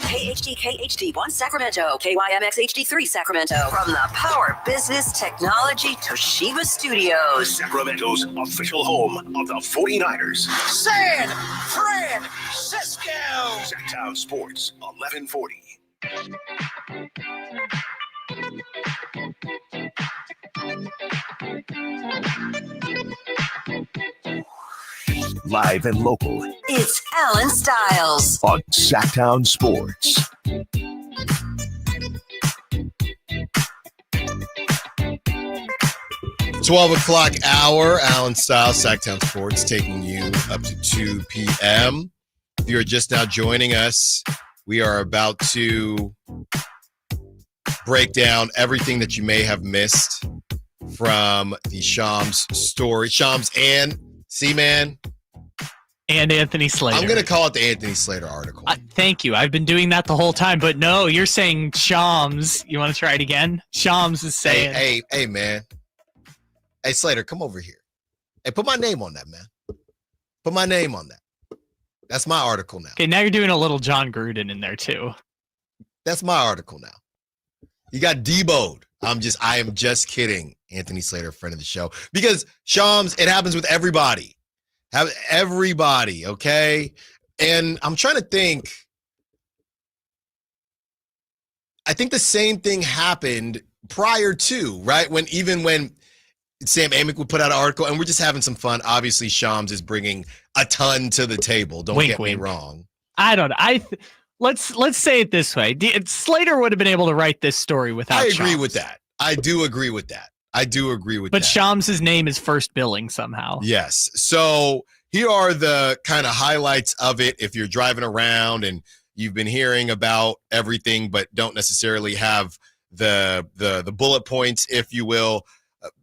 KHD1 Sacramento, KYMX HD3 Sacramento. From the Power Business Technology Toshiba Studios. Sacramento's official home of the 49ers. San Francisco. Sactown Sports, 1140. Live and local. It's Allen Stiles On Sactown Sports. $12 hour, Allen Stiles, Sactown Sports, taking you up to 2 p.m. If you're just now joining us, we are about to break down everything that you may have missed from the Shams story. Shams and C-Man. And Anthony Slater. I'm going to call it the Anthony Slater article. Thank you. I've been doing that the whole time. But no, you're saying Shams. You want to try it again? Shams is saying. Hey, man. Hey, Slater, come over here. Hey, put my name on that, man. Put my name on that. That's my article now. Okay, now you're doing a little John Gruden in there, too. That's my article now. You got deboed. I am just kidding, Anthony Slater, friend of the show. Because, Shams, it happens with everybody. Everybody, okay? And I'm trying to think. I think the same thing happened prior to, right? When Sam Amick would put out an article, and we're just having some fun. Obviously, Shams is bringing a ton to the table. Don't get me wrong. I don't know. Let's say it this way. Slater would have been able to write this story without I agree Shams. with that. I do agree with that. But Shams' name is first billing somehow. Yes. So here are the kind of highlights of it. If you're driving around and you've been hearing about everything, but don't necessarily have the bullet points, if you will.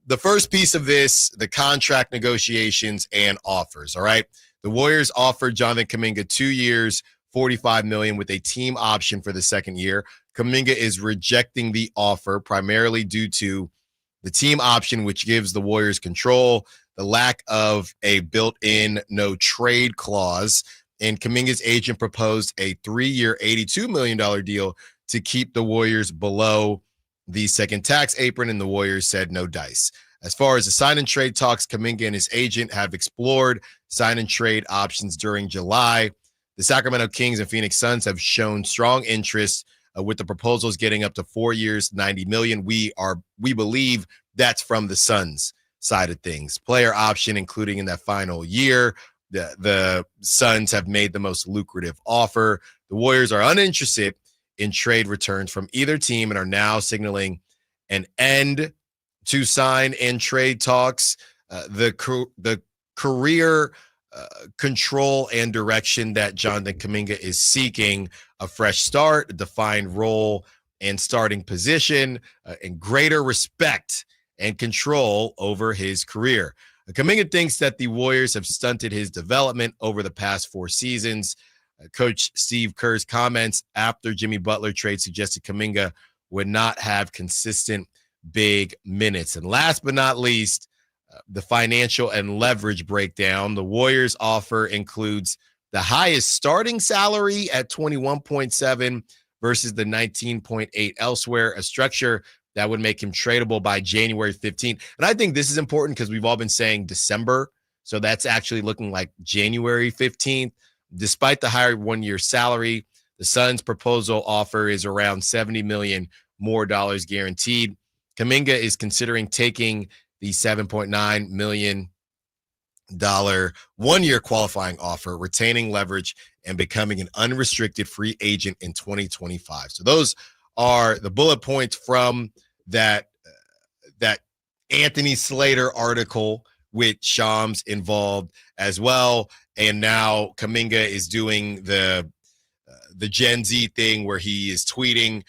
The first piece of this, the contract negotiations and offers. All right. The Warriors offered Jonathan Kuminga 2 years, $45 million with a team option for the second year. Kuminga is rejecting the offer primarily due to the team option, which gives the Warriors control, the lack of a built-in no trade clause, and Kuminga's agent proposed a 3-year, $82 million deal to keep the Warriors below the second tax apron, and the Warriors said no dice. As far as the sign-and-trade talks, Kuminga and his agent have explored sign-and-trade options during July. The Sacramento Kings and Phoenix Suns have shown strong interest with the proposals getting up to 4 years, $90 million. We believe that's from the Suns side of things. Player option, including in that final year. The Suns have made the most lucrative offer. The Warriors are uninterested in trade returns from either team and are now signaling an end to sign and trade talks. The career control and direction that Jonathan Kuminga is seeking, a fresh start, a defined role and starting position, and greater respect and control over his career. Kuminga thinks that the Warriors have stunted his development over the past 4 seasons. Coach Steve Kerr's comments after Jimmy Butler trade suggested Kuminga would not have consistent big minutes. And last but not least, the financial and leverage breakdown. The Warriors offer includes the highest starting salary at $21.7 versus the $19.8 elsewhere, a structure that would make him tradable by January 15th. And I think this is important because we've all been saying December. So that's actually looking like January 15th. Despite the higher 1-year salary, the Suns' proposal offer is around $70 million more dollars guaranteed. Kuminga is considering taking the $7.9 million 1-year qualifying offer, retaining leverage, and becoming an unrestricted free agent in 2025. So those are the bullet points from that Anthony Slater article with Shams involved as well. And now Kuminga is doing the Gen Z thing where he is posting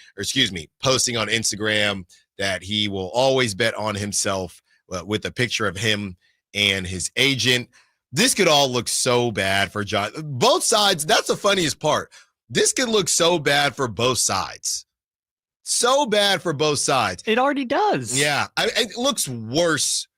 on Instagram that he will always bet on himself with a picture of him and his agent. This could all look so bad for John. Both sides, that's the funniest part. This could look so bad for both sides. So bad for both sides. It already does. Yeah. It looks worse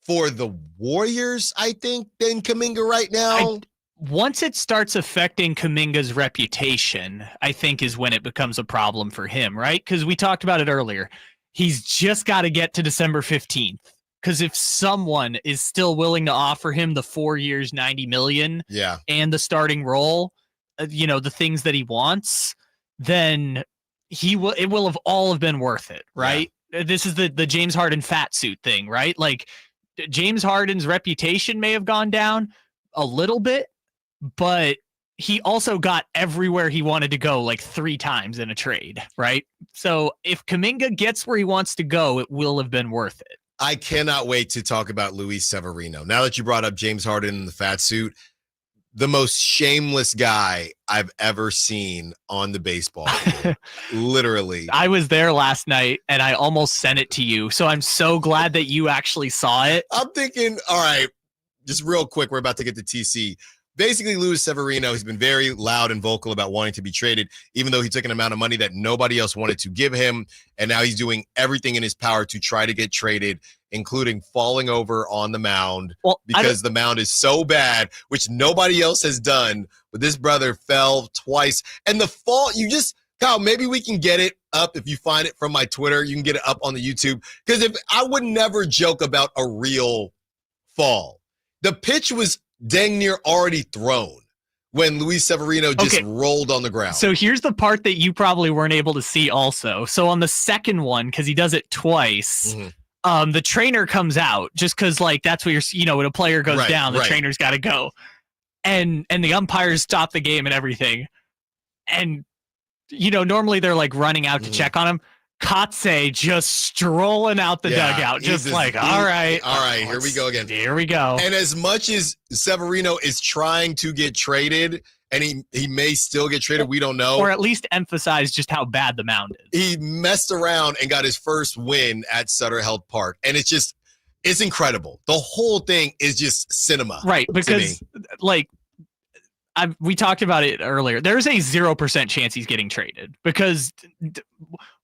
for the Warriors, I think, than Kuminga right now. Once it starts affecting Kuminga's reputation, I think is when it becomes a problem for him, right? Because we talked about it earlier. He's just got to get to December 15th. Because if someone is still willing to offer him the 4 years, $90 million, and the starting role, the things that he wants, then it will have all have been worth it, right? Yeah. This is the James Harden fat suit thing, right? Like James Harden's reputation may have gone down a little bit, but he also got everywhere he wanted to go like 3 times in a trade, right? So if Kuminga gets where he wants to go, it will have been worth it. I cannot wait to talk about Luis Severino. Now that you brought up James Harden in the fat suit, the most shameless guy I've ever seen on the baseball field. Literally. I was there last night and I almost sent it to you. So I'm so glad that you actually saw it. I'm thinking, all right, just real quick, we're about to get to TC. Basically, Luis Severino has been very loud and vocal about wanting to be traded, even though he took an amount of money that nobody else wanted to give him. And now he's doing everything in his power to try to get traded, including falling over on the mound because the mound is so bad, which nobody else has done. But this brother fell twice. And the fall, Kyle, maybe we can get it up if you find it from my Twitter. You can get it up on the YouTube. Because if I would never joke about a real fall. The pitch was dang near already thrown when Luis Severino just rolled on the ground. So here's the part that you probably weren't able to see also. So on the second one, because he does it twice, the trainer comes out just because that's what when a player goes down, the trainer's got to go. And the umpires stop the game and everything. And, normally they're running out to check on him. Kotze just strolling out the dugout, all right, here we go again. Here we go. And as much as Severino is trying to get traded, and he may still get traded, we don't know. Or at least emphasize just how bad the mound is. He messed around and got his first win at Sutter Health Park. And it's incredible. The whole thing is just cinema. Right, because, we talked about it earlier. There's a 0% chance he's getting traded because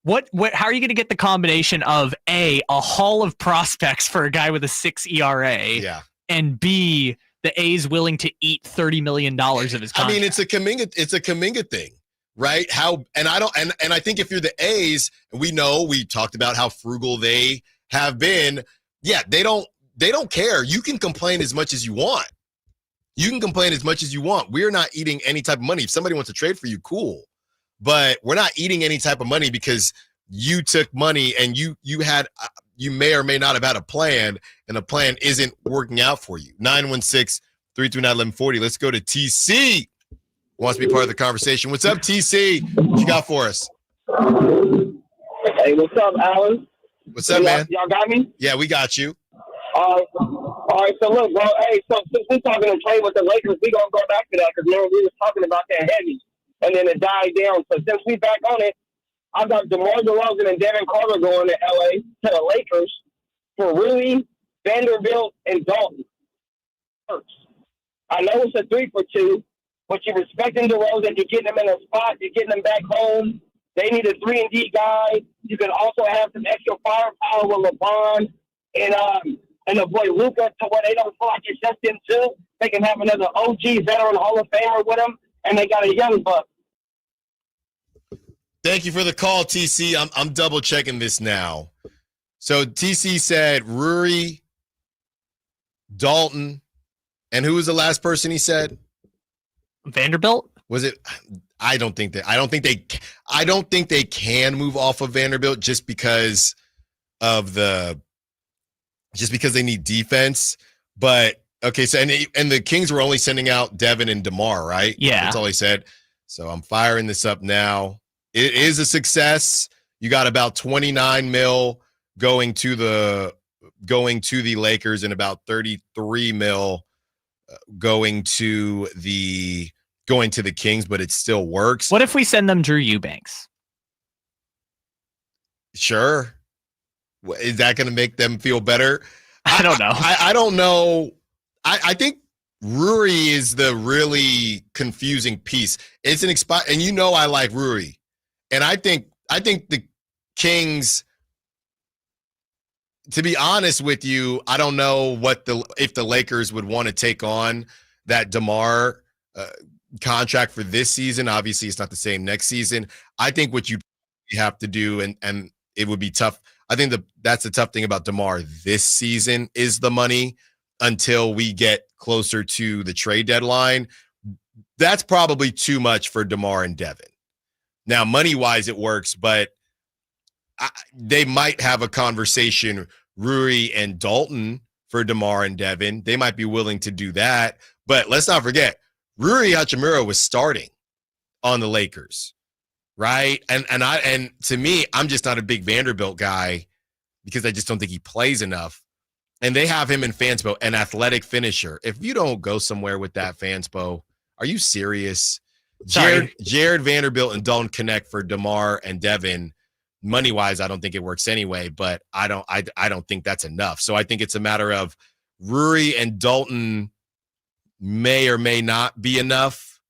how are you going to get the combination of a haul of prospects for a guy with a 6 ERA and B, the A's willing to eat $30 million of his contract? I mean, it's a Kuminga thing, right? And I think if you're the A's, we talked about how frugal they have been. Yeah, they don't care. You can complain as much as you want. We're not eating any type of money. If somebody wants to trade for you, cool. But we're not eating any type of money because you took money and you may or may not have had a plan, and the plan isn't working out for you. 916-329-1140. Let's go to TC. Wants to be part of the conversation. What's up, TC? What you got for us? Hey, what's up, Allen? What's up, man? Y'all got me? Yeah, we got you. All right, so look, bro. Hey, so since we're talking to trade with the Lakers, we're going to go back to that because remember we was talking about that heavy, and then it died down. So since we back on it, I got DeMar DeRozan and Devin Carter going to L.A. to the Lakers for Rui, Vanderbilt, and Dalton. I know it's a 3-for-2, but you're respecting DeRozan. You're getting him in a spot. You're getting him back home. They need a 3-and-D guy. You can also have some extra firepower with LeBron and avoid Luka to where they don't feel like it's just them two. They can have another OG veteran Hall of Famer with them, and they got a young buck. Thank you for the call, TC. I'm double checking this now. So TC said Ruri, Dalton, and who was the last person he said? Vanderbilt? Was it? I don't think they can move off of Vanderbilt just because they need defense. But okay, so and the Kings were only sending out Devin and DeMar, right? Yeah. That's all he said. So I'm firing this up now. It is a success. You got about 29 mil going to the Lakers and about 33 mil going to the Kings, but it still works. What if we send them Drew Eubanks? Sure. Is that going to make them feel better? I don't know. I don't know. I think Ruri is the really confusing piece. It's an and I like Ruri. And I think the Kings, to be honest with you, I don't know if the Lakers would want to take on that DeMar contract for this season. Obviously, it's not the same next season. I think what you have to do, and it would be tough. I think that's the tough thing about DeMar this season is the money until we get closer to the trade deadline. That's probably too much for DeMar and Devin. Now, money-wise, it works, but they might have a conversation, Rui and Dalton, for DeMar and Devin. They might be willing to do that. But let's not forget, Rui Hachimura was starting on the Lakers, right? And to me, I'm just not a big Vanderbilt guy because I just don't think he plays enough. And they have him in Fanspo, an athletic finisher. If you don't go somewhere with that Fanspo, are you serious? Jared Vanderbilt and Dalton connect for DeMar and Devin. Money-wise, I don't think it works anyway, but I don't think that's enough. So I think it's a matter of Rui and Dalton may or may not be enough.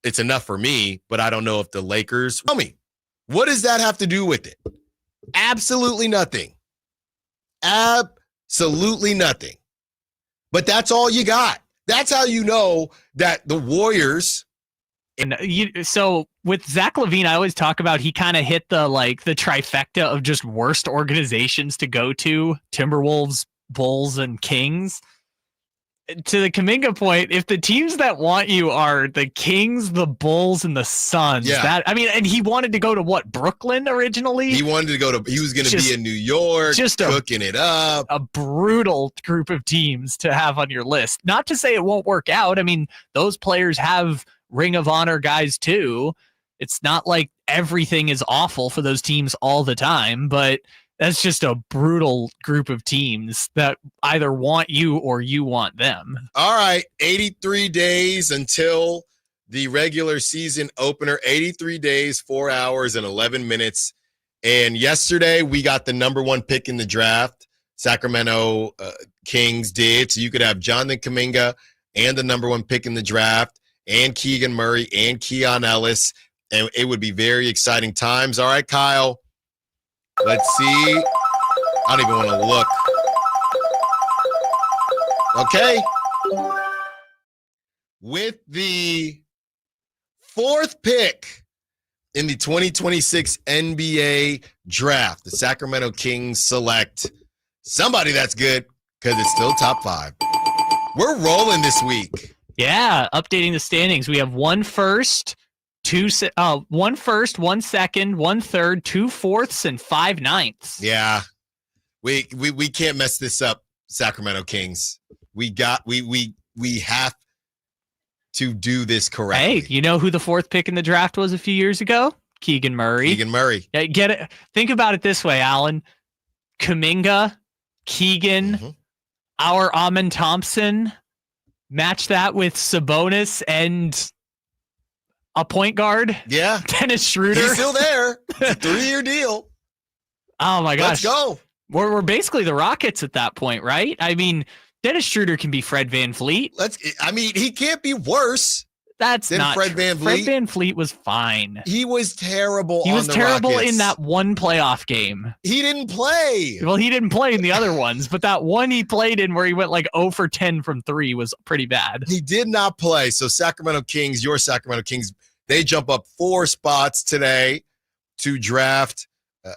It's enough for me, but I don't know if the Lakers. Tell me, what does that have to do with it? Absolutely nothing. Absolutely nothing. But that's all you got. That's how you know that the Warriors. And so with Zach LaVine, I always talk about he kind of hit the trifecta of just worst organizations to go to: Timberwolves, Bulls, and Kings. To the Kuminga point, if the teams that want you are the Kings, the Bulls, and the Suns, and he wanted to go to what, Brooklyn originally? He wanted to go to, he was going to be in New York, just cooking it up. A brutal group of teams to have on your list. Not to say it won't work out. I mean, those players have Ring of Honor guys too. It's not like everything is awful for those teams all the time, but that's just a brutal group of teams that either want you or you want them. All right, 83 days until the regular season opener. 83 days, 4 hours, and 11 minutes. And yesterday, we got the number one pick in the draft. Sacramento Kings did. So you could have Jonathan Kuminga and the number one pick in the draft, and Keegan Murray and Keon Ellis. And it would be very exciting times. All right, Kyle. Let's see. I don't even want to look. Okay. With the fourth pick in the 2026 NBA draft, the Sacramento Kings select somebody that's good because it's still top 5. We're rolling this week. Yeah, updating the standings. We have one first, one first, 1 second, 1 third, 2 fourths, and 5 ninths. Yeah, we can't mess this up, Sacramento Kings. We have to do this correctly. Hey, you know who the fourth pick in the draft was a few years ago? Keegan Murray. Yeah, get it. Think about it this way, Allen. Kuminga, Keegan, our Amen Thompson. Match that with Sabonis and a point guard. Yeah. Dennis Schroeder. He's still there. It's a 3-year deal. Oh, my gosh. Let's go. We're basically the Rockets at that point, right? I mean, Dennis Schroeder can be Fred VanVleet. He can't be worse. That's than not Fred VanVleet. Fred VanVleet was fine. He was terrible. He was terrible Rockets. in that one playoff game. He didn't play. Well, he didn't play in the other ones, but that one he played in where he went like 0 for 10 from 3 was pretty bad. He did not play. So Sacramento Kings, your Sacramento Kings, they jump up 4 spots today to draft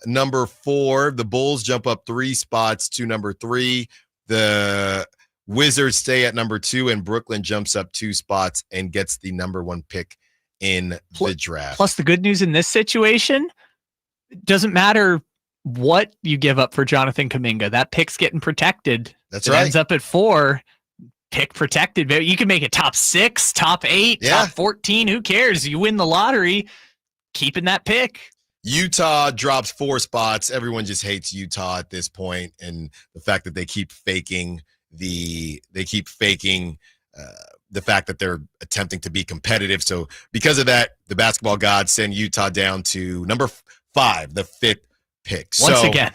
number 4. The Bulls jump up 3 spots to number 3. The Wizards stay at number 2, and Brooklyn jumps up 2 spots and gets the number 1 pick in the draft. Plus, the good news in this situation, it doesn't matter what you give up for Jonathan Kuminga. That pick's getting protected. That's it right. Ends up at 4. Pick protected. You can make it top 6, top 8, top 14. Who cares? You win the lottery, keeping that pick. Utah drops 4 spots. Everyone just hates Utah at this point, and the fact that they keep faking the fact that they're attempting to be competitive. So because of that, the basketball gods send Utah down to number 5, the 5th pick. Once again.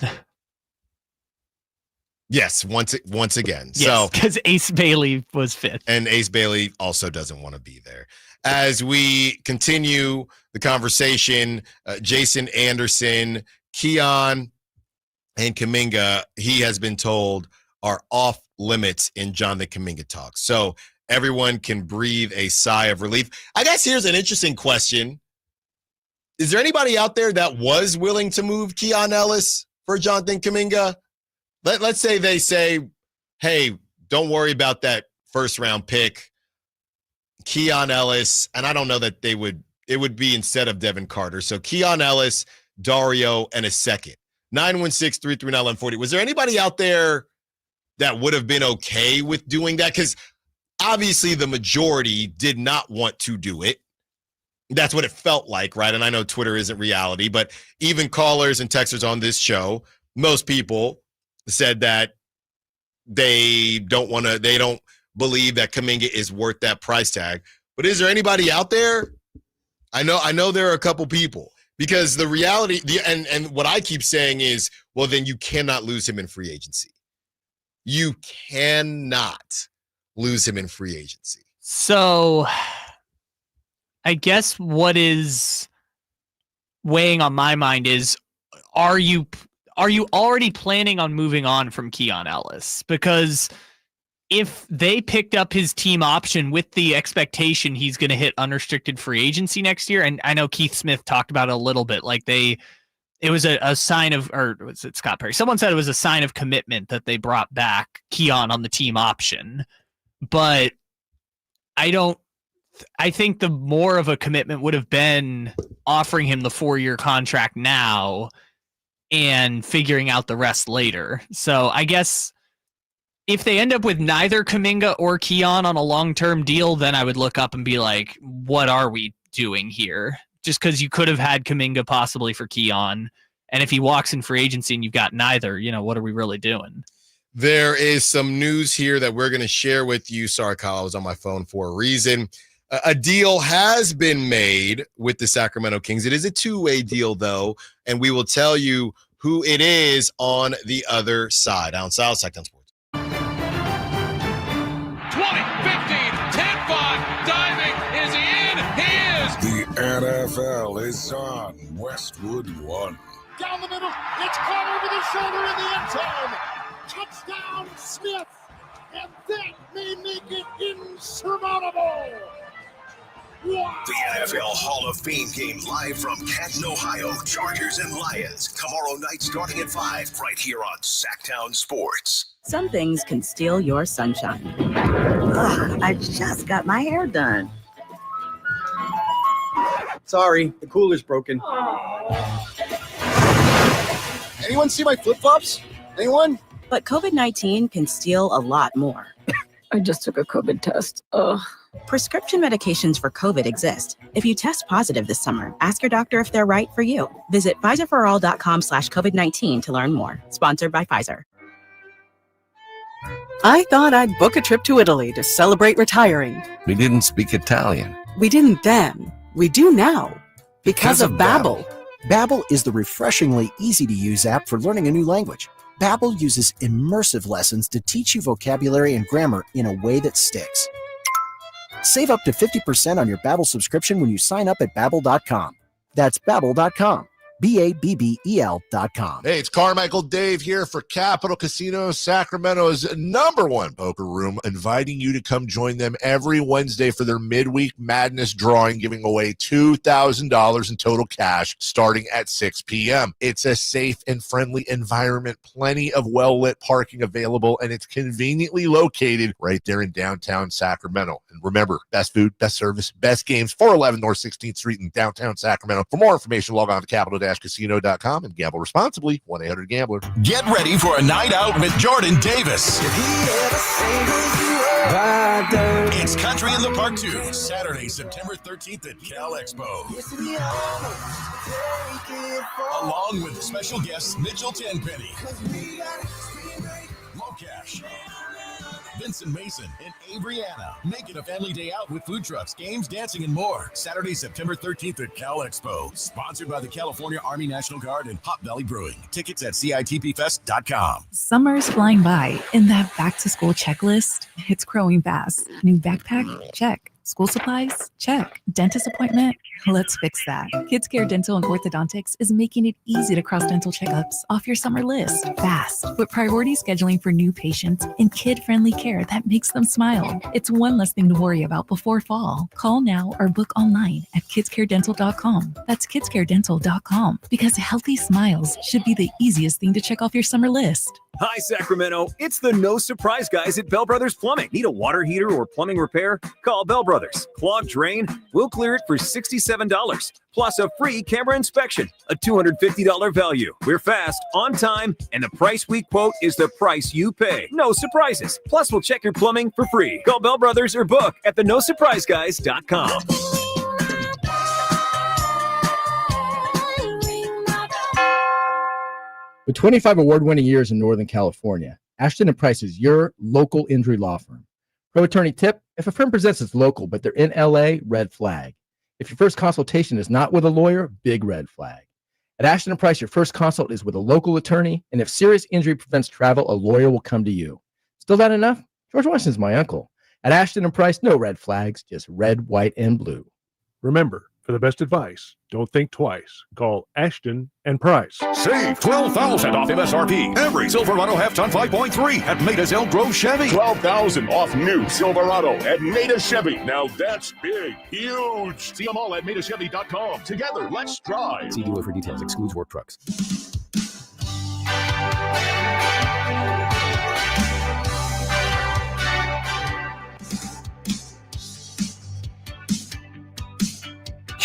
Yes, once again. Yes, so because Ace Bailey was 5th. And Ace Bailey also doesn't want to be there. As we continue the conversation, Jason Anderson, Keon, and Kuminga, he has been told, are off limits in Jonathan Kuminga talks. So everyone can breathe a sigh of relief. I guess here's an interesting question. Is there anybody out there that was willing to move Keon Ellis for Jonathan Kuminga? Let's say they say, hey, don't worry about that first-round pick. Keon Ellis, and I don't know that it would be instead of Devin Carter. So Keon Ellis, Dario, and a second. 916-339-1140. Was there anybody out there that would have been okay with doing that? Because obviously the majority did not want to do it. That's what it felt like, right? And I know Twitter isn't reality, but even callers and texters on this show, most people said that they don't believe that Kuminga is worth that price tag. But is there anybody out there? I know there are a couple people, because the reality, and what I keep saying is, well, then you cannot lose him in free agency. You cannot lose him in free agency. So I guess what is weighing on my mind is, are you already planning on moving on from Keon Ellis? Because if they picked up his team option with the expectation he's going to hit unrestricted free agency next year, and I know Keith Smith talked about it a little bit, like it was a sign of, or was it Scott Perry? Someone said it was a sign of commitment that they brought back Keon on the team option. But I think the more of a commitment would have been offering him the 4-year contract now and figuring out the rest later. So I guess if they end up with neither Kuminga or Keon on a long-term deal, then I would look up and be like, what are we doing here? Just because you could have had Kuminga possibly for Keon. And if he walks in free agency and you've got neither, what are we really doing? There is some news here that we're going to share with you. Sorry, Kyle, I was on my phone for a reason. A deal has been made with the Sacramento Kings. It is a two-way deal, though, and we will tell you who it is on the other side. Allen Stiles, Sacktown Sports. 20, 15, 10-5, diving. Is he in? He is. The NFL is on Westwood One. Down the middle. It's caught over the shoulder in the end zone. Touchdown, Smith. And that may make it insurmountable. Wow. The NFL Hall of Fame game live from Canton, Ohio. Chargers and Lions. Tomorrow night starting at 5 right here on Sacktown Sports. Some things can steal your sunshine. Ugh, I just got my hair done. Sorry, the cooler's broken. Anyone see my flip-flops? Anyone? But COVID-19 can steal a lot more. I just took a COVID test. Ugh. Prescription medications for COVID exist. If you test positive this summer, ask your doctor if they're right for you. Visit PfizerForAll.com/COVID-19 to learn more. Sponsored by Pfizer. I thought I'd book a trip to Italy to celebrate retiring. We didn't speak Italian. We didn't then. We do now. Because of Babbel. Babbel is the refreshingly easy-to-use app for learning a new language. Babbel uses immersive lessons to teach you vocabulary and grammar in a way that sticks. Save up to 50% on your Babbel subscription when you sign up at Babbel.com. That's Babbel.com. Babbel.com. Hey, it's Carmichael Dave here for Capital Casino, Sacramento's #1 poker room, inviting you to come join them every Wednesday for their midweek madness drawing, giving away $2,000 in total cash starting at 6 p.m. It's a safe and friendly environment, plenty of well-lit parking available, and it's conveniently located right there in downtown Sacramento. And remember, best food, best service, best games, 411 North 16th Street in downtown Sacramento. For more information, log on to capital-casino.com and gamble responsibly. 1-800-GAMBLER. Get ready for a night out with Jordan Davis. It's Country in the Park 2, Saturday, September 13th at Cal Expo. Along with special guests Mitchell Tenpenny, Mocash, Vincent Mason, and Abriana. Make it a family day out with food trucks, games, dancing, and more. Saturday, September 13th at Cal Expo. Sponsored by the California Army National Guard and Hop Valley Brewing. Tickets at CITPFest.com. Summer's flying by, and that back-to-school checklist, it's growing fast. New backpack? Check. School supplies? Check. Dentist appointment? Let's fix that. Kids Care Dental and Orthodontics is making it easy to cross dental checkups off your summer list fast, with priority scheduling for new patients and kid-friendly care that makes them smile. It's one less thing to worry about before fall. Call now or book online at kidscaredental.com. That's kidscaredental.com, because healthy smiles should be the easiest thing to check off your summer list. Hi, Sacramento. It's the No Surprise guys at Bell Brothers Plumbing. Need a water heater or plumbing repair? Call Bell Brothers. Clogged drain? We'll clear it for $67. Plus a free camera inspection. A $250 value. We're fast, on time, and the price we quote is the price you pay. No surprises. Plus, we'll check your plumbing for free. Call Bell Brothers or book at thenosurpriseguys.com. With 25 award-winning years in Northern California, Ashton & Price is your local injury law firm. Pro attorney tip: if a firm presents as local but they're in LA, red flag. If your first consultation is not with a lawyer, big red flag. At Ashton & Price, your first consult is with a local attorney, and if serious injury prevents travel, a lawyer will come to you. Still not enough? George Washington's my uncle. At Ashton and Price, no red flags, just red, white, and blue. Remember, for the best advice, don't think twice. Call Ashton and Price. Save $12,000 off MSRP. Every Silverado half-ton 5.3 at Maida's Elk Grove Chevy. $12,000 off new Silverado at Maida Chevy. Now that's big, huge. See them all at MaidaChevy.com. Together, let's drive. See dealer for details. Excludes work trucks.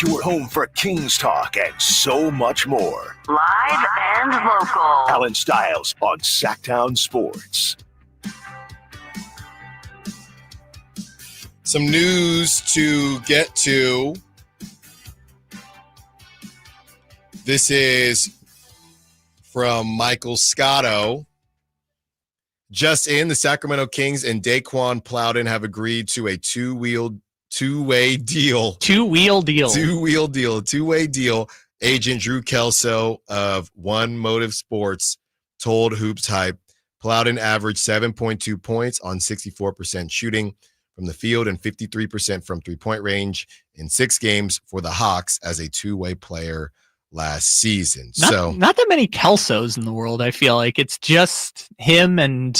Your home for Kings talk and so much more. Live and local. Allen Stiles on Sacktown Sports. Some news to get to. This is from Michael Scotto. Just in, the Sacramento Kings and Daquan Plowden have agreed to a two-way deal. Agent Drew Kelso of One Motive Sports told Hoops Hype Plowden averaged 7.2 points on 64% shooting from the field and 53% from three-point range in 6 games for the Hawks as a two-way player last season. Not that many Kelsos in the world, I feel like. It's just him and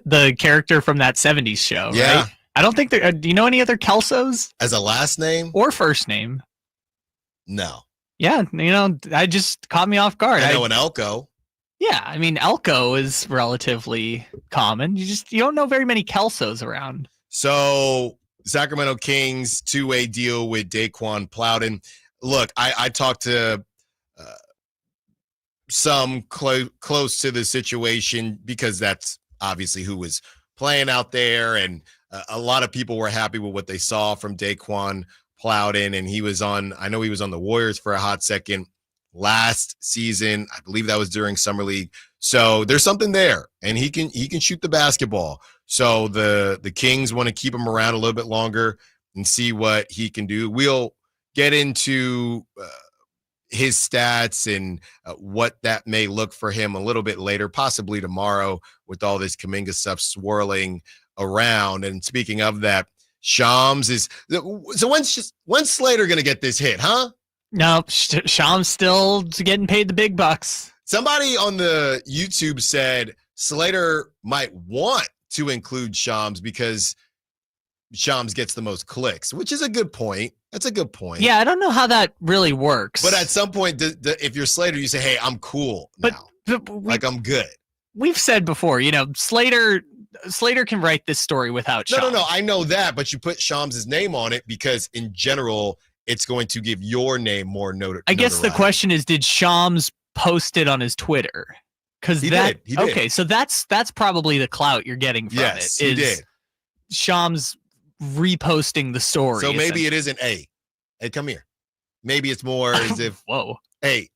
the character from that 70s show, yeah. Right? I don't think there. Do you know any other Kelsos? As a last name? Or first name? No. Yeah, I just caught me off guard. I know an Elko. Yeah, I mean, Elko is relatively common. You don't know very many Kelsos around. So, Sacramento Kings, two-way deal with Daquan Plowden. Look, I talked to some close to the situation because that's obviously who was playing out there, and a lot of people were happy with what they saw from Daquan Plowden, and I know he was on the Warriors for a hot second last season. I believe that was during Summer League. So there's something there, and he can shoot the basketball. So the Kings want to keep him around a little bit longer and see what he can do. We'll get into his stats and what that may look for him a little bit later, possibly tomorrow, with all this Kuminga stuff swirling around. And speaking of that, Shams is so when's Slater gonna get this hit, huh? No, Shams still getting paid the big bucks. Somebody on the YouTube said Slater might want to include Shams because Shams gets the most clicks, which is a good point. That's a good point. Yeah, I don't know how that really works. But at some point, if you're Slater, you say, "Hey, I'm cool now. Like I'm good." We've said before, Slater can write this story without Shams. No. I know that, but you put Shams' name on it because, in general, it's going to give your name more notoriety. I guess the question is, did Shams post it on his Twitter? Because he did. Okay, so that's probably the clout you're getting from it. He did. Shams reposting the story. So maybe it isn't hey, come here. Maybe it's more as if, whoa, hey,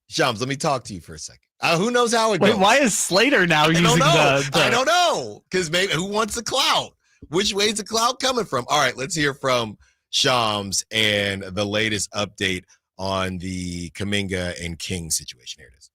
Shams, let me talk to you for a second. Who knows how it goes? Wait, why is Slater now using the... I don't know, because maybe who wants the clout? Which way is the clout coming from? All right, let's hear from Shams and the latest update on the Kuminga and King situation. Here it is.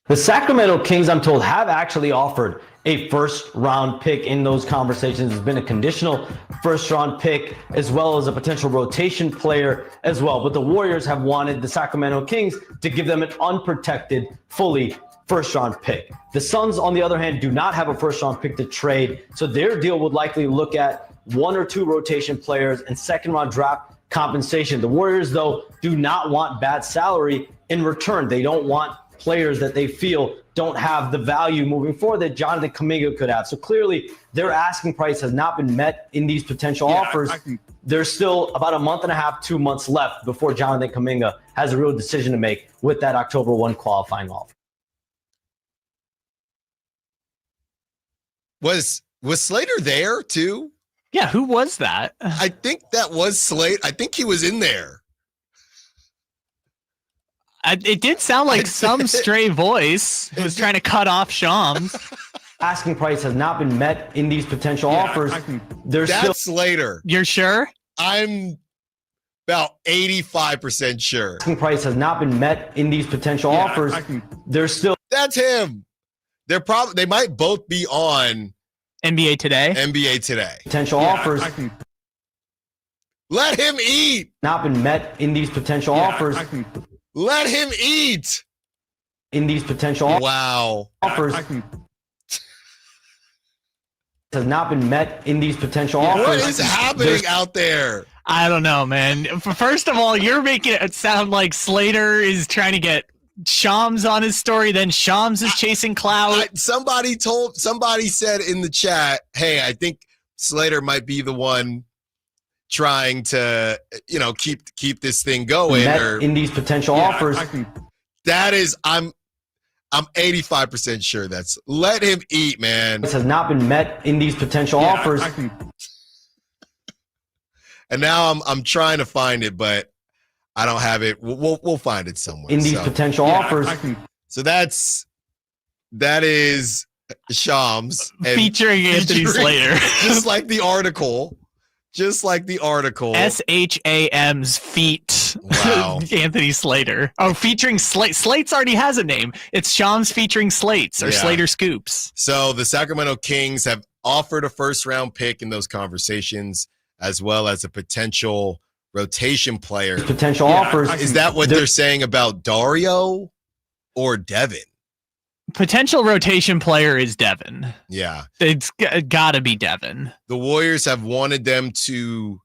The Sacramento Kings, I'm told, have actually offered a first-round pick in those conversations. There's been a conditional first-round pick as well as a potential rotation player as well. But the Warriors have wanted the Sacramento Kings to give them an unprotected, fully first-round pick. The Suns, on the other hand, do not have a first-round pick to trade, so their deal would likely look at 1 or 2 rotation players and second-round draft compensation. The Warriors, though, do not want bad salary in return. They don't want players that they feel don't have the value moving forward that Jonathan Kuminga could have. So clearly their asking price has not been met in these potential offers. There's still about a month and a half, 2 months left before Jonathan Kuminga has a real decision to make with that October 1 qualifying offer. Was Slater there too? Yeah, who was that? I think that was Slater. I think he was in there. It did sound like some stray voice was trying to cut off Shams. Asking price has not been met in these potential offers. There's That's still Slater. You're sure? I'm about 85% sure. Asking price has not been met in these potential offers. There's still That's him. They might both be on NBA Today. NBA Today. Potential offers. Let him eat. Not been met in these potential offers. Let him eat. In these potential offers. Has not been met in these potential offers. What is happening out there? I don't know, man. First of all, you're making it sound like Slater is trying to get Shams on his story, then Shams is chasing clout. Somebody said in the chat, hey, I think Slater might be the one trying to, keep this thing going. In these potential offers. That is, I'm 85% sure that's let him eat, man. This has not been met in these potential offers. And now I'm trying to find it, but I don't have it. We'll find it somewhere. In these potential offers. So that is Shams featuring Anthony Slater. Just like the article. SHAM's feet. Wow. Anthony Slater. Oh, featuring Slate. Slate's already has a name. It's Shams featuring Slates or Slater Scoops. So the Sacramento Kings have offered a first-round pick in those conversations, as well as a potential rotation player. Potential offers. Is that what they're saying about Dario or Devin? Potential rotation player is Devin. Yeah. It's got to be Devin. The Warriors have wanted them to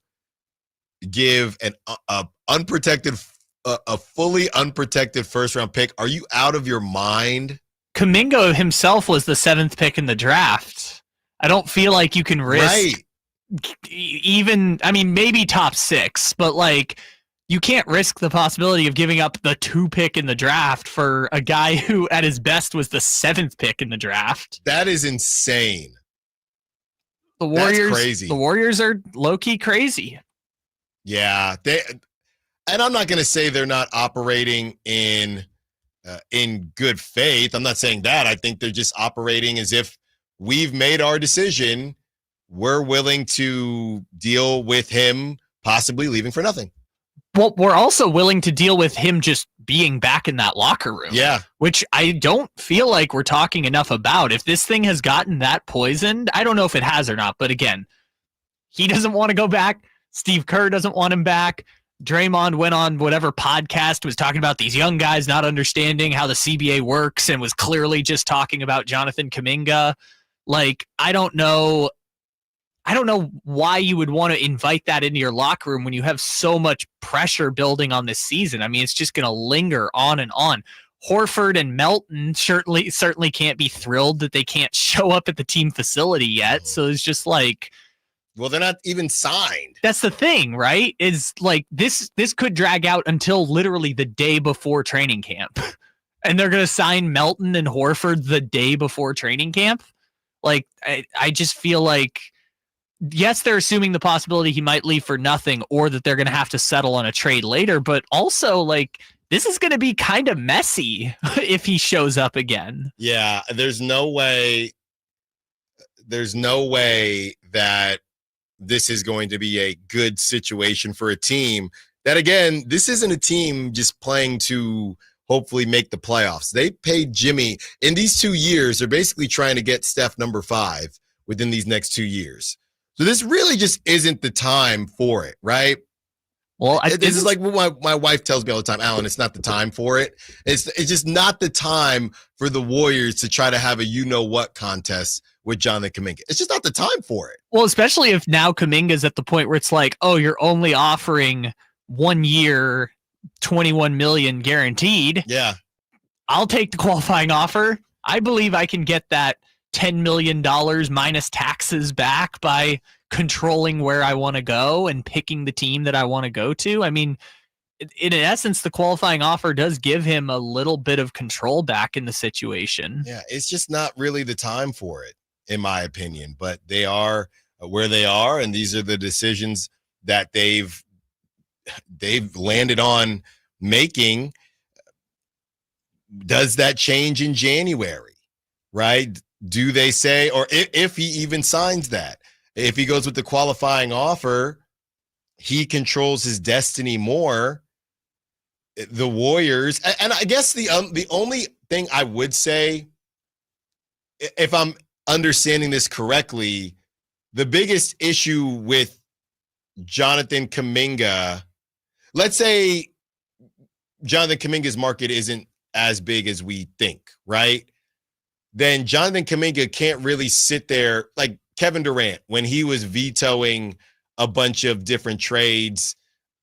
give a fully unprotected first-round pick. Are you out of your mind? Kuminga himself was the 7th pick in the draft. I don't feel like you can risk maybe top 6, but you can't risk the possibility of giving up the 2 pick in the draft for a guy who at his best was the 7th pick in the draft. That is insane. The Warriors, that's crazy. The Warriors are low-key crazy. Yeah, and I'm not going to say they're not operating in good faith. I'm not saying that. I think they're just operating as if we've made our decision. We're willing to deal with him possibly leaving for nothing. Well, we're also willing to deal with him just being back in that locker room. Yeah. Which I don't feel like we're talking enough about. If this thing has gotten that poisoned, I don't know if it has or not. But again, he doesn't want to go back. Steve Kerr doesn't want him back. Draymond went on whatever podcast, was talking about these young guys not understanding how the CBA works and was clearly just talking about Jonathan Kuminga. I don't know why you would want to invite that into your locker room when you have so much pressure building on this season. I mean, it's just going to linger on and on. Horford and Melton certainly can't be thrilled that they can't show up at the team facility yet. So it's just well, they're not even signed. That's the thing, right? Is this could drag out until literally the day before training camp. And they're going to sign Melton and Horford the day before training camp. I just feel like, yes, they're assuming the possibility he might leave for nothing or that they're going to have to settle on a trade later. But also, this is going to be kind of messy if he shows up again. Yeah, there's no way that this is going to be a good situation for a team that, again, this isn't a team just playing to hopefully make the playoffs. They paid Jimmy in these 2 years. They're basically trying to get Steph number 5 within these next 2 years. So this really just isn't the time for it, right? Well, this is like what my wife tells me all the time, Alan, it's not the time for it. It's just not the time for the Warriors to try to have a you-know-what contest with Jonathan Kuminga. It's just not the time for it. Well, especially if now Kuminga's at the point where it's you're only offering 1 year, $21 million guaranteed. Yeah. I'll take the qualifying offer. I believe I can get that $10 million minus taxes back by controlling where I want to go and picking the team that I want to go to. I mean, in essence, the qualifying offer does give him a little bit of control back in the situation. Yeah, it's just not really the time for it, in my opinion. But they are where they are, and these are the decisions that they've landed on making. Does that change in January, right? Do they say, or if he even signs that, if he goes with the qualifying offer, he controls his destiny more. The Warriors, and I guess the only thing I would say if I'm understanding this correctly, the biggest issue with Jonathan Kuminga, let's say Jonathan Kuminga's market isn't as big as we think, right? Then Jonathan Kuminga can't really sit there like Kevin Durant when he was vetoing a bunch of different trades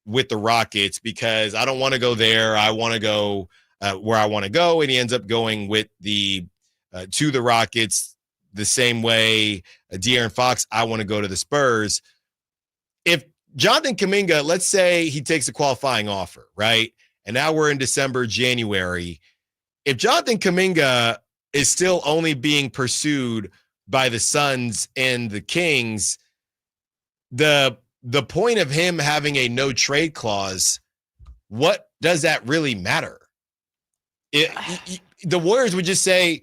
with the Rockets because I don't want to go there. I want to go where I want to go. And he ends up going with to the Rockets the same way De'Aaron Fox, I want to go to the Spurs. If Jonathan Kuminga, let's say he takes a qualifying offer, right? And now we're in December, January. If Jonathan Kuminga is still only being pursued by the Suns and the Kings, the point of him having a no trade clause, what does that really matter? The Warriors would just say,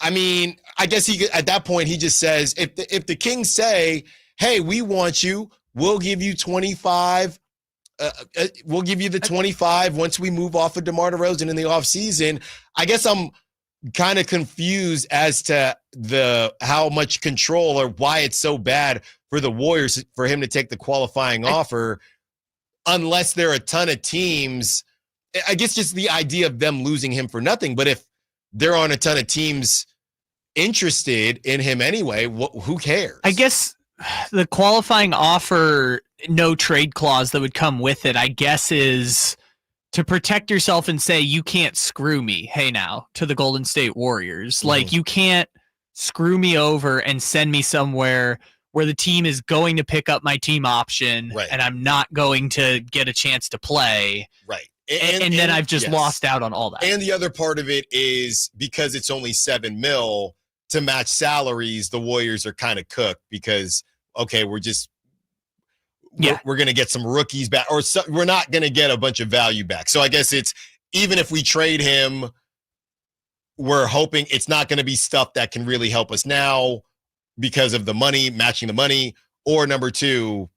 I mean, I guess at that point he just says, if the Kings say, hey, we want you, we'll give you 25. We'll give you the 25 once we move off of DeMar DeRozan in the offseason. I guess I'm kind of confused as to how much control or why it's so bad for the Warriors for him to take the qualifying offer unless there are a ton of teams. I guess just the idea of them losing him for nothing. But if there aren't a ton of teams interested in him anyway, who cares? I guess the qualifying offer, no trade clause that would come with it, I guess, is to protect yourself and say, you can't screw me. Hey, now to the Golden State Warriors, mm-hmm. Like you can't screw me over and send me somewhere where the team is going to pick up my team option, right, and I'm not going to get a chance to play. Right. And then I've just lost out on all that. And the other part of it is because it's only $7 million to match salaries, the Warriors are kind of cooked because, okay, we're going to get some rookies back, or we're not going to get a bunch of value back. So I guess it's, even if we trade him, we're hoping it's not going to be stuff that can really help us now because of the money, matching the money, or number two,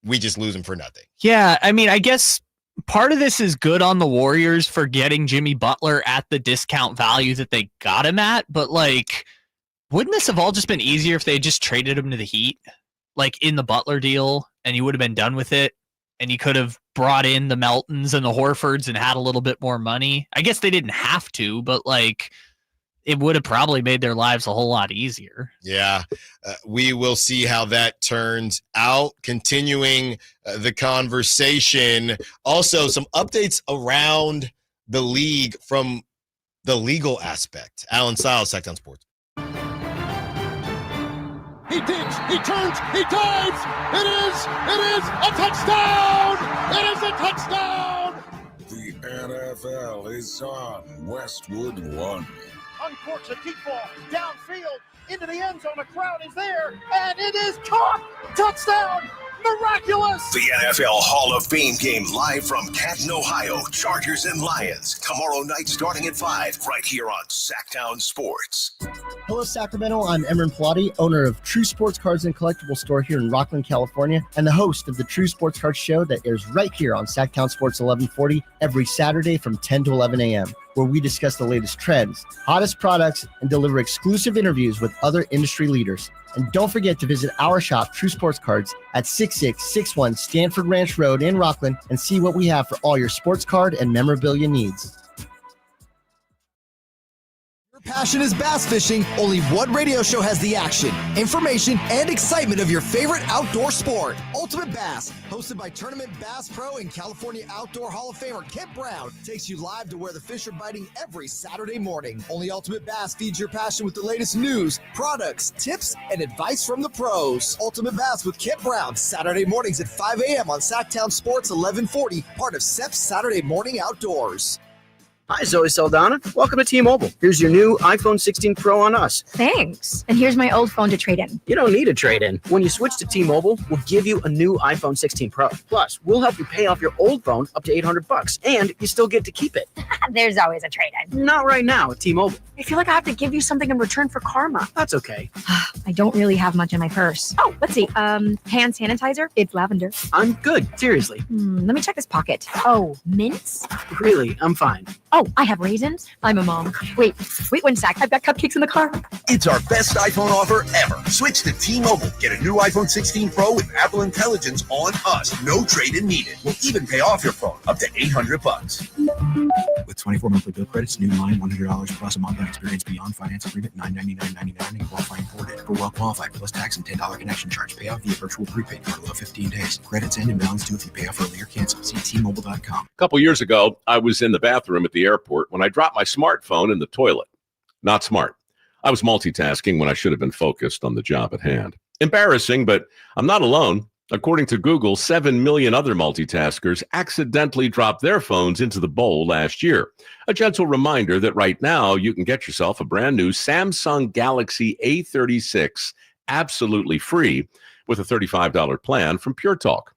we just lose him for nothing. Yeah, I mean, I guess part of this is good on the Warriors for getting Jimmy Butler at the discount value that they got him at, but like, wouldn't this have all just been easier if they just traded him to the Heat, like in the Butler deal, and you would have been done with it, and you could have brought in the Meltons and the Horfords and had a little bit more money? I guess they didn't have to, but like, it would have probably made their lives a whole lot easier. Yeah, we will see how that turns out. Continuing the conversation. Also, some updates around the league from the legal aspect. Allen Stiles, Sacktown Sports. He digs, he turns, he dives. It is a touchdown. It is a touchdown. The NFL is on Westwood One. Uncorks a deep ball downfield into the end zone. A crowd is there, and it is caught. Touchdown! Miraculous! The NFL Hall of Fame game live from Canton, Ohio. Chargers and Lions. Tomorrow night starting at 5, right here on Sacktown Sports. Hello, Sacramento. I'm Emran Pilati, owner of True Sports Cards and Collectible Store here in Rockland, California, and the host of the True Sports Cards Show that airs right here on Sacktown Sports 1140 every Saturday from 10 to 11 a.m., where we discuss the latest trends, hottest products, and deliver exclusive interviews with other industry leaders. And don't forget to visit our shop, True Sports Cards, at 6661 Stanford Ranch Road in Rockland, and see what we have for all your sports card and memorabilia needs. Passion is bass fishing. Only one radio show has the action, information, and excitement of your favorite outdoor sport. Ultimate Bass, hosted by Tournament Bass Pro and California Outdoor Hall of Famer Kent Brown, takes you live to where the fish are biting every Saturday morning. Only Ultimate Bass feeds your passion with the latest news, products, tips, and advice from the pros. Ultimate Bass with Kent Brown, Saturday mornings at 5 a.m. on Sacktown Sports 1140, part of SEP's Saturday Morning Outdoors. Hi, Zoe Saldana. Welcome to T-Mobile. Here's your new iPhone 16 Pro on us. Thanks. And here's my old phone to trade in. You don't need a trade-in. When you switch to T-Mobile, we'll give you a new iPhone 16 Pro. Plus, we'll help you pay off your old phone up to $800, and you still get to keep it. There's always a trade-in. Not right now at T-Mobile. I feel like I have to give you something in return for karma. That's okay. I don't really have much in my purse. Oh, let's see. Hand sanitizer. It's lavender. I'm good. Seriously. Let me check this pocket. Oh, mints? Really, I'm fine. Oh, I have raisins. I'm a mom. Wait one sec. I've got cupcakes in the car. It's our best iPhone offer ever. Switch to T-Mobile. Get a new iPhone 16 Pro with Apple Intelligence on us. No trade-in needed. We'll even pay off your phone up to $800. With 24 monthly bill credits, new line, $100 plus a month on experience beyond finance agreement, $999.99 and qualifying ported. For well qualified plus tax and $10 connection charge. Pay off via virtual prepaid card below 15 days. Credits end and balance due if you pay off early or cancel. See T-Mobile.com. A couple years ago, I was in the bathroom at the airport when I dropped my smartphone in the toilet. Not smart. I was multitasking when I should have been focused on the job at hand. Embarrassing, but I'm not alone. According to Google, 7 million other multitaskers accidentally dropped their phones into the bowl last year. A gentle reminder that right now you can get yourself a brand new Samsung Galaxy A36 absolutely free with a $35 plan from Pure Talk.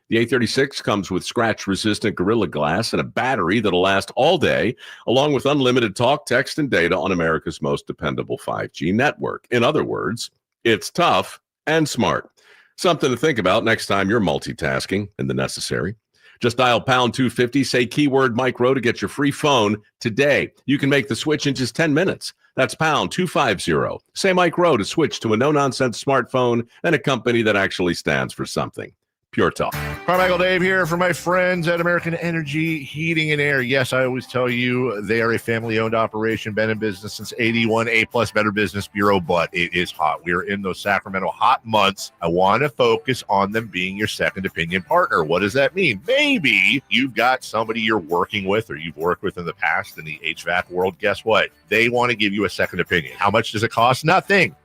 The A36 comes with scratch-resistant Gorilla Glass and a battery that'll last all day, along with unlimited talk, text, and data on America's most dependable 5G network. In other words, it's tough and smart. Something to think about next time you're multitasking in the necessary. Just dial pound 250, say keyword micro to get your free phone today. You can make the switch in just 10 minutes. That's pound 250. Say micro to switch to a no-nonsense smartphone and a company that actually stands for something. Pure Talk. Carmichael Dave here for my friends at American Energy Heating and Air. Yes, I always tell you they are a family-owned operation, been in business since 81, A-plus Better Business Bureau, but it is hot. We are in those Sacramento hot months. I want to focus on them being your second opinion partner. What does that mean? Maybe you've got somebody you're working with or you've worked with in the past in the HVAC world. Guess what? They want to give you a second opinion. How much does it cost? Nothing.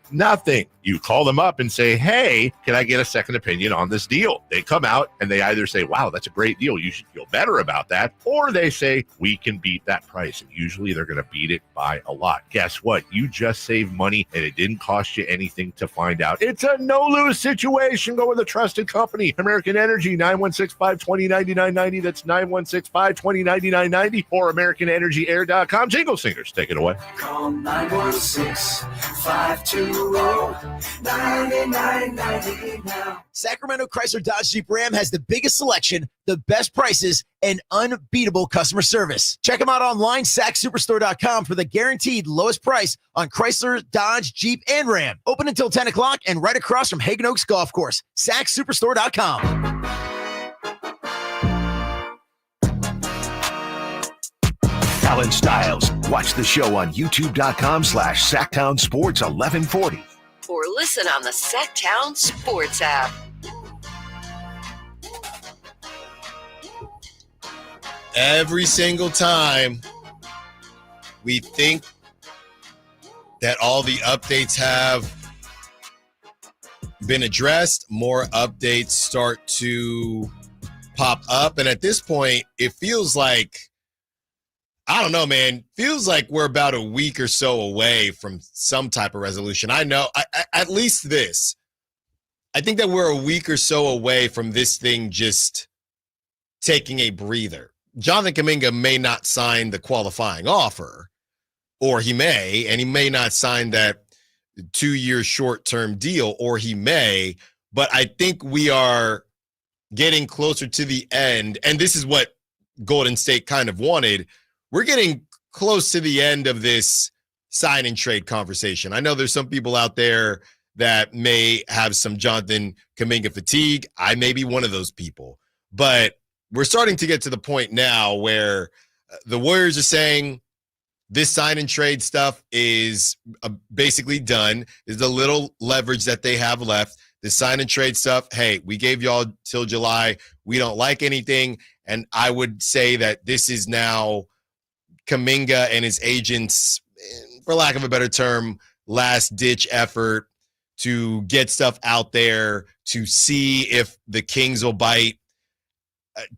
You call them up and say, hey, can I get a second opinion on this deal? They come out and they either say, wow, that's a great deal. You should feel better about that. Or they say, we can beat that price. And usually they're going to beat it by a lot. Guess what? You just saved money and it didn't cost you anything to find out. It's a no-lose situation. Go with a trusted company. American Energy, 916-520-9990. That's 916-520-9990 or AmericanEnergyAir.com. Jingle Singers, take it away. Call 916-520-9990 now. Sacramento Chrysler Dodge Jeep Ram has the biggest selection, the best prices, and unbeatable customer service. Check them out online, sacsuperstore.com, for the guaranteed lowest price on Chrysler, Dodge, Jeep, and Ram. Open until 10 o'clock and right across from Hagen Oaks Golf Course. sacsuperstore.com. Allen Stiles. Watch the show on youtube.com/Sacktown Sports 1140. Or listen on the Sacktown Sports app. Every single time we think that all the updates have been addressed, more updates start to pop up. And at this point, it feels like, I don't know, man, feels like we're about a week or so away from some type of resolution. I know, at least this. I think that we're a week or so away from this thing just taking a breather. Jonathan Kuminga may not sign the qualifying offer, or he may, and he may not sign that 2-year short-term deal, or he may, but I think we are getting closer to the end, and this is what Golden State kind of wanted. We're getting close to the end of this sign and trade conversation. I know there's some people out there that may have some Jonathan Kuminga fatigue. I may be one of those people, but we're starting to get to the point now where the Warriors are saying this sign and trade stuff is basically done. Is the little leverage that they have left. The sign and trade stuff, hey, we gave y'all till July. We don't like anything. And I would say that this is now Kuminga and his agents, for lack of a better term, last-ditch effort to get stuff out there, to see if the Kings will bite,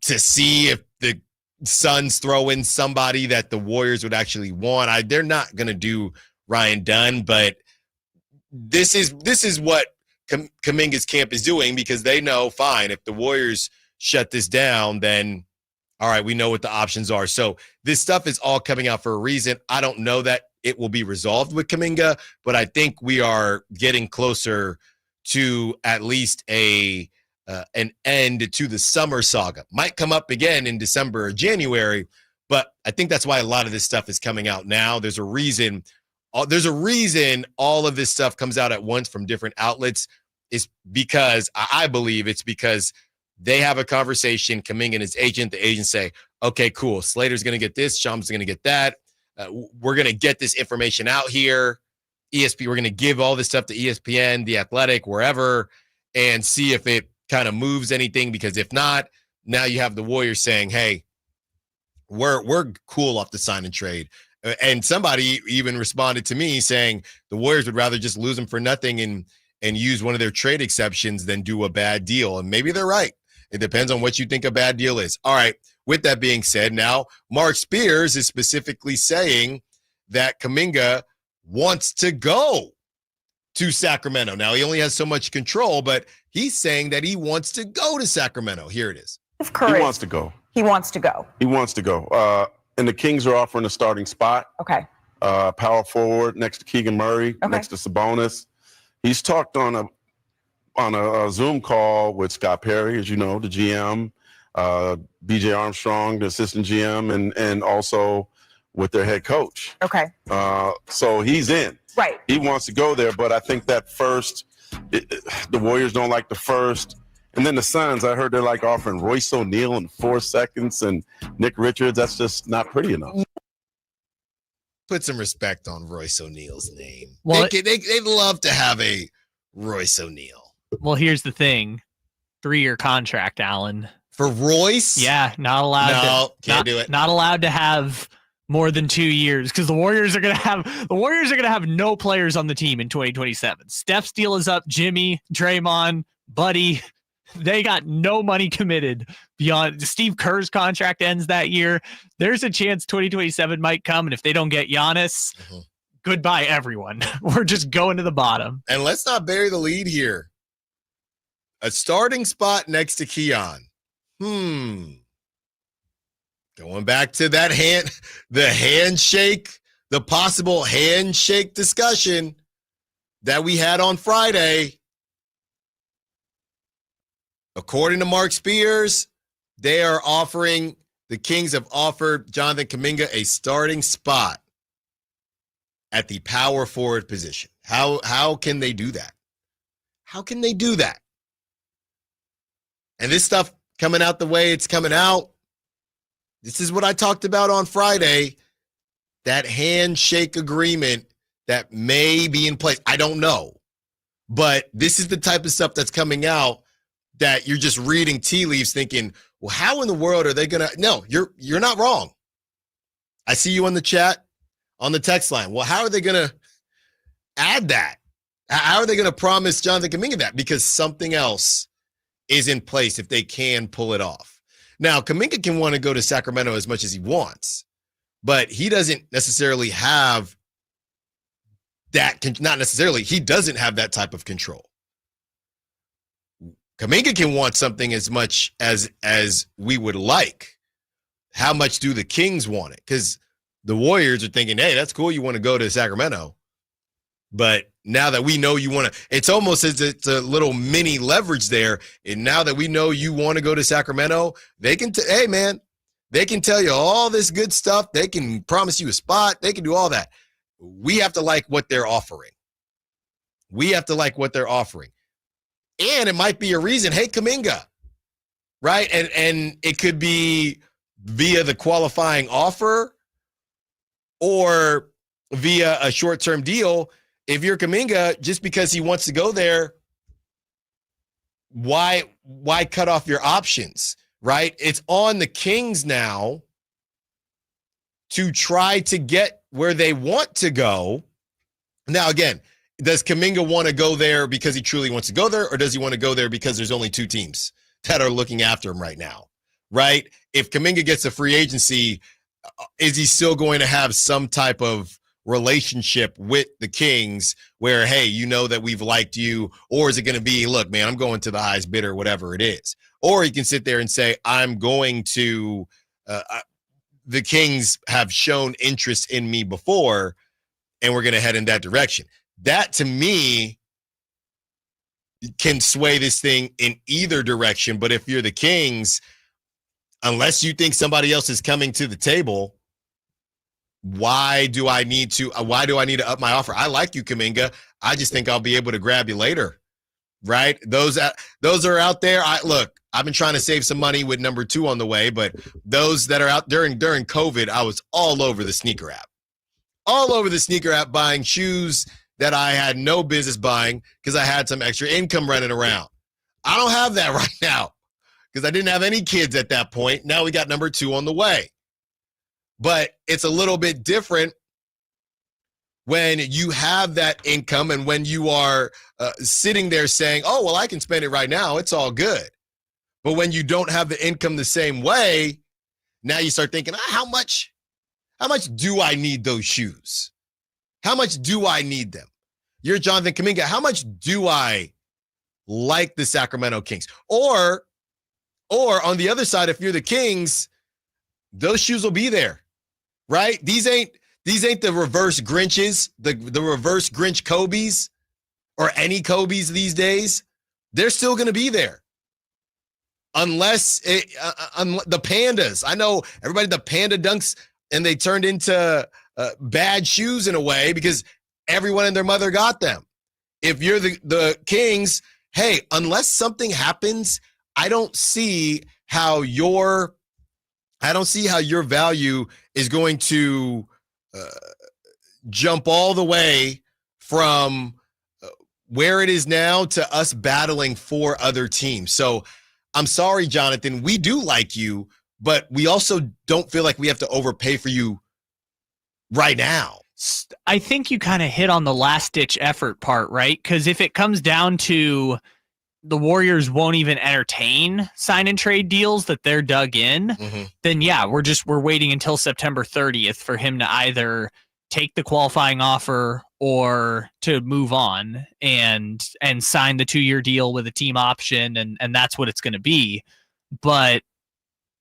to see if the Suns throw in somebody that the Warriors would actually want. They're not going to do Ryan Dunn, but this is what Kuminga's camp is doing, because they know, fine, if the Warriors shut this down, then all right, we know what the options are. So this stuff is all coming out for a reason. I don't know that it will be resolved with Kuminga, but I think we are getting closer to at least an end to the summer saga. Might come up again in December or January, But I think that's why a lot of this stuff is coming out now. There's a reason all of this stuff comes out at once from different outlets. Is because I believe it's because they have a conversation, Kuminga and his agent. The agent say, okay, cool. Slater's going to get this. Shams going to get that. We're going to get this information out here. ESPN, we're going to give all this stuff to ESPN, The Athletic, wherever, and see if it kind of moves anything. Because if not, now you have the Warriors saying, hey, we're cool off the sign and trade. And somebody even responded to me saying the Warriors would rather just lose him for nothing and use one of their trade exceptions than do a bad deal. And maybe they're right. It depends on what you think a bad deal is. All right. With that being said, now Mark Spears is specifically saying that Kuminga wants to go to Sacramento. Now, he only has so much control, but he's saying that he wants to go to Sacramento. Here it is. He wants to go. He wants to go. He wants to go. And the Kings are offering a starting spot. Okay. Power forward next to Keegan Murray, next to Sabonis. He's talked on a Zoom call with Scott Perry, as you know, the GM, BJ Armstrong, the assistant GM, and also with their head coach. Okay. So he's in. Right. He wants to go there, but I think that the Warriors don't like the first. And then the Suns, I heard they're like offering Royce O'Neal in 4 seconds and Nick Richards. That's just not pretty enough. Put some respect on Royce O'Neal's name. Well, they'd love to have a Royce O'Neal. Well, here's the thing. 3-year contract, Allen. For Royce? Yeah, not allowed. No, can't do it. Not allowed to have more than 2 years because the Warriors are gonna have no players on the team in 2027. Steph's deal is up. Jimmy, Draymond, Buddy. They got no money committed beyond. Steve Kerr's contract ends that year. There's a chance 2027 might come, and if they don't get Giannis, goodbye, everyone. We're just going to the bottom. And let's not bury the lead here. A starting spot next to Keon. Going back to that the possible handshake discussion that we had on Friday. According to Mark Spears, the Kings have offered Jonathan Kuminga a starting spot at the power forward position. How can they do that? How can they do that? And this stuff coming out the way it's coming out, this is what I talked about on Friday, that handshake agreement that may be in place. I don't know. But this is the type of stuff that's coming out that you're just reading tea leaves thinking, well, how in the world are they going to? No, you're not wrong. I see you on the chat, on the text line. Well, how are they going to add that? How are they going to promise Jonathan Kuminga that? Because something else is in place if they can pull it off. Now, Kuminga can want to go to Sacramento as much as he wants, but he doesn't necessarily have that. Not necessarily. He doesn't have that type of control. Kuminga can want something as much as we would like. How much do the Kings want it? Because the Warriors are thinking, hey, that's cool. You want to go to Sacramento. But now that we know you want to, it's almost as it's a little mini leverage there. And now that we know you want to go to Sacramento, they can, hey, man, they can tell you all this good stuff. They can promise you a spot. They can do all that. We have to like what they're offering. And it might be a reason, hey, Kuminga, right? And it could be via the qualifying offer or via a short-term deal. If you're Kuminga, just because he wants to go there, why cut off your options, right? It's on the Kings now to try to get where they want to go. Now, again, does Kuminga want to go there because he truly wants to go there, or does he want to go there because there's only 2 teams that are looking after him right now, right? If Kuminga gets a free agency, is he still going to have some type of relationship with the Kings where, hey, you know that we've liked you, or is it going to be, look, man, I'm going to the highest bidder, whatever it is? Or he can sit there and say, I'm going to the Kings have shown interest in me before, and we're going to head in that direction. That, to me, can sway this thing in either direction. But if you're the Kings, unless you think somebody else is coming to the table, why do I need to up my offer? I like you, Kuminga. I just think I'll be able to grab you later. Right? Those are out there. I've been trying to save some money with number 2 on the way, but those that are out during COVID, I was all over the sneaker app. All over the sneaker app buying shoes that I had no business buying because I had some extra income running around. I don't have that right now because I didn't have any kids at that point. Now we got number 2 on the way. But it's a little bit different when you have that income and when you are sitting there saying, oh, well, I can spend it right now. It's all good. But when you don't have the income the same way, now you start thinking, how much do I need those shoes? How much do I need them? You're Jonathan Kuminga. How much do I like the Sacramento Kings? Or on the other side, if you're the Kings, those shoes will be there, right? These ain't the reverse Grinches, the reverse Grinch Kobe's or any Kobe's these days. They're still going to be there. Unless the Pandas. I know everybody, the Panda Dunks, and they turned into bad shoes in a way because everyone and their mother got them. If you're the Kings, hey, unless something happens, I don't see how your value is going to jump all the way from where it is now to us battling 4 other teams. So I'm sorry, Jonathan, we do like you, but we also don't feel like we have to overpay for you right now. I think you kind of hit on the last-ditch effort part, right? Because if it comes down to the Warriors won't even entertain sign and trade deals that they're dug in, then yeah, we're waiting until September 30th for him to either take the qualifying offer or to move on and sign the 2-year deal with a team option, and that's what it's going to be. But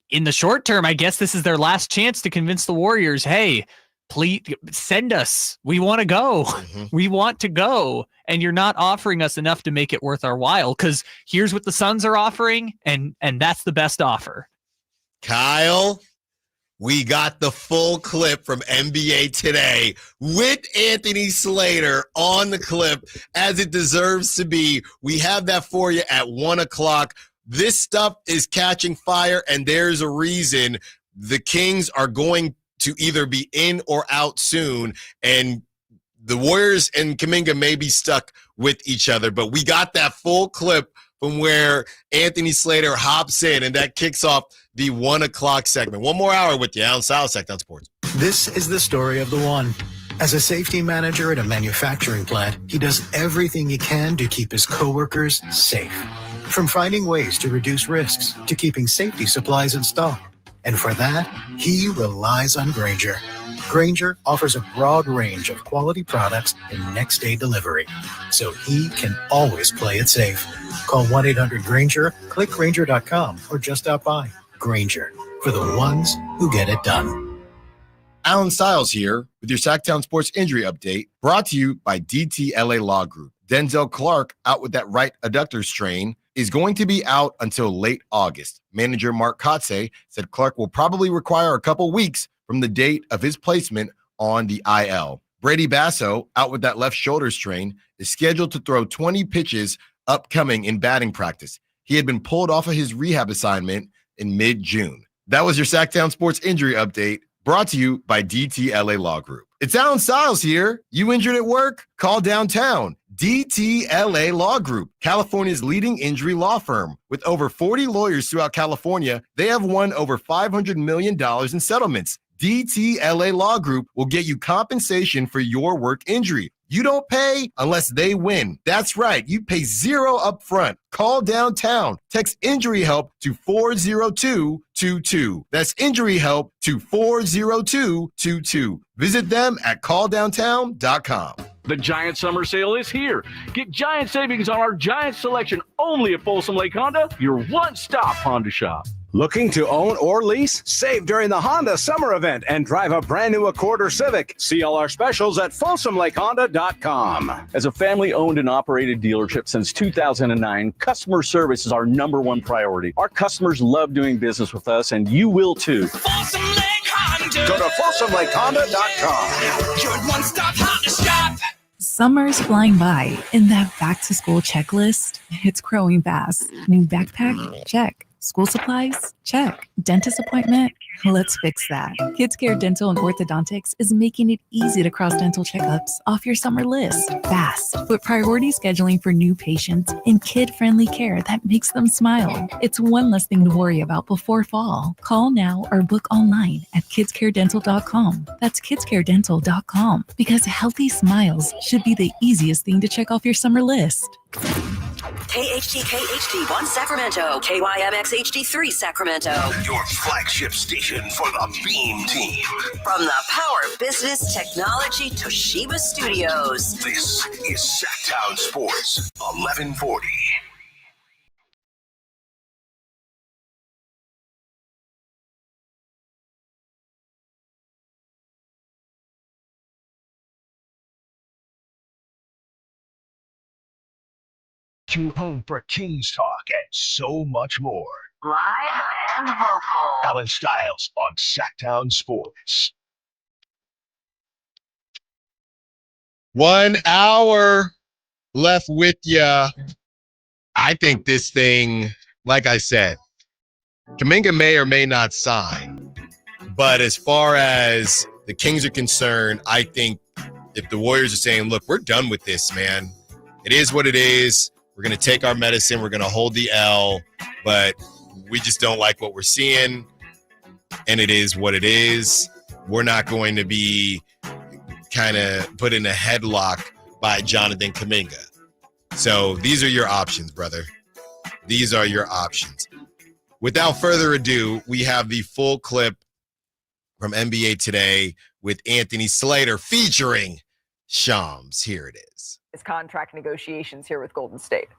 in the short term, I guess this is their last chance to convince the Warriors, hey, please send us. We want to go. We want to go. And you're not offering us enough to make it worth our while, because here's what the Suns are offering, and that's the best offer. Kyle, we got the full clip from NBA Today with Anthony Slater on the clip, as it deserves to be. We have that for you at 1 o'clock. This stuff is catching fire, and there's a reason. The Kings are going to either be in or out soon, and the Warriors and Kuminga may be stuck with each other. But we got that full clip from where Anthony Slater hops in, and that kicks off the 1 o'clock segment. One more hour with you, Allen Stiles, Sacktown Sports. This is the story of the one. As a safety manager at a manufacturing plant, he does everything he can to keep his coworkers safe. From finding ways to reduce risks to keeping safety supplies in stock. And for that, he relies on Grainger. Grainger offers a broad range of quality products and next-day delivery, so he can always play it safe. Call 1-800-GRAINGER, click Grainger.com, or just stop by. Grainger, for the ones who get it done. Allen Stiles here with your Sacktown Sports Injury Update, brought to you by DTLA Law Group. Denzel Clark, out with that right adductor strain, is going to be out until late August. Manager Mark Kotze said Clark will probably require a couple weeks from the date of his placement on the IL. Brady Basso, out with that left shoulder strain, is scheduled to throw 20 pitches upcoming in batting practice. He had been pulled off of his rehab assignment in mid-June. That was your Sacktown Sports Injury Update, brought to you by DTLA Law Group. It's Allen Stiles here. You injured at work? Call downtown. DTLA Law Group, California's leading injury law firm. With over 40 lawyers throughout California, they have won over $500 million in settlements. DTLA Law Group will get you compensation for your work injury. You don't pay unless they win. That's right. You pay zero up front. Call downtown. Text injury help to 40222. That's injury help to 40222. Visit them at calldowntown.com. The Giant Summer Sale is here. Get giant savings on our Giant selection only at Folsom Lake Honda, your one-stop Honda shop. Looking to own or lease? Save during the Honda Summer Event and drive a brand new Accord or Civic. See all our specials at FolsomLakeHonda.com. As a family-owned and operated dealership since 2009, customer service is our #1 priority. Our customers love doing business with us, and you will too. Folsom Lake Honda. Go to FolsomLakeHonda.com. Your one-stop Honda shop. Summer's flying by, and that back-to-school checklist, it's growing fast. New backpack? Check. School supplies? Check. Dentist appointment? Let's fix that. Kids Care Dental and Orthodontics is making it easy to cross dental checkups off your summer list fast with priority scheduling for new patients and kid-friendly care that makes them smile. It's one less thing to worry about before fall. Call now or book online at kidscaredental.com. That's kidscaredental.com, because healthy smiles should be the easiest thing to check off your summer list. KHD1 Sacramento, KYMX HD3 Sacramento. Your flagship station for the Beam Team. From the Power Business Technology Toshiba Studios. This is Sacktown Sports 1140. To home for Kings talk and so much more. Live and vocal. Allen Stiles on Sacktown Sports. 1 hour left with you. I think this thing, like I said, Kuminga may or may not sign. But as far as the Kings are concerned, I think if the Warriors are saying, look, we're done with this, man. It is what it is. We're going to take our medicine. We're going to hold the L, but we just don't like what we're seeing, and it is what it is. We're not going to be kind of put in a headlock by Jonathan Kuminga. So these are your options, brother. These are your options. Without further ado, we have the full clip from NBA Today with Anthony Slater featuring Shams. Here it is. His contract negotiations here with Golden State.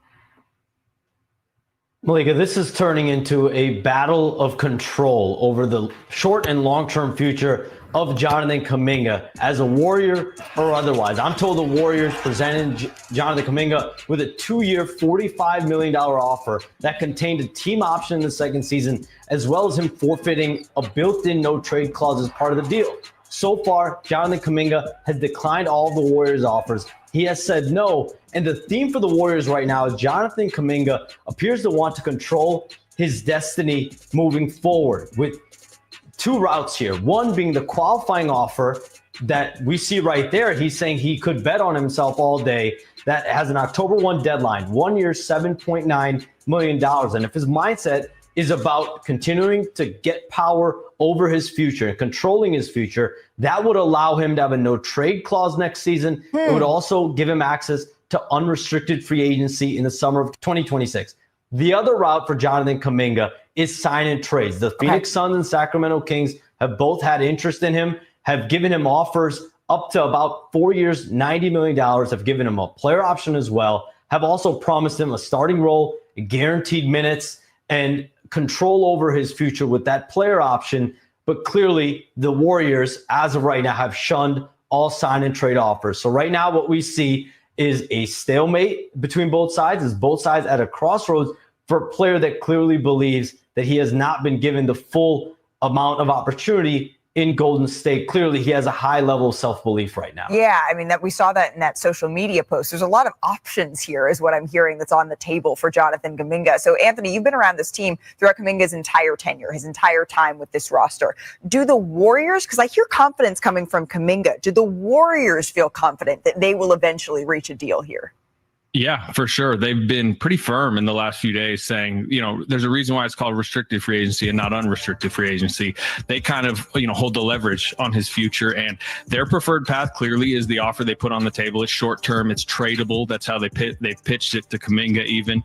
Malika, this is turning into a battle of control over the short and long-term future of Jonathan Kuminga as a Warrior or otherwise. I'm told the Warriors presented Jonathan Kuminga with a 2-year, $45 million offer that contained a team option in the second season, as well as him forfeiting a built-in no-trade clause as part of the deal. So far, Jonathan Kuminga has declined all of the Warriors' offers. He has said no, and the theme for the Warriors right now is Jonathan Kuminga appears to want to control his destiny moving forward with two routes here. One being the qualifying offer that we see right there. He's saying he could bet on himself all day. That has an October 1 deadline, 1 year, $7.9 million. And if his mindset is about continuing to get power over his future and controlling his future, that would allow him to have a no trade clause next season. It would also give him access to unrestricted free agency in the summer of 2026. The other route for Jonathan Kuminga is sign and trades. The Phoenix Suns and Sacramento Kings have both had interest in him, have given him offers up to about 4 years, $90 million, have given him a player option as well, have also promised him a starting role, guaranteed minutes, and control over his future with that player option. But clearly the Warriors, as of right now, have shunned all sign and trade offers. So right now what we see is a stalemate between both sides, is both sides at a crossroads for a player that clearly believes that he has not been given the full amount of opportunity in Golden State. Clearly, he has a high level of self-belief right now. Yeah, I mean, that we saw that in that social media post. There's a lot of options here is what I'm hearing that's on the table for Jonathan Kuminga. So, Anthony, you've been around this team throughout Kuminga's entire tenure, his entire time with this roster. Do the Warriors, because I hear confidence coming from Kuminga, do the Warriors feel confident that they will eventually reach a deal here? Yeah, for sure. They've been pretty firm in the last few days saying, you know, there's a reason why it's called restricted free agency and not unrestricted free agency. They kind of, you know, hold the leverage on his future, and their preferred path clearly is the offer they put on the table. It's short term. It's tradable. That's how they pitched it to Kuminga even,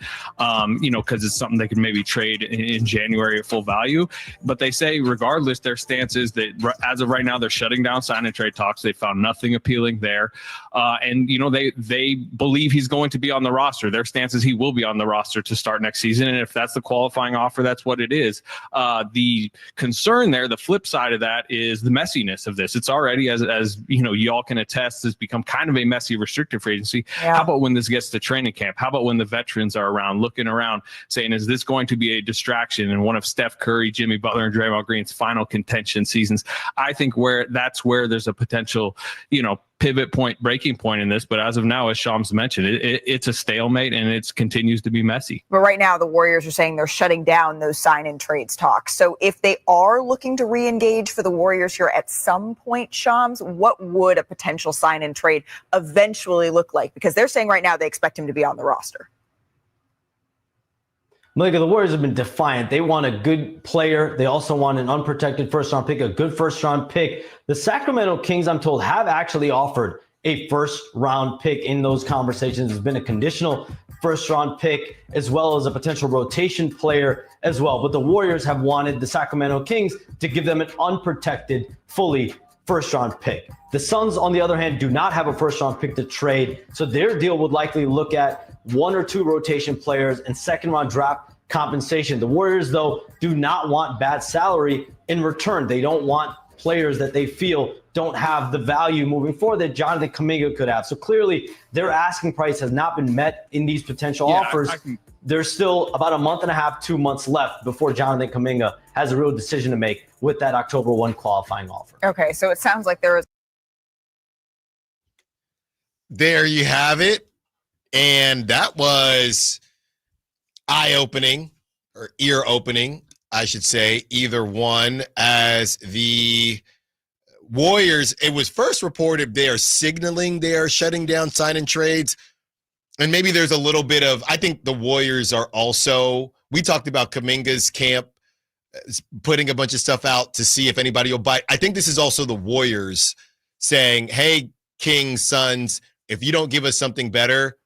you know, because it's something they could maybe trade in January at full value. But they say regardless, their stance is that as of right now, they're shutting down sign and trade talks. They found nothing appealing there. And, you know, they believe he's going to to be on the roster. Their stance is he will be on the roster to start next season. And if that's the qualifying offer, that's what it is. The concern there, the flip side of that is the messiness of this. It's already, as you know, y'all can attest, has become kind of a messy restricted free agency. Yeah. How about when this gets to training camp? How about when the veterans are around, looking around, saying, is this going to be a distraction in one of Steph Curry, Jimmy Butler, and Draymond Green's final contention seasons? I think that's where there's a potential, pivot point, breaking point in this. But as of now, as Shams mentioned, it's a stalemate and it continues to be messy. But right now, the Warriors are saying they're shutting down those sign-in trades talks. So if they are looking to re-engage for the Warriors here at some point, Shams, what would a potential sign-in trade eventually look like? Because they're saying right now they expect him to be on the roster. Malika, the Warriors have been defiant. They want a good player. They also want an unprotected first-round pick, a good first-round pick. The Sacramento Kings, I'm told, have actually offered a first-round pick in those conversations. It's been a conditional first-round pick as well as a potential rotation player as well. But the Warriors have wanted the Sacramento Kings to give them an unprotected, fully first-round pick. The Suns, on the other hand, do not have a first-round pick to trade, so their deal would likely look at 1 or 2 rotation players and second-round draft compensation. The Warriors, though, do not want bad salary in return. They don't want players that they feel don't have the value moving forward that Jonathan Kuminga could have. So clearly, their asking price has not been met in these potential offers. There's still about a month and a half, 2 months left before Jonathan Kuminga has a real decision to make with that October 1 qualifying offer. Okay, so it sounds like there is. There you have it. And that was eye-opening, or ear-opening, I should say, either one, as the Warriors, it was first reported they are signaling they are shutting down sign-in trades. And maybe there's a little bit of, I think the Warriors are also, we talked about Kuminga's camp putting a bunch of stuff out to see if anybody will bite. I think this is also the Warriors saying, hey, Kings, Suns, if you don't give us something better,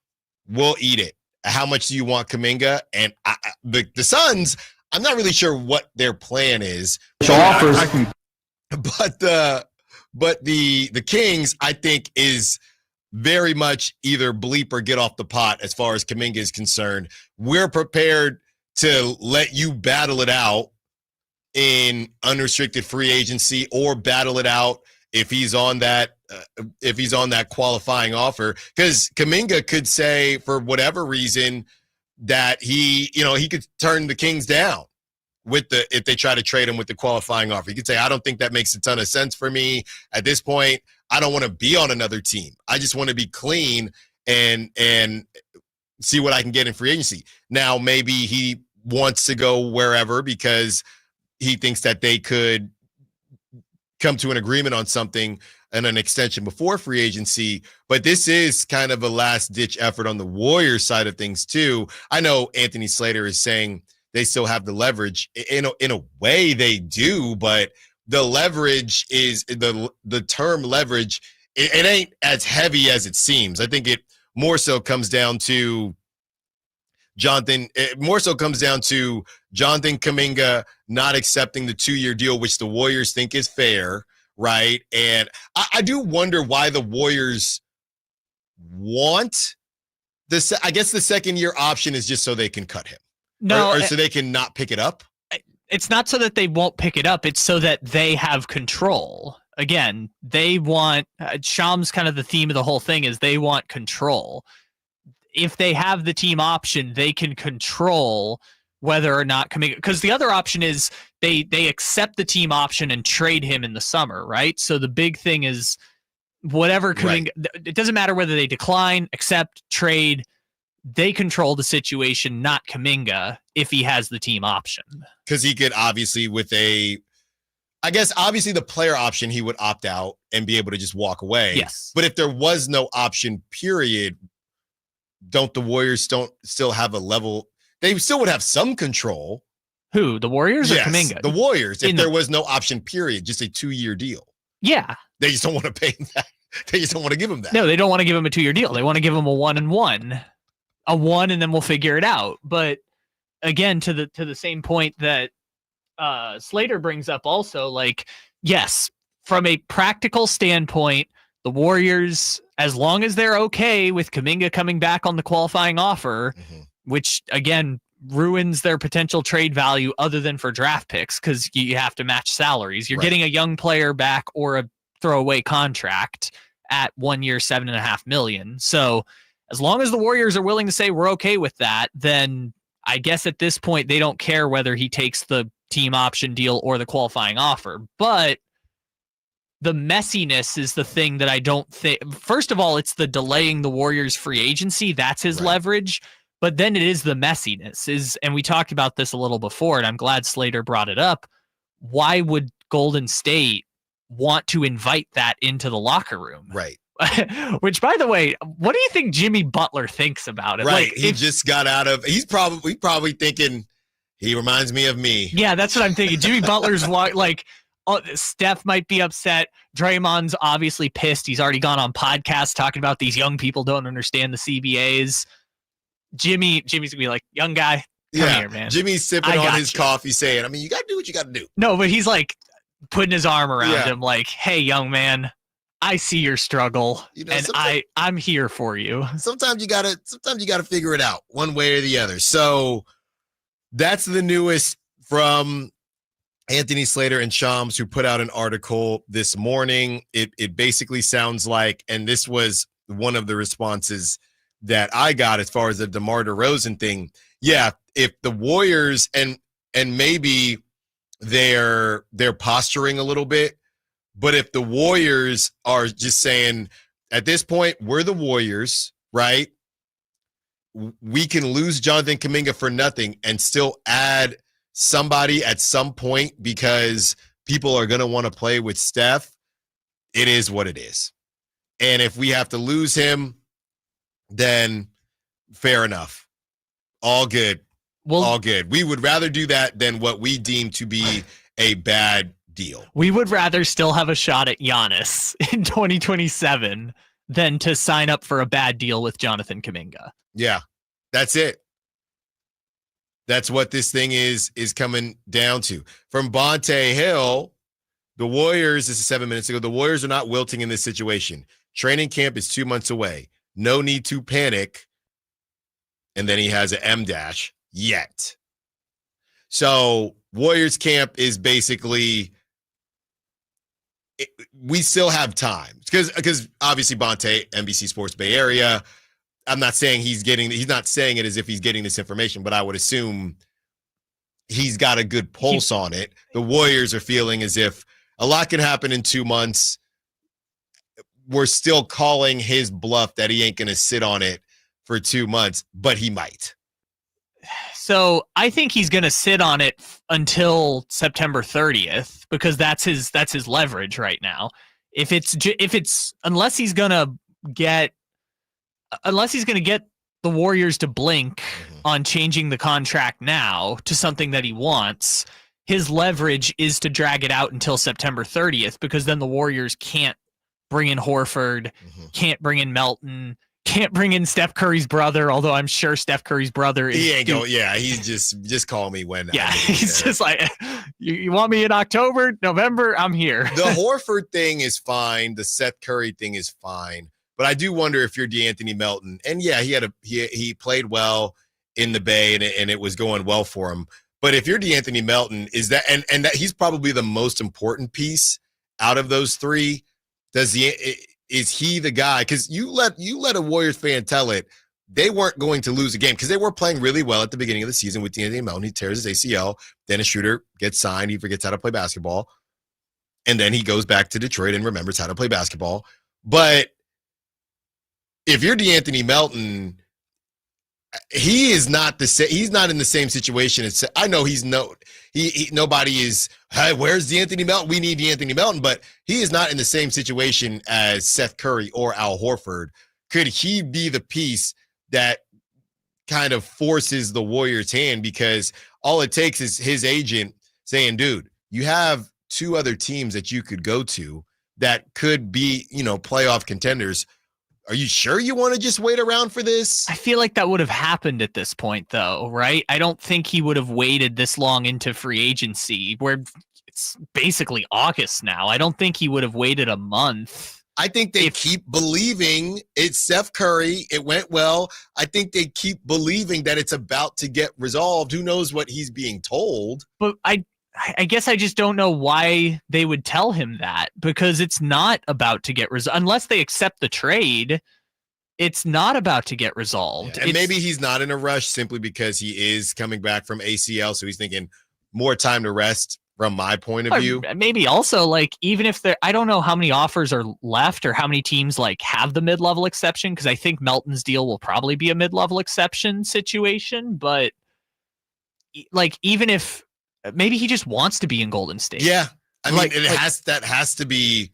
we'll eat it. How much do you want Kuminga? And the Suns, I'm not really sure what their plan is. But the Kings, I think, is very much either bleep or get off the pot as far as Kuminga is concerned. We're prepared to let you battle it out in unrestricted free agency or battle it out if he's on that qualifying offer, because Kuminga could say for whatever reason that he could turn the Kings down if they try to trade him with the qualifying offer. He could say, I don't think that makes a ton of sense for me at this point. I don't want to be on another team. I just want to be clean and see what I can get in free agency. Now, maybe he wants to go wherever because he thinks that they could come to an agreement on something and an extension before free agency. But this is kind of a last-ditch effort on the Warriors side of things, too. I know Anthony Slater is saying they still have the leverage. In a way, they do, but the leverage is the term leverage. It ain't as heavy as it seems. I think it more so comes down to Jonathan Kuminga not accepting the 2-year deal, which the Warriors think is fair, right? And I do wonder why the Warriors want this. I guess the second-year option is just so they can cut him. No, or so they can not pick it up. It's not so that they won't pick it up. It's so that they have control. Again, they want Shams, kind of the theme of the whole thing is they want control. If they have the team option, they can control whether or not Kuminga, because the other option is they accept the team option and trade him in the summer, right? So the big thing is whatever Kuminga, it doesn't matter whether they decline, accept, trade, they control the situation, not Kuminga, if he has the team option. Because he could obviously obviously the player option, he would opt out and be able to just walk away. Yes. But if there was no option, period, don't the Warriors still have a level? They still would have some control. Who, the Warriors or Kuminga? The Warriors, if there was no option, period, just a 2-year deal. Yeah. They just don't want to pay him that. They just don't want to give him that. No, they don't want to give him a 2-year deal. They want to give him a 1-and-1. A 1, and then we'll figure it out. But again, to the same point that Slater brings up also, like, yes, from a practical standpoint, the Warriors, as long as they're okay with Kuminga coming back on the qualifying offer, which again ruins their potential trade value other than for draft picks because you have to match salaries. You're getting a young player back or a throwaway contract at 1 year, $7.5 million. So as long as the Warriors are willing to say we're okay with that, then I guess at this point they don't care whether he takes the team option deal or the qualifying offer. But the messiness is the thing that I don't think. First of all, it's the delaying the Warriors free agency. That's his leverage. But then it is the messiness and we talked about this a little before, and I'm glad Slater brought it up. Why would Golden State want to invite that into the locker room? Right. Which, by the way, what do you think Jimmy Butler thinks about it? Right. He just got out of, he's probably thinking, he reminds me of me. Yeah, that's what I'm thinking. Jimmy Butler's like, Steph might be upset. Draymond's obviously pissed. He's already gone on podcasts talking about these young people don't understand the CBAs. Jimmy's gonna be like, young guy, come here, man. Jimmy's sipping on his coffee saying, I mean, you got to do what you got to do. No, but he's like putting his arm around him like, hey, young man, I see your struggle and I'm here for you. Sometimes you gotta figure it out one way or the other. So that's the newest from Anthony Slater and Shams, who put out an article this morning. It basically sounds like, and this was one of the responses that I got as far as the DeMar DeRozan thing. Yeah, if the Warriors and maybe they're posturing a little bit, but if the Warriors are just saying at this point, we're the Warriors, right? We can lose Jonathan Kuminga for nothing and still add somebody at some point because people are going to want to play with Steph. It is what it is. And if we have to lose him, then fair enough. All good. Well, all good. We would rather do that than what we deem to be a bad deal. We would rather still have a shot at Giannis in 2027 than to sign up for a bad deal with Jonathan Kuminga. Yeah, that's it. That's what this thing is coming down to. From Bonte Hill, the Warriors, this is 7 minutes ago, the Warriors are not wilting in this situation. Training camp is 2 months away. No need to panic. And then he has an M dash yet. So Warriors camp is basically, we still have time because obviously Bonte, NBC Sports Bay Area. I'm not saying he's not saying it as if he's getting this information, but I would assume he's got a good pulse on it. The Warriors are feeling as if a lot can happen in 2 months. We're still calling his bluff that he ain't going to sit on it for 2 months, but he might. So I think he's going to sit on it until September 30th because that's his leverage right now. Unless he's going to get the Warriors to blink on changing the contract now to something that he wants, his leverage is to drag it out until September 30th because then the Warriors can't bring in Horford, can't bring in Melton, can't bring in Steph Curry's brother, although I'm sure Steph Curry's brother is... He ain't going, yeah, he's just call me when... Yeah, he's just like, you want me in October, November, I'm here. The Horford thing is fine. The Seth Curry thing is fine. But I do wonder if you're DeAnthony Melton, and yeah, he played well in the Bay, and it was going well for him. But if you're DeAnthony Melton, is that and that he's probably the most important piece out of those three? Is he the guy? Because you let a Warriors fan tell it they weren't going to lose a game because they were playing really well at the beginning of the season with DeAnthony Melton. He tears his ACL, then a shooter gets signed, he forgets how to play basketball, and then he goes back to Detroit and remembers how to play basketball. But if you're DeAnthony Melton, he is not he's not in the same situation. I know nobody is, hey, where's DeAnthony Melton? We need DeAnthony Melton, but he is not in the same situation as Seth Curry or Al Horford. Could he be the piece that kind of forces the Warriors' hand? Because all it takes is his agent saying, dude, you have two other teams that you could go to that could be, playoff contenders. Are you sure you want to just wait around for this? I feel like that would have happened at this point, though, right? I don't think he would have waited this long into free agency, where it's basically August now. I don't think he would have waited a month. I think they keep believing it's Steph Curry. It went well. I think they keep believing that it's about to get resolved. Who knows what he's being told? But I guess I just don't know why they would tell him that, because it's not about to get resolved. Unless they accept the trade, it's not about to get resolved. Yeah, and maybe he's not in a rush simply because he is coming back from ACL, so he's thinking more time to rest from my point of view. Maybe also, like, even if I don't know how many offers are left or how many teams like have the mid-level exception, because I think Melton's deal will probably be a mid-level exception situation, but like, even if maybe he just wants to be in Golden State. Yeah. I mean, that has to be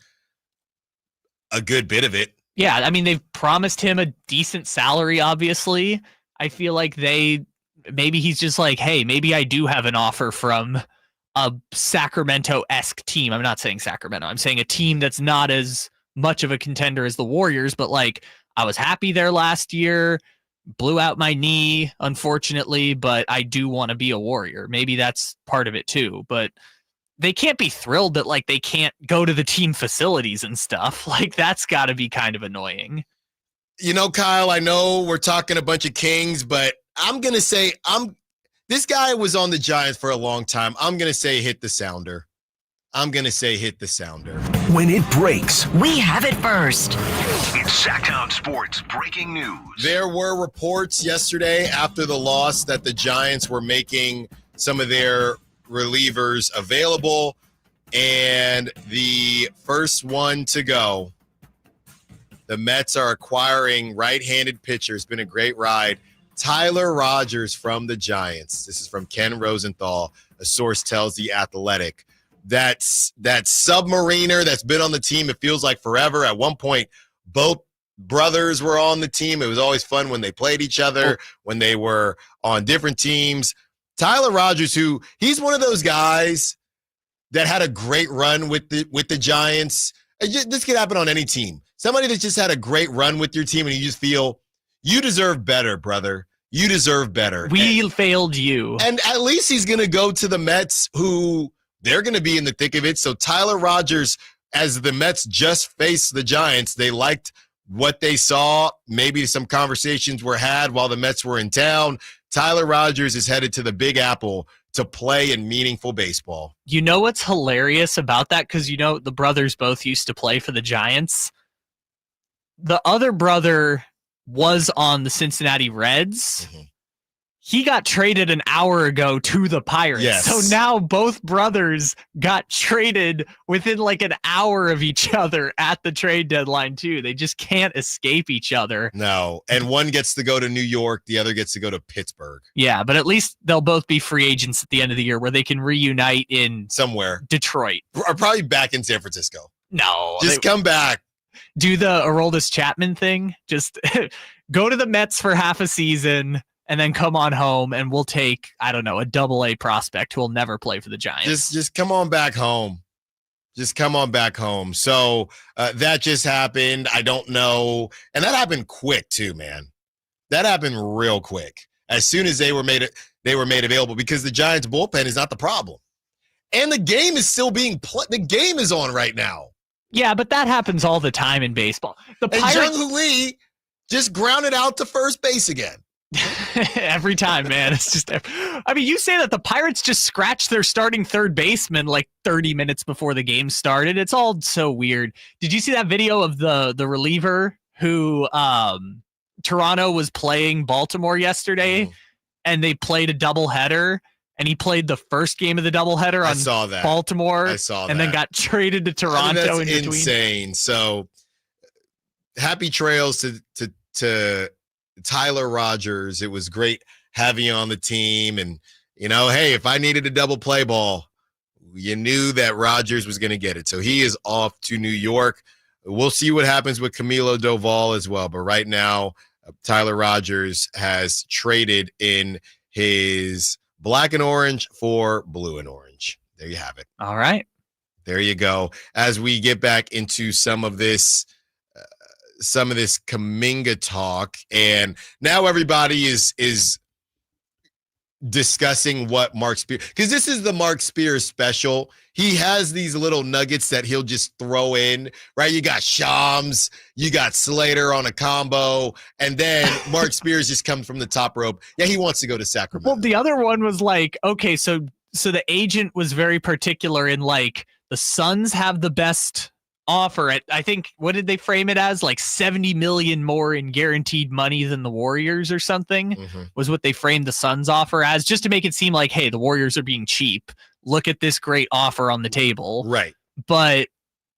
a good bit of it. Yeah. I mean, they've promised him a decent salary, obviously. I feel like maybe he's just like, hey, maybe I do have an offer from a Sacramento-esque team. I'm not saying Sacramento. I'm saying a team that's not as much of a contender as the Warriors, but like, I was happy there last year, blew out my knee, unfortunately, but I do want to be a Warrior. Maybe that's part of it too, but they can't be thrilled that like they can't go to the team facilities and stuff. Like, that's got to be kind of annoying. You know, Kyle, I know we're talking a bunch of Kings, but I'm going to say this guy was on the Giants for a long time. I'm going to say hit the sounder. When it breaks, we have it first. It's Sacktown Sports breaking news. There were reports yesterday after the loss that the Giants were making some of their relievers available, and the first one to go, the Mets are acquiring right-handed pitcher. It's been a great ride. Tyler Rogers from the Giants. This is from Ken Rosenthal. A source tells The Athletic. That submariner that's been on the team, it feels like forever. At one point, both brothers were on the team. It was always fun when they played each other, when they were on different teams. Tyler Rogers, he's one of those guys that had a great run with the Giants. This could happen on any team. Somebody that just had a great run with your team and you just feel, you deserve better, brother. You deserve better. We failed you. And at least he's going to go to the Mets, who they're going to be in the thick of it. So Tyler Rogers, as the Mets just faced the Giants, they liked what they saw. Maybe some conversations were had while the Mets were in town. Tyler Rogers is headed to the Big Apple to play in meaningful baseball. You know what's hilarious about that? Because, you know, the brothers both used to play for the Giants. The other brother was on the Cincinnati Reds. Mm-hmm. He got traded an hour ago to the Pirates. Yes. So now both brothers got traded within like an hour of each other at the trade deadline too. They just can't escape each other. No. And one gets to go to New York. The other gets to go to Pittsburgh. Yeah, but at least they'll both be free agents at the end of the year where they can reunite in somewhere. Detroit. Or probably back in San Francisco. No. Just come back. Do the Aroldis Chapman thing. Just go to the Mets for half a season and then come on home, and we'll take, I don't know, a double-A prospect who will never play for the Giants. Just come on back home. Just come on back home. So that just happened. I don't know. And that happened quick too, man. That happened real quick. As soon as they were made available, because the Giants bullpen is not the problem. And the game is still being played. The game is on right now. Yeah, but that happens all the time in baseball. And Jung-Hoo Lee just grounded out to first base again. Every time, man. It's just, I mean, you say that the Pirates just scratched their starting third baseman like 30 minutes before the game started. It's all so weird. Did you see that video of the reliever who Toronto was playing Baltimore yesterday, and they played a doubleheader, and he played the first game of the doubleheader on Baltimore. I saw that. And then got traded to Toronto. I mean, in between. Insane. So happy trails to Tyler Rogers. It was great having you on the team. And, you know, hey, if I needed a double play ball, you knew that Rogers was going to get it. So he is off to New York. We'll see what happens with Camilo Doval as well. But right now, Tyler Rogers has traded in his black and orange for blue and orange. There you have it. All right. There you go. As we get back into some of this Kuminga talk, and now everybody is discussing what Mark Spears, because this is the Mark Spears special. He has these little nuggets that he'll just throw in, right? You got Shams, you got Slater on a combo, and then Mark Spears just comes from the top rope. Yeah, he wants to go to Sacramento. Well, the other one was like, okay, so the agent was very particular in like the Suns have the best offer at, I think, what did they frame it as? Like 70 million more in guaranteed money than the Warriors or something was what they framed the Suns offer as, just to make it seem like, hey, the Warriors are being cheap. Look at this great offer on the table. Right. But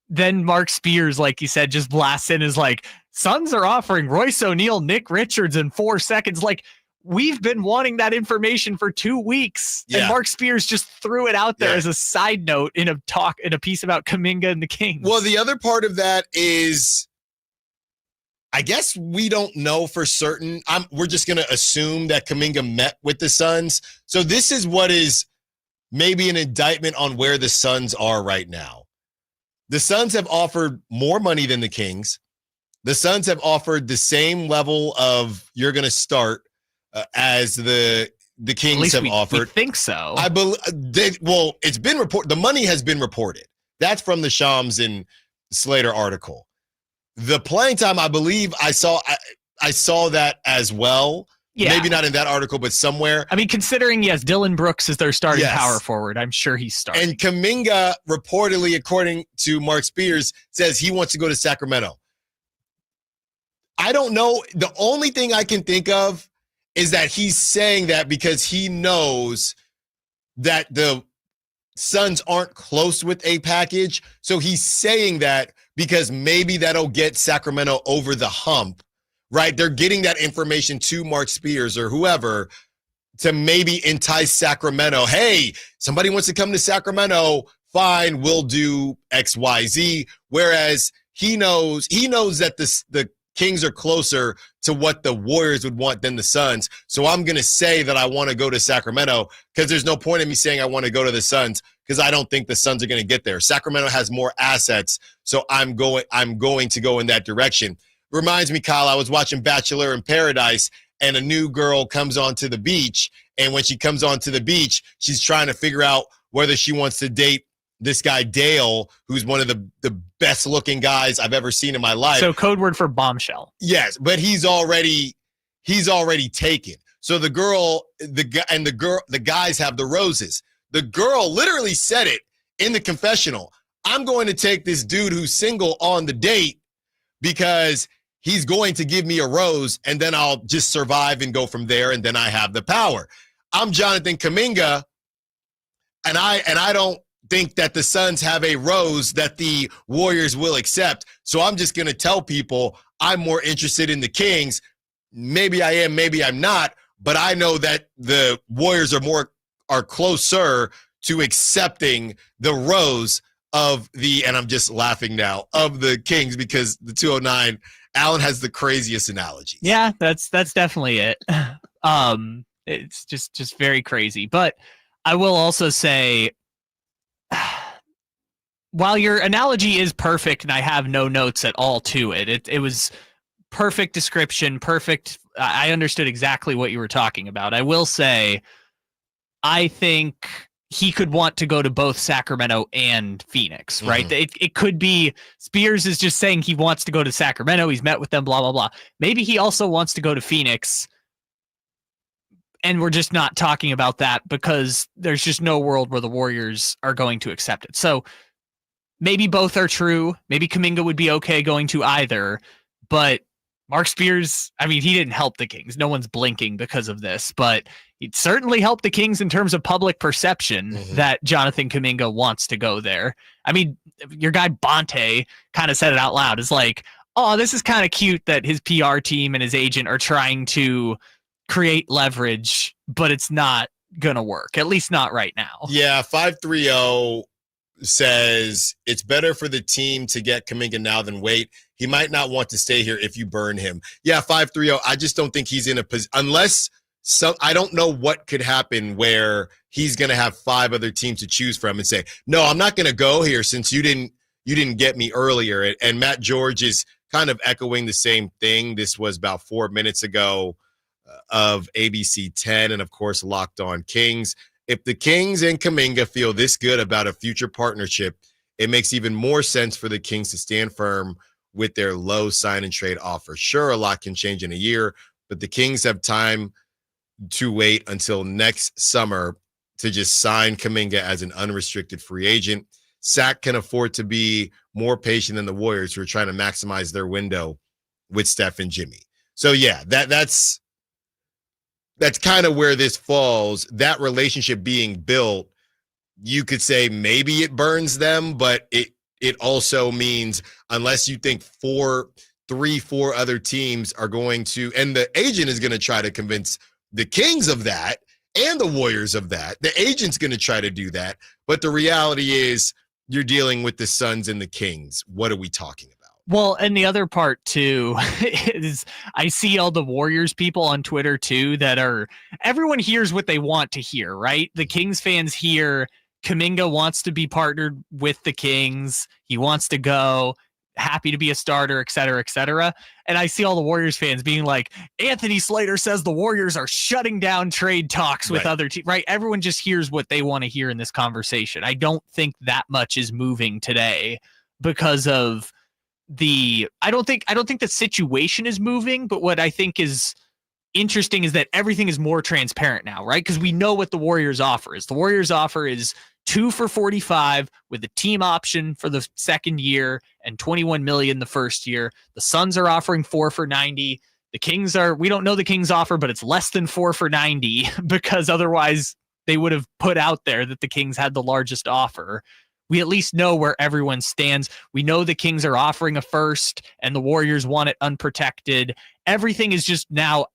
then Mark Spears, like you said, just blasts in is like, Suns are offering Royce O'Neal, Nick Richards in 4 seconds. Like, we've been wanting that information for 2 weeks. Yeah. And Mark Spears just threw it out there as a side note in a piece about Kuminga and the Kings. Well, the other part of that is, I guess we don't know for certain. We're just going to assume that Kuminga met with the Suns. So this is what is maybe an indictment on where the Suns are right now. The Suns have offered more money than the Kings. The Suns have offered the same level of you're going to start as the Kings have offered. We think so. I believe. It's been reported. The money has been reported. That's from the Shams and Slater article. The playing time, I believe, I saw that as well. Yeah. Maybe not in that article, but somewhere. I mean, considering Dillon Brooks is their starting power forward, I'm sure he's starting. And Kuminga reportedly, according to Mark Spears, says he wants to go to Sacramento. I don't know. The only thing I can think of is that he's saying that because he knows that the Suns aren't close with a package. So he's saying that because maybe that'll get Sacramento over the hump, right? They're getting that information to Mark Spears or whoever to maybe entice Sacramento. Hey, somebody wants to come to Sacramento. Fine, we'll do X, Y, Z. Whereas he knows that the Kings are closer to what the Warriors would want than the Suns. So I'm going to say that I want to go to Sacramento because there's no point in me saying I want to go to the Suns because I don't think the Suns are going to get there. Sacramento has more assets, so I'm going to go in that direction. Reminds me, Kyle, I was watching Bachelor in Paradise, and a new girl comes onto the beach, and when she comes onto the beach, she's trying to figure out whether she wants to date this guy Dale, who's one of the best looking guys I've ever seen in my life. So code word for bombshell. Yes, but he's already taken. So the guys have the roses. The girl literally said it in the confessional. I'm going to take this dude who's single on the date because he's going to give me a rose and then I'll just survive and go from there. And then I have the power. I'm Jonathan Kuminga, and I don't think that the Suns have a rose that the Warriors will accept. So I'm just going to tell people I'm more interested in the Kings. Maybe I am, maybe I'm not, but I know that the Warriors are closer to accepting the rose of and I'm just laughing now, of the Kings because the 209, Allen has the craziest analogy. Yeah, that's definitely it. It's just very crazy. But I will also say, while your analogy is perfect and I have no notes at all to it, it was perfect description, perfect. I understood exactly what you were talking about. I will say, I think he could want to go to both Sacramento and Phoenix, right? It could be Spears is just saying he wants to go to Sacramento. He's met with them, blah, blah, blah. Maybe he also wants to go to Phoenix. And we're just not talking about that because there's just no world where the Warriors are going to accept it. So maybe both are true. Maybe Kuminga would be okay going to either. But Mark Spears, I mean, he didn't help the Kings. No one's blinking because of this. But it certainly helped the Kings in terms of public perception that Jonathan Kuminga wants to go there. I mean, your guy Bonte kind of said it out loud. It's like, oh, this is kind of cute that his PR team and his agent are trying to create leverage, but it's not gonna work, at least not right now. Yeah, 530 says it's better for the team to get Kuminga now than wait. He might not want to stay here if you burn him. Yeah, 530, I just don't think he's in a position unless I don't know what could happen where he's gonna have 5 other teams to choose from and say, no, I'm not gonna go here since you didn't get me earlier. And Matt George is kind of echoing the same thing. This was about 4 minutes ago. of ABC 10 and, of course, Locked On Kings. If the Kings and Kuminga feel this good about a future partnership, it makes even more sense for the Kings to stand firm with their low sign and trade offer. Sure, a lot can change in a year, but the Kings have time to wait until next summer to just sign Kuminga as an unrestricted free agent. Sac can afford to be more patient than the Warriors, who are trying to maximize their window with Steph and Jimmy. So yeah, that's kind of where this falls. That relationship being built, you could say maybe it burns them, but it also means unless you think 4 other teams are going to, and the agent is going to try to convince the Kings of that and the Warriors of that. The agent's going to try to do that. But the reality is you're dealing with the Suns and the Kings. What are we talking about? Well, and the other part, too, is I see all the Warriors people on Twitter, too, that are – everyone hears what they want to hear, right? The Kings fans hear Kuminga wants to be partnered with the Kings. He wants to go, happy to be a starter, et cetera, et cetera. And I see all the Warriors fans being like, Anthony Slater says the Warriors are shutting down trade talks with other teams, right? Everyone just hears what they want to hear in this conversation. I don't think that much is moving today because of – I don't think the situation is moving, but what I think is interesting is that everything is more transparent now, right? Because we know what the Warriors offer is. The Warriors offer is 2 for $45 with a team option for the second year and $21 million the first year. The Suns are offering 4 for $90. The Kings we don't know the Kings offer, but it's less than 4 for $90 because otherwise they would have put out there that the Kings had the largest offer. We at least know where everyone stands. We know the Kings are offering a first and the Warriors want it unprotected. Everything is just now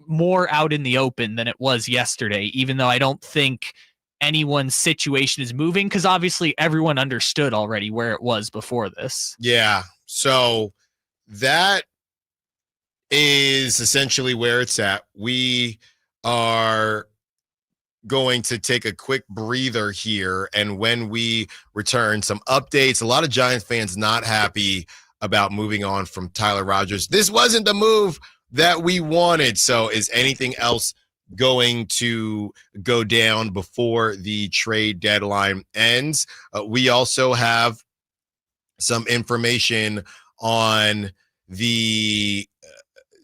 more out in the open than it was yesterday, even though I don't think anyone's situation is moving because obviously everyone understood already where it was before this. Yeah. So that is essentially where it's at. We are going to take a quick breather here, and when we return, some updates. A lot of Giants fans not happy about moving on from Tyler Rogers. This wasn't the move that we wanted. So is anything else going to go down before the trade deadline ends? We also have some information on the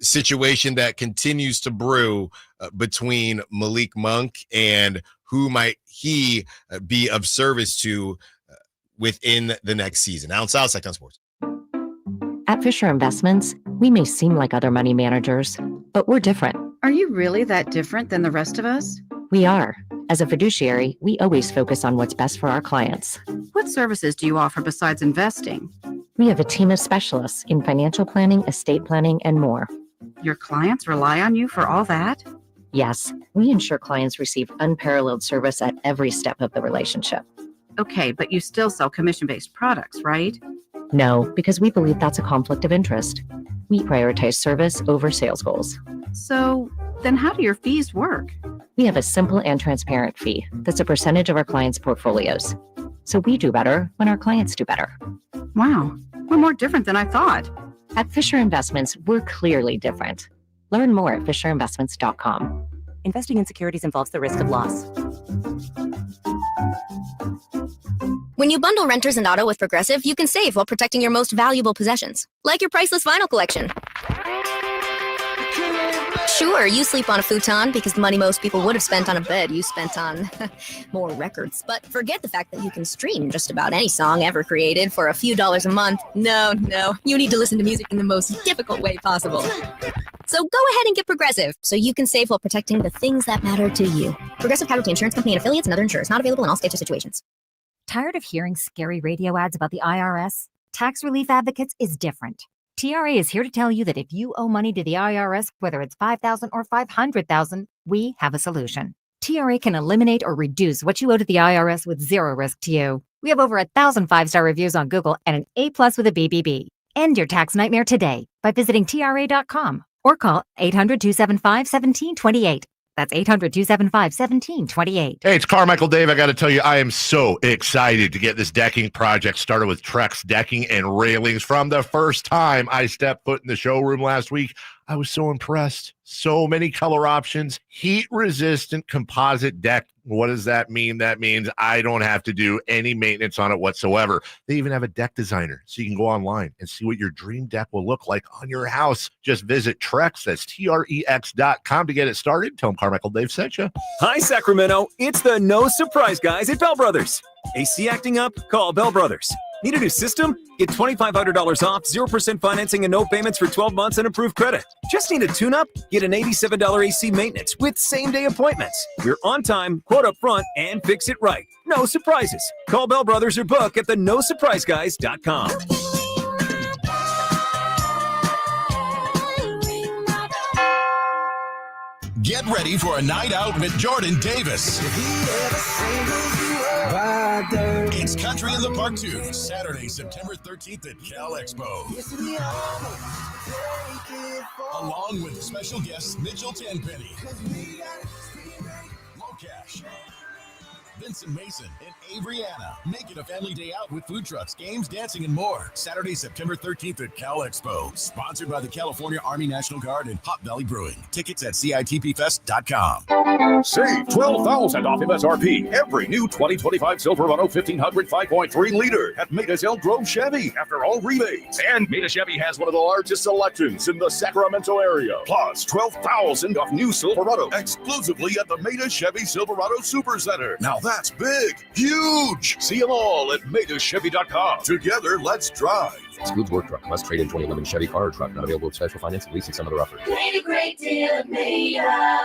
situation that continues to brew between Malik Monk and who might he be of service to within the next season. Allen Stiles, Sacktown Sports. At Fisher Investments, we may seem like other money managers, but we're different. Are you really that different than the rest of us? We are. As a fiduciary, we always focus on what's best for our clients. What services do you offer besides investing? We have a team of specialists in financial planning, estate planning, and more. Your clients rely on you for all that? Yes, we ensure clients receive unparalleled service at every step of the relationship. Okay, but you still sell commission-based products, right? No, because we believe that's a conflict of interest. We prioritize service over sales goals. So then how do your fees work? We have a simple and transparent fee that's a percentage of our clients' portfolios. So we do better when our clients do better. Wow, we're more different than I thought. At Fisher Investments, we're clearly different. Learn more at fisherinvestments.com. Investing in securities involves the risk of loss. When you bundle renters and auto with Progressive, you can save while protecting your most valuable possessions, like your priceless vinyl collection. Sure, you sleep on a futon because the money most people would have spent on a bed you spent on more records. But forget the fact that you can stream just about any song ever created for a few dollars a month. No, you need to listen to music in the most difficult way possible. So go ahead and get Progressive so you can save while protecting the things that matter to you. Progressive Casualty Insurance Company and affiliates and other insurers. Not available in all states or situations. Tired of hearing scary radio ads about the IRS? Tax Relief Advocates is different. TRA is here to tell you that if you owe money to the IRS, whether it's $5,000 or $500,000, we have a solution. TRA can eliminate or reduce what you owe to the IRS with zero risk to you. We have over 1,000 5-star reviews on Google and an A+ with a BBB. End your tax nightmare today by visiting TRA.com or call 800-275-1728. That's 800-275-1728. Hey, it's Carmichael Dave. I got to tell you, I am so excited to get this decking project started with Trex Decking and Railings. From the first time I stepped foot in the showroom last week, I was so impressed. So many color options, heat-resistant composite deck. What does that mean? That means I don't have to do any maintenance on it whatsoever. They even have a deck designer, so you can go online and see what your dream deck will look like on your house. Just visit Trex, that's Trex.com to get it started. Tell them Carmichael Dave sent you. Hi, Sacramento. It's the No Surprise guys at Bell Brothers. AC acting up? Call Bell Brothers. Need a new system? Get $2,500 off, 0% financing and no payments for 12 months and approved credit. Just need a tune-up? Get an $87 AC maintenance with same-day appointments. We're on time, quote up front, and fix it right. No surprises. Call Bell Brothers or book at theNoSurpriseGuys.com. Get ready for a night out with Jordan Davis. It's Country in the Park 2, Saturday, September 13th at Cal Expo. Along with special guests Mitchell Tenpenny, Locash, Vincent Mason, and Avery-Anna. Make it a family day out with food trucks, games, dancing, and more. Saturday, September 13th at Cal Expo. Sponsored by the California Army National Guard and Hot Valley Brewing. Tickets at CITPFest.com. Save $12,000 off MSRP. Every new 2025 Silverado 1500 5.3 liter at Maida's Elk Grove Chevy after all rebates. And Maida Chevy has one of the largest selections in the Sacramento area. Plus $12,000 off new Silverado exclusively at the Maida Chevy Silverado Supercenter. Now that's big, huge. See them all at MaidaChevy.com. Together, let's drive. Excludes work truck. Must trade in 2011 Chevy car or truck. Not available with special financing, leasing, some other offers. Made a great deal at Maida.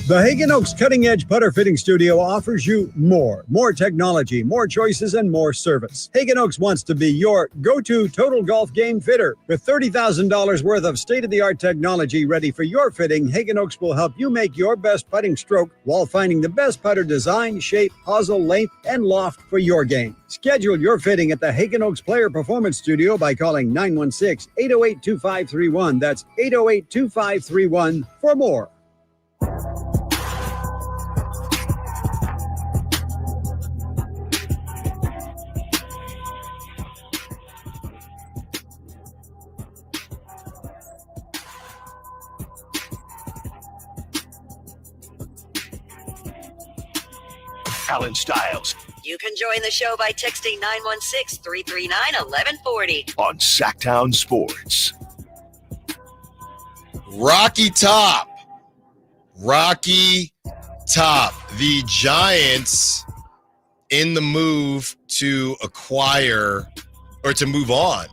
The Hagen Oaks Cutting Edge Putter Fitting Studio offers you more technology, more choices, and more service. Hagen Oaks wants to be your go-to total golf game fitter. With $30,000 worth of state-of-the-art technology ready for your fitting, Hagen Oaks will help you make your best putting stroke while finding the best putter design, shape, hosel, length, and loft for your game. Schedule your fitting at the Hagen Oaks Player Performance Studio by calling 916-808-2531. That's 808-2531 for more. Allen Stiles You can join the show by texting 916-339-1140 on Sacktown Sports. Rocky Top. The Giants in the move to acquire or to move on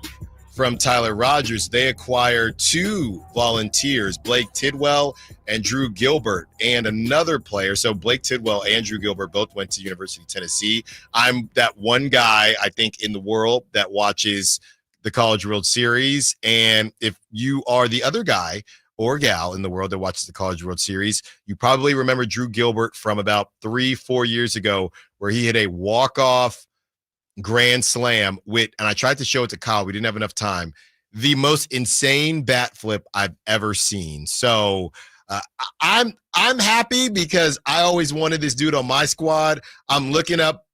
from Tyler Rogers. They acquired two volunteers, Blake Tidwell and Drew Gilbert, and another player. So Blake Tidwell and Drew Gilbert both went to University of Tennessee. I'm that one guy, I think, in the world that watches the College World Series. And if you are the other guy or gal in the world that watches the College World Series, you probably remember Drew Gilbert from about 3-4 years ago, where he hit a walk-off grand slam with, and I tried to show it to Kyle, we didn't have enough time, the most insane bat flip I've ever seen. So I'm happy because I always wanted this dude on my squad. I'm looking up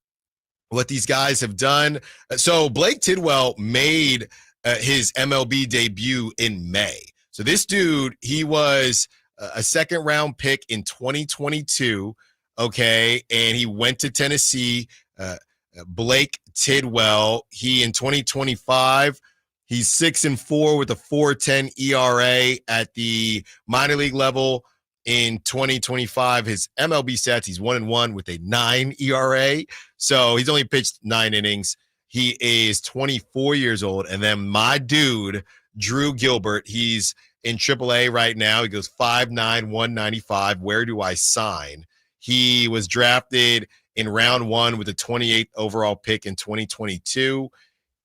what these guys have done. So Blake Tidwell made his MLB debut in May. So this dude, he was a second-round pick in 2022, okay, and he went to Tennessee. Blake Tidwell, he in 2025, he's 6-4 with a 4.10 ERA at the minor league level. In 2025, his MLB stats, he's 1-1 with a 9 ERA. So he's only pitched 9 innings. He is 24 years old. And then my dude, Drew Gilbert, he's in AAA right now. He goes 5'9", 195. Where do I sign? He was drafted in round 1 with a 28th overall pick in 2022.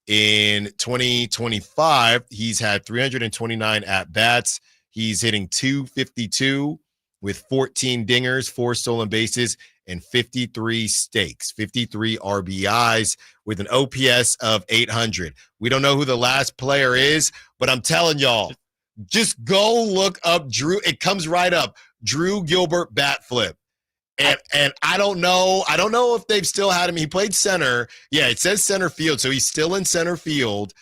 In 2025, he's had 329 at-bats. He's hitting .252 with 14 dingers, 4 stolen bases, and 53 stakes, 53 RBIs with an OPS of 800. We don't know who the last player is, but I'm telling y'all, just go look up Drew. It comes right up. Drew Gilbert bat flip. And I don't know if they've still had him. He played center. Yeah, it says center field, so he's still in center field,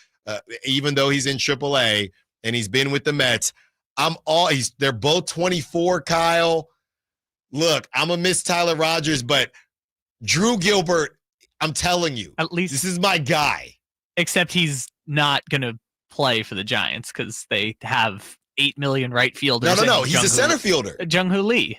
even though he's in AAA and he's been with the Mets. They're both 24, Kyle. Look, I'm going to miss Tyler Rogers, but Drew Gilbert, I'm telling you, at least this is my guy. Except he's not going to play for the Giants because they have 8 million right fielders. No. He's a center fielder. Jung-Hoo Lee.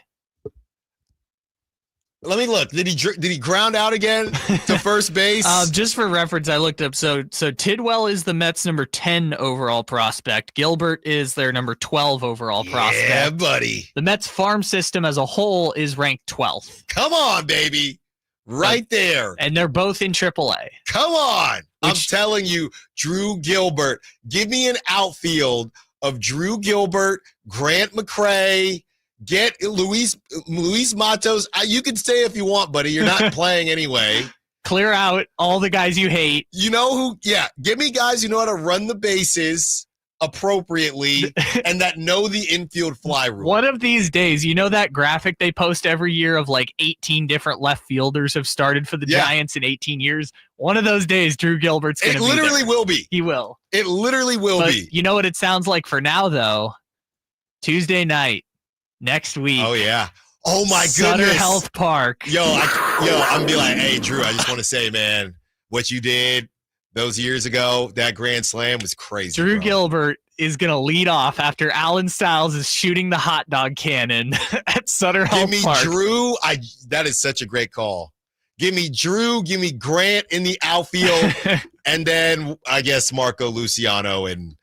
Let me look. Did he ground out again to first base? Just for reference, I looked up. So Tidwell is the Mets' number 10 overall prospect. Gilbert is their number 12 overall prospect. Yeah, buddy. The Mets farm system as a whole is ranked 12th. Come on, baby. Right there. And they're both in AAA. Come on. I'm telling you, Drew Gilbert. Give me an outfield of Drew Gilbert, Grant McCray. Get Luis Matos. You can stay if you want, buddy. You're not playing anyway. Clear out all the guys you hate. You know who? Yeah, give me guys who know how to run the bases appropriately and that know the infield fly rule. One of these days, you know that graphic they post every year of like 18 different left fielders have started for the Giants in 18 years? One of those days, Drew Gilbert's going to be there. It literally will be. He will. It literally will be. You know what it sounds like for now, though? Tuesday night. Next week. Oh, yeah. Oh, my Sutter goodness. Health Park. I'm going to be like, hey, Drew, I just want to say, man, what you did those years ago, that grand slam was crazy. Drew Gilbert is going to lead off after Allen Stiles is shooting the hot dog cannon at Sutter Health Park. Give me Drew. That is such a great call. Give me Drew. Give me Grant in the outfield. And then I guess Marco Luciano and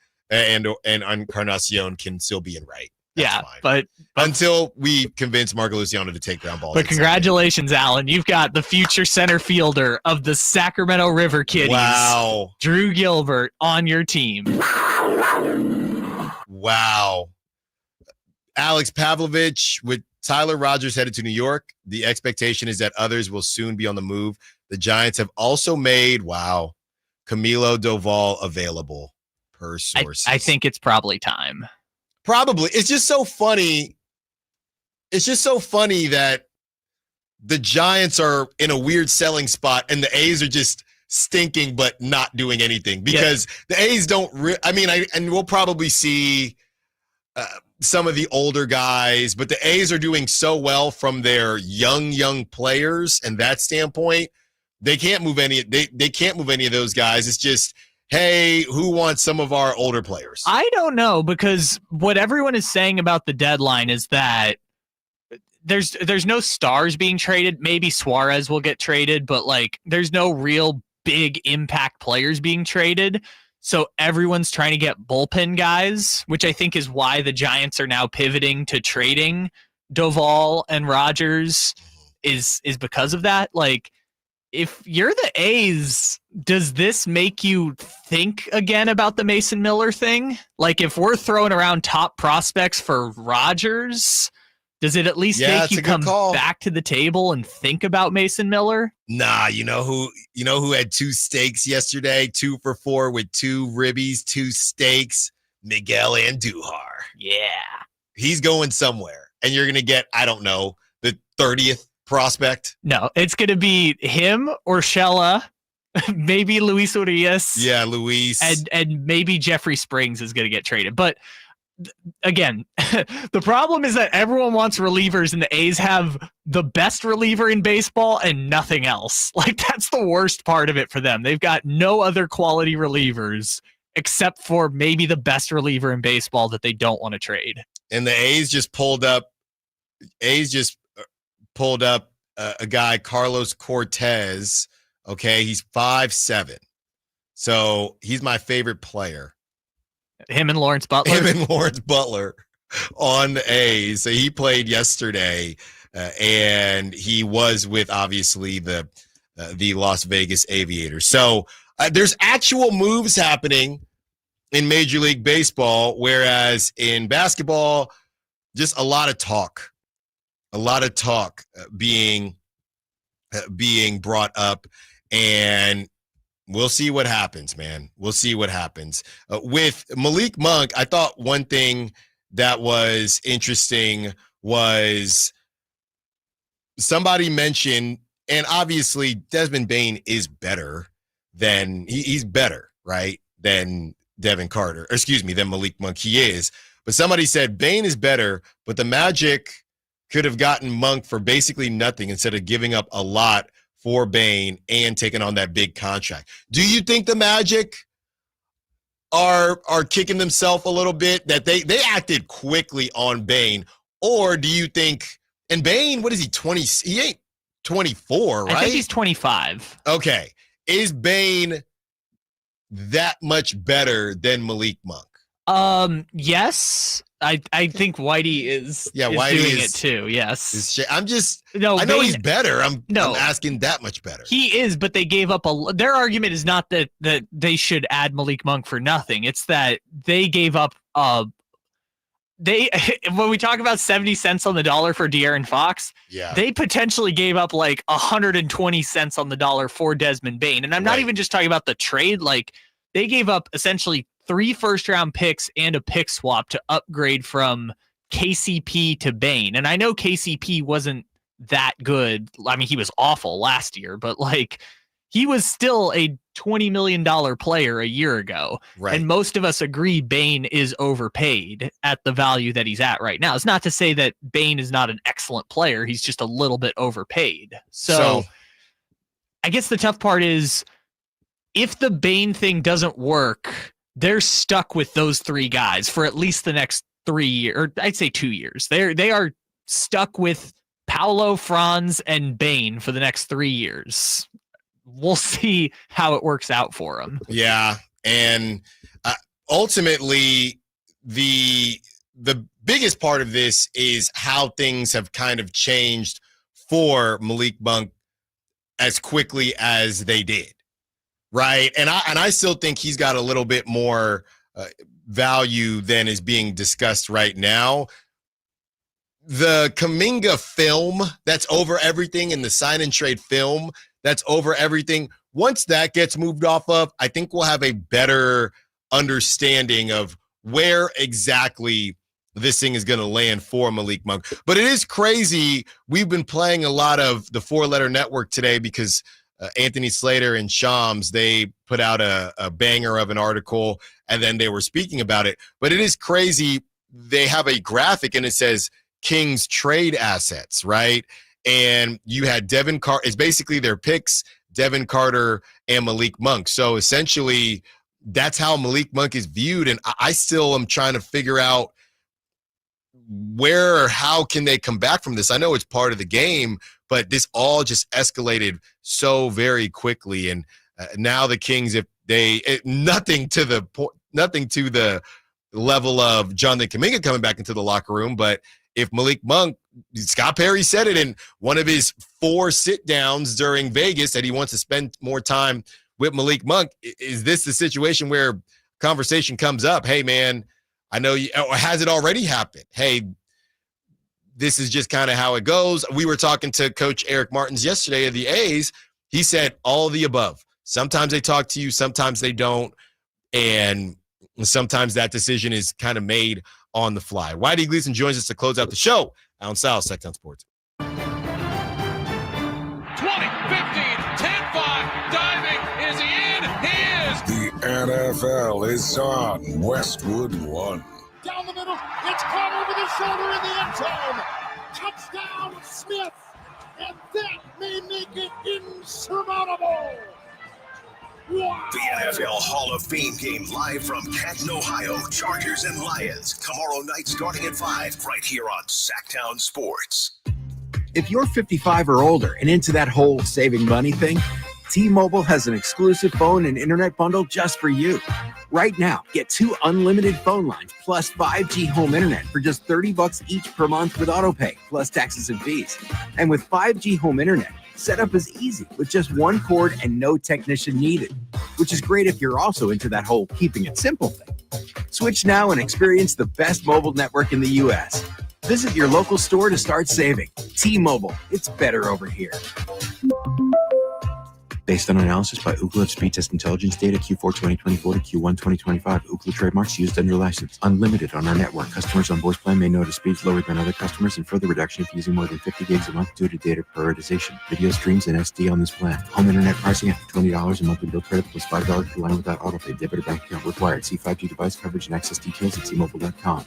Encarnacion can still be in right. That's fine. But until we convince Marco Luciano to take ground balls. But congratulations, Alan. You've got the future center fielder of the Sacramento River Kitties. Wow. Drew Gilbert on your team. Wow. Alex Pavlovich, with Tyler Rogers headed to New York, the expectation is that others will soon be on the move. The Giants have also made, Camilo Doval available per sources. I think it's probably time. Probably. It's just so funny. It's just so funny that the Giants are in a weird selling spot and the A's are just stinking but not doing anything because the A's don't and we'll probably see some of the older guys, but the A's are doing so well from their young players, and that standpoint, they can't move any they can't move any of those guys. It's just, hey, who wants some of our older players? I don't know, because what everyone is saying about the deadline is that there's no stars being traded. Maybe Suarez will get traded, but there's no real big impact players being traded. So everyone's trying to get bullpen guys, which I think is why the Giants are now pivoting to trading Doval and Rogers is because of that. If you're the A's, does this make you think again about the Mason Miller thing? If we're throwing around top prospects for Rogers, does it at least make you come back to the table and think about Mason Miller? Nah, you know who had 2 steaks yesterday, 2 for 4 with 2 ribbies, 2 steaks? Miguel Andujar. Yeah. He's going somewhere. And you're going to get, I don't know, the 30th prospect? No, it's going to be him or Shella, maybe Luis Urias. Yeah, Luis. And maybe Jeffrey Springs is going to get traded. But again, the problem is that everyone wants relievers and the A's have the best reliever in baseball and nothing else. That's the worst part of it for them. They've got no other quality relievers except for maybe the best reliever in baseball that they don't want to trade. And the A's just pulled up a guy, Carlos Cortez. Okay, he's 5'7". So he's my favorite player. Him and Lawrence Butler. On the A's. So he played yesterday, and he was with obviously the Las Vegas Aviators. So there's actual moves happening in Major League Baseball, whereas in basketball, just a lot of talk being brought up, and we'll see what happens, man. We'll see what happens. With Malik Monk, I thought one thing that was interesting was somebody mentioned, and obviously Desmond Bane is better than he's better, right, than Devin Carter. Than Malik Monk. He is. But somebody said Bane is better, but the Magic could have gotten Monk for basically nothing instead of giving up a lot for Bane and taking on that big contract. Do you think the Magic are kicking themselves a little bit that they acted quickly on Bane? Or do you think, and Bane, what is he, 20? He ain't 24, right? I think he's 25. Okay. Is Bane that much better than Malik Monk? Yes. I think Whitey is Whitey doing it too. Yes. I'm just I know Bane, he's better. I'm asking that much better. He is, but they gave up their argument is not that they should add Malik Monk for nothing. It's that they gave up when we talk about 70 cents on the dollar for De'Aaron Fox, they potentially gave up like 120 cents on the dollar for Desmond Bane. And I'm not even just talking about the trade. Like, they gave up essentially 3 first-round picks and a pick swap to upgrade from KCP to Bane. And I know KCP wasn't that good. I mean, he was awful last year, but like, he was still a $20 million player a year ago. Right. And most of us agree Bane is overpaid at the value that he's at right now. It's not to say that Bane is not an excellent player. He's just a little bit overpaid. So I guess the tough part is if the Bane thing doesn't work, they're stuck with those 3 guys for at least the next 3 years, or I'd say 2 years. They are stuck with Paolo, Franz, and Bane for the next 3 years. We'll see how it works out for him. Yeah, and ultimately, the biggest part of this is how things have kind of changed for Malik Monk as quickly as they did, right? And I still think he's got a little bit more value than is being discussed right now. The Kuminga film that's over everything, and the sign and trade film that's over everything. Once that gets moved off of, I think we'll have a better understanding of where exactly this thing is going to land for Malik Monk. But it is crazy. We've been playing a lot of the 4-letter network today because Anthony Slater and Shams, they put out a banger of an article, and then they were speaking about it. But it is crazy. They have a graphic, and it says Kings trade assets, right? And you had Devin Carter. It's basically their picks, Devin Carter and Malik Monk. So essentially, that's how Malik Monk is viewed. And I still am trying to figure out where or how can they come back from this. I know it's part of the game, but this all just escalated so very quickly. And now the Kings, nothing to the level of Jonathan Kuminga coming back into the locker room, but if Malik Monk, Scott Perry said it in one of his 4 sit-downs during Vegas that he wants to spend more time with Malik Monk. Is this the situation where conversation comes up? Hey, man, I know you, or has it already happened? Hey, this is just kind of how it goes. We were talking to Coach Eric Martins yesterday of the A's. He said all of the above. Sometimes they talk to you, sometimes they don't, and sometimes that decision is kind of made on the fly. Whitey Gleason joins us to close out the show. Allen Stiles, Sacktown Sports. 20, 15, 10-5, diving, is he in? He is! The NFL is on Westwood One. Down the middle, it's caught over the shoulder in the end zone. Touchdown, Smith, and that may make it insurmountable. Wow. The NFL Hall of Fame game live from Canton, Ohio. Chargers and Lions. Tomorrow night starting at 5 right here on Sacktown Sports. If you're 55 or older and into that whole saving money thing, T-Mobile has an exclusive phone and internet bundle just for you. Right now, get 2 unlimited phone lines plus 5G home internet for just $30 each per month with autopay, plus taxes and fees. And with 5G home internet, setup is easy with just 1 cord and no technician needed, which is great if you're also into that whole keeping it simple thing. Switch now and experience the best mobile network in the U.S. Visit your local store to start saving. T-Mobile, it's better over here. Based on analysis by Ookla of speed test intelligence data Q4 2024 to Q1 2025. Ookla trademarks used under license. Unlimited on our network. Customers on voice plan may notice speeds lower than other customers and further reduction if using more than 50 gigs a month due to data prioritization. Video streams and SD on this plan. Home internet pricing after $20 and monthly bill credit plus $5 per line without autopay. Debit or bank account required. See 5G device coverage and access details at T-Mobile.com.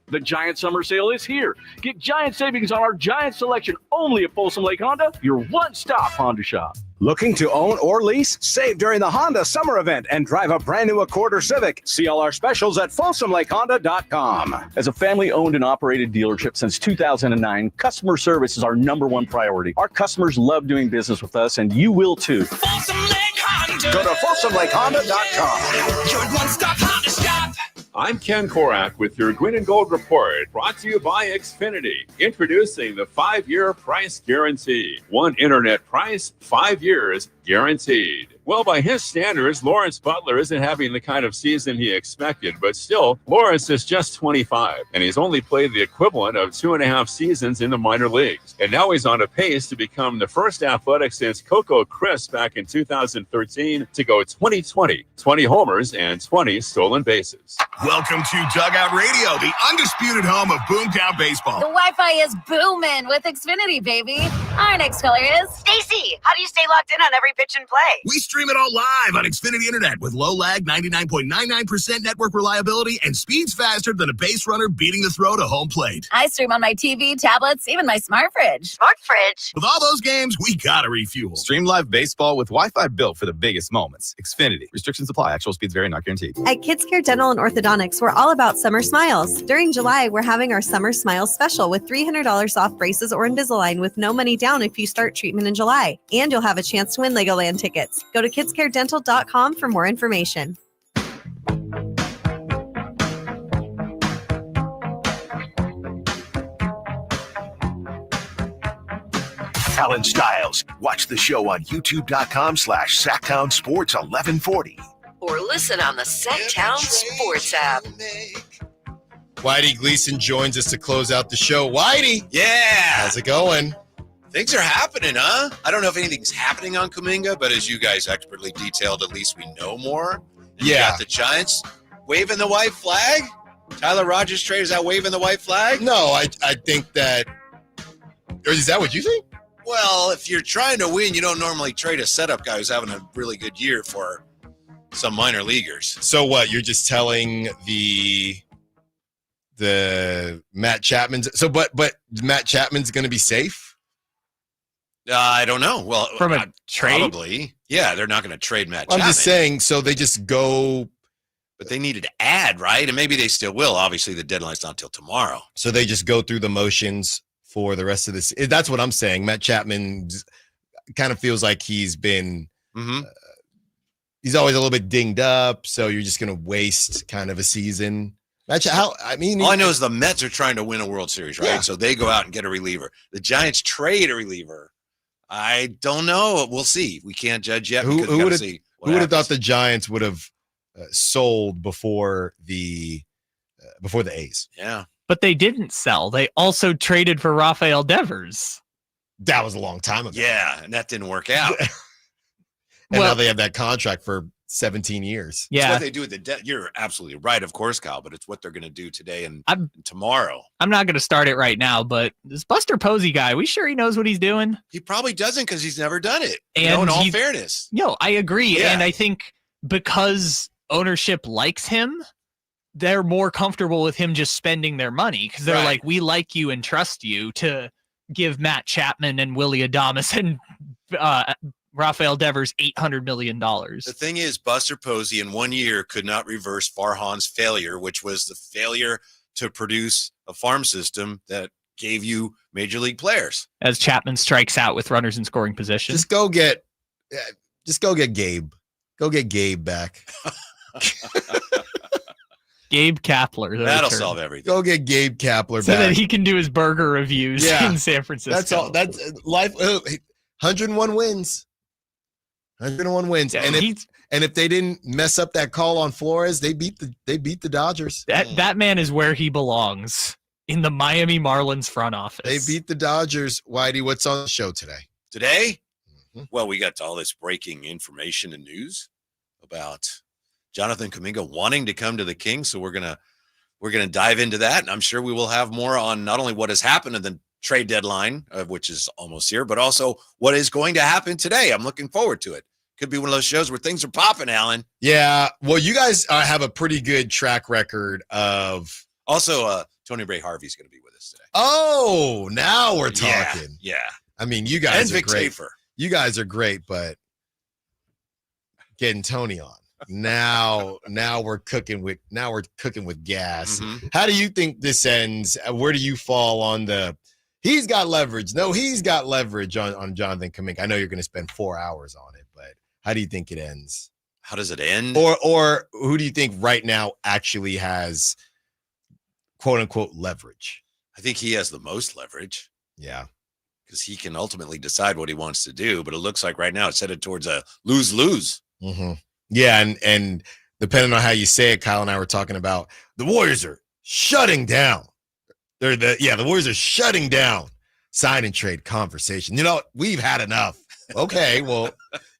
The Giant Summer Sale is here. Get giant savings on our giant selection only at Folsom Lake Honda, your one-stop Honda shop. Looking to own or lease? Save during the Honda Summer Event and drive a brand new Accord or Civic. See all our specials at FolsomLakeHonda.com. As a family-owned and operated dealership since 2009, customer service is our #1 priority. Our customers love doing business with us, and you will too. Folsom Lake Honda. Go to FolsomLakeHonda.com. Your one-stop Honda shop. I'm Ken Korak with your Green and Gold Report, brought to you by Xfinity. Introducing the 5-year price guarantee. One internet price, 5 years guaranteed. Well, by his standards, Lawrence Butler isn't having the kind of season he expected, but still, Lawrence is just 25, and he's only played the equivalent of 2.5 seasons in the minor leagues. And now he's on a pace to become the first athletic since Coco Crisp back in 2013 to go 20-20, 20 homers and 20 stolen bases. Welcome to Dugout Radio, the undisputed home of Boomtown Baseball. The Wi-Fi is booming with Xfinity, baby. Our next caller is Stacy. How do you stay locked in on every pitch and play? We stream it all live on Xfinity Internet with low lag, 99.99% network reliability, and speeds faster than a base runner beating the throw to home plate. I stream on my TV, tablets, even my smart fridge. Smart fridge. With all those games, we gotta refuel. Stream live baseball with Wi-Fi built for the biggest moments. Xfinity. Restrictions apply. Actual speeds vary, not guaranteed. At Kids Care Dental and Orthodontics, we're all about summer smiles. During July, we're having our Summer Smiles special with $300 off braces or Invisalign with no money down if you start treatment in July. And you'll have a chance to win Legoland tickets. Go to kidscaredental.com for more information. Allen Stiles. Watch the show on youtube.com/Sacktown Sports 1140. Or listen on the Sacktown Sports app. Whitey Gleason joins us to close out the show. Whitey! Yeah! How's it going? Things are happening, huh? I don't know if anything's happening on Kuminga, but as you guys expertly detailed, at least we know more. And you got the Giants waving the white flag? Tyler Rogers trade, is that waving the white flag? No, I think that... Or is that what you think? Well, if you're trying to win, you don't normally trade a setup guy who's having a really good year for some minor leaguers. So what? You're just telling the Matt Chapman's... So, but Matt Chapman's going to be safe? I don't know. Well, from a trade? Probably. Yeah, they're not going to trade Matt Chapman. I'm just saying, so they just go... But they needed to add, right? And maybe they still will. Obviously, the deadline's not until tomorrow. So they just go through the motions for the rest of this. That's what I'm saying. Matt Chapman kind of feels like he's been... he's always a little bit dinged up, so you're just going to waste kind of a season. All I know is the Mets are trying to win a World Series, right? Yeah. So they go out and get a reliever. The Giants trade a reliever. I don't know. We'll see. We can't judge yet. Who would have thought the Giants would have sold before the A's? Yeah, but they didn't sell. They also traded for Rafael Devers. That was a long time ago. Yeah, and that didn't work out. And now they have that contract for 17 years. Yeah, it's what they do with the you're absolutely right, of course, Kyle. But it's what they're going to do today and tomorrow. I'm not going to start it right now, but this Buster Posey guy, we sure he knows what he's doing? He probably doesn't because he's never done it. And in all fairness, I agree, and I think because ownership likes him, they're more comfortable with him just spending their money because they're like, we like you and trust you to give Matt Chapman and Willie Adames and Rafael Devers $800 million. The thing is, Buster Posey in 1 year could not reverse Farhan's failure, which was the failure to produce a farm system that gave you major league players. As Chapman strikes out with runners in scoring position. Just go get Gabe. Go get Gabe back. Gabe Kapler. That'll solve everything. Go get Gabe Kapler so back. that he can do his burger reviews in San Francisco. That's all. That's life. 101 wins. 101 wins. Yeah, and if they didn't mess up that call on Flores, they beat the Dodgers. That man is where he belongs, in the Miami Marlins front office. They beat the Dodgers. Whitey, what's on the show today? Today? Well, we got all this breaking information and news about Jonathan Kuminga wanting to come to the Kings. So we're gonna dive into that, and I'm sure we will have more on not only what has happened in the trade deadline, which is almost here, but also what is going to happen today. I'm looking forward to it. Could be one of those shows where things are popping, Alan. Yeah. Well, you guys have a pretty good track record of. Also, Tony Ray Harvey's going to be with us today. Oh, now we're talking. Yeah. I mean, you guys and are great. Tafer. You guys are great, but getting Tony on. Now we're cooking with gas. Mm-hmm. How do you think this ends? Where do you fall on the he's got leverage? No, he's got leverage on Jonathan Kuminga. I know you're going to spend 4 hours on it, but how do you think it ends? How does it end? Or who do you think right now actually has quote unquote leverage? I think he has the most leverage. Yeah. Because he can ultimately decide what he wants to do, but it looks like right now it's headed towards a lose-lose. Mm-hmm. Yeah, and depending on how you say it, Kyle and I were talking about the Warriors are shutting down. The Warriors are shutting down sign and trade conversation. You know, we've had enough. Okay, well,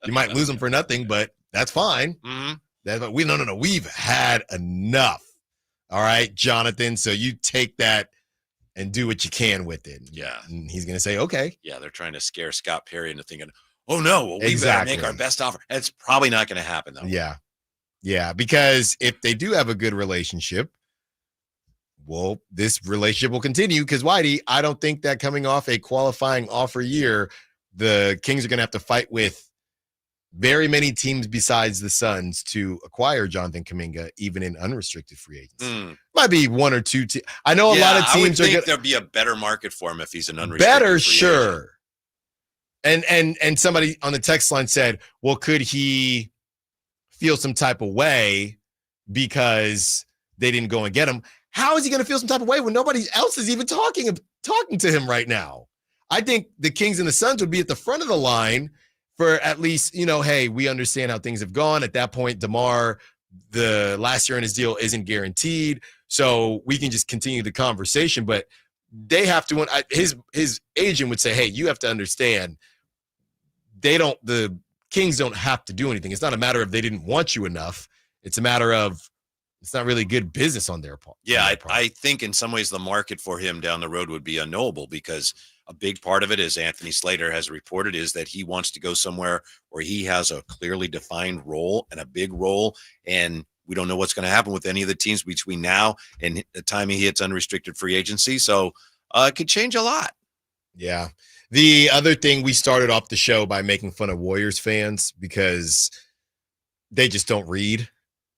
you might lose them for nothing, but that's fine. Mm-hmm. No. We've had enough. All right, Jonathan. So you take that and do what you can with it. Yeah. And he's going to say, okay. Yeah, they're trying to scare Scott Perry into thinking, oh, no, well, we better make our best offer. It's probably not going to happen, though. Yeah. Yeah, because if they do have a good relationship, well, this relationship will continue because, Whitey, I don't think that coming off a qualifying offer year, the Kings are going to have to fight with very many teams besides the Suns to acquire Jonathan Kuminga, even in unrestricted free agency. Might be one or two. I know a lot of teams I would think there'd be a better market for him if he's an unrestricted better, free sure. agent. And somebody on the text line said, well, could he feel some type of way because they didn't go and get him? How is he going to feel some type of way when nobody else is even talking to him right now? I think the Kings and the Suns would be at the front of the line for at least, hey, we understand how things have gone. At that point, DeMar, the last year in his deal isn't guaranteed, so we can just continue the conversation. But they have to. His agent would say, hey, you have to understand, the Kings don't have to do anything. It's not a matter of they didn't want you enough. It's a matter of it's not really good business on their part. Yeah, I think in some ways the market for him down the road would be unknowable because a big part of it, as Anthony Slater has reported, is that he wants to go somewhere where he has a clearly defined role and a big role. And we don't know what's going to happen with any of the teams between now and the time he hits unrestricted free agency. So it could change a lot. Yeah. The other thing, we started off the show by making fun of Warriors fans because they just don't read.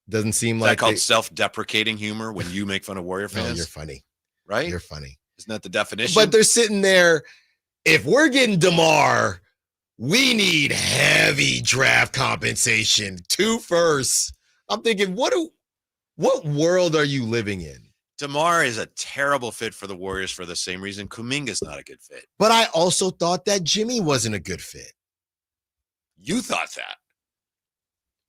Doesn't seem like that called self-deprecating humor when you make fun of Warrior fans? No, you're funny. Right? You're funny. Isn't that the definition? But they're sitting there. If we're getting DeMar, we need heavy draft compensation. 2 firsts. I'm thinking, what world are you living in? DeMar is a terrible fit for the Warriors for the same reason Kuminga's not a good fit. But I also thought that Jimmy wasn't a good fit. You thought that.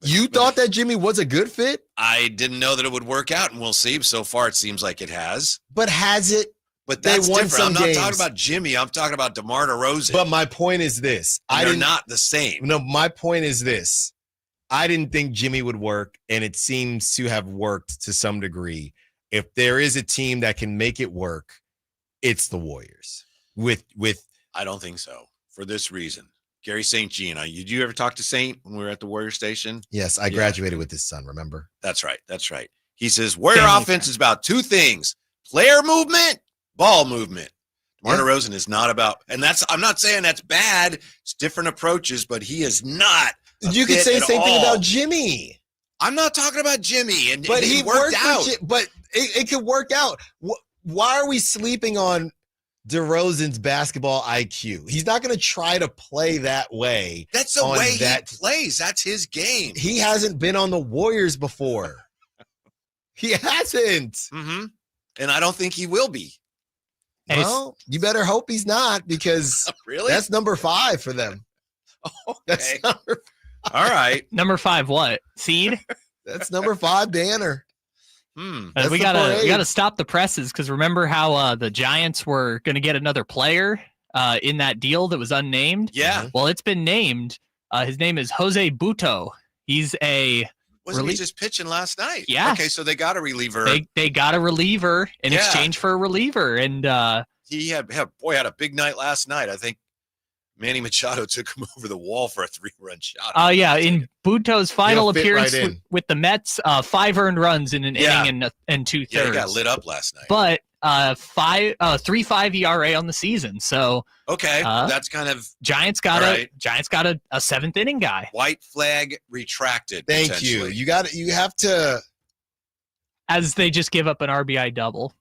You thought that Jimmy was a good fit? I didn't know that it would work out, and we'll see. So far, it seems like it has. But has it? But that's different. I'm not games. talking about Jimmy. I'm talking about DeMar DeRozan. But my point is this. They're not the same. No, my point is this. I didn't think Jimmy would work, and it seems to have worked to some degree. If there is a team that can make it work, it's the Warriors. I don't think so. For this reason. Gary St. Jean. Did you ever talk to Saint when we were at the Warrior station? Yes, I graduated with his son, remember? That's right. He says, Warrior offense is about 2 things. Player movement, ball movement. DeMar DeRozan is not about, and I'm not saying that's bad. It's different approaches, but he is not. You could say the same thing about Jimmy. I'm not talking about Jimmy, but he worked out. But it could work out. Why are we sleeping on DeRozan's basketball IQ? He's not going to try to play that way. That's the way he plays. That's his game. He hasn't been on the Warriors before. He hasn't. Mm-hmm. And I don't think he will be. Well, you better hope he's not because really? That's number 5 for them. Okay. That's number 5. All right. Number 5 what? Seed? That's number 5 banner. And we gotta stop the presses because remember how the Giants were going to get another player in that deal that was unnamed. Yeah. Well, it's been named. His name is Jose Buto. He's a Wasn't he just pitching last night? Yeah. Okay, so they got a reliever. They got a reliever in exchange for a reliever, and he had a big night last night. I think Manny Machado took him over the wall for a 3-run shot. In Buto's final appearance right in. with the Mets, 5 earned runs in an inning and 2/3. Yeah, he got lit up last night. But 3.5 ERA on the season. So okay, that's kind of Giants got a 7th inning guy. White flag retracted. Thank you. You have to. As they just give up an RBI double.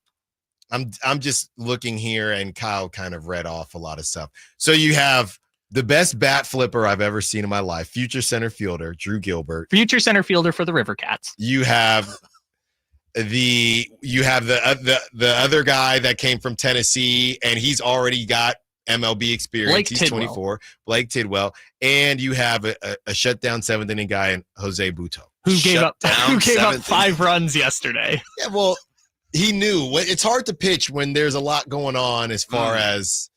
I'm just looking here, and Kyle kind of read off a lot of stuff. So you have the best bat flipper I've ever seen in my life, future center fielder Drew Gilbert. Future center fielder for the River Cats. You have the other guy that came from Tennessee, and he's already got MLB experience. He's 24, Blake Tidwell, and you have a shutdown 7th inning guy in Jose Buto, who gave up 5 runs yesterday. Yeah, well. He knew it's hard to pitch when there's a lot going on as far as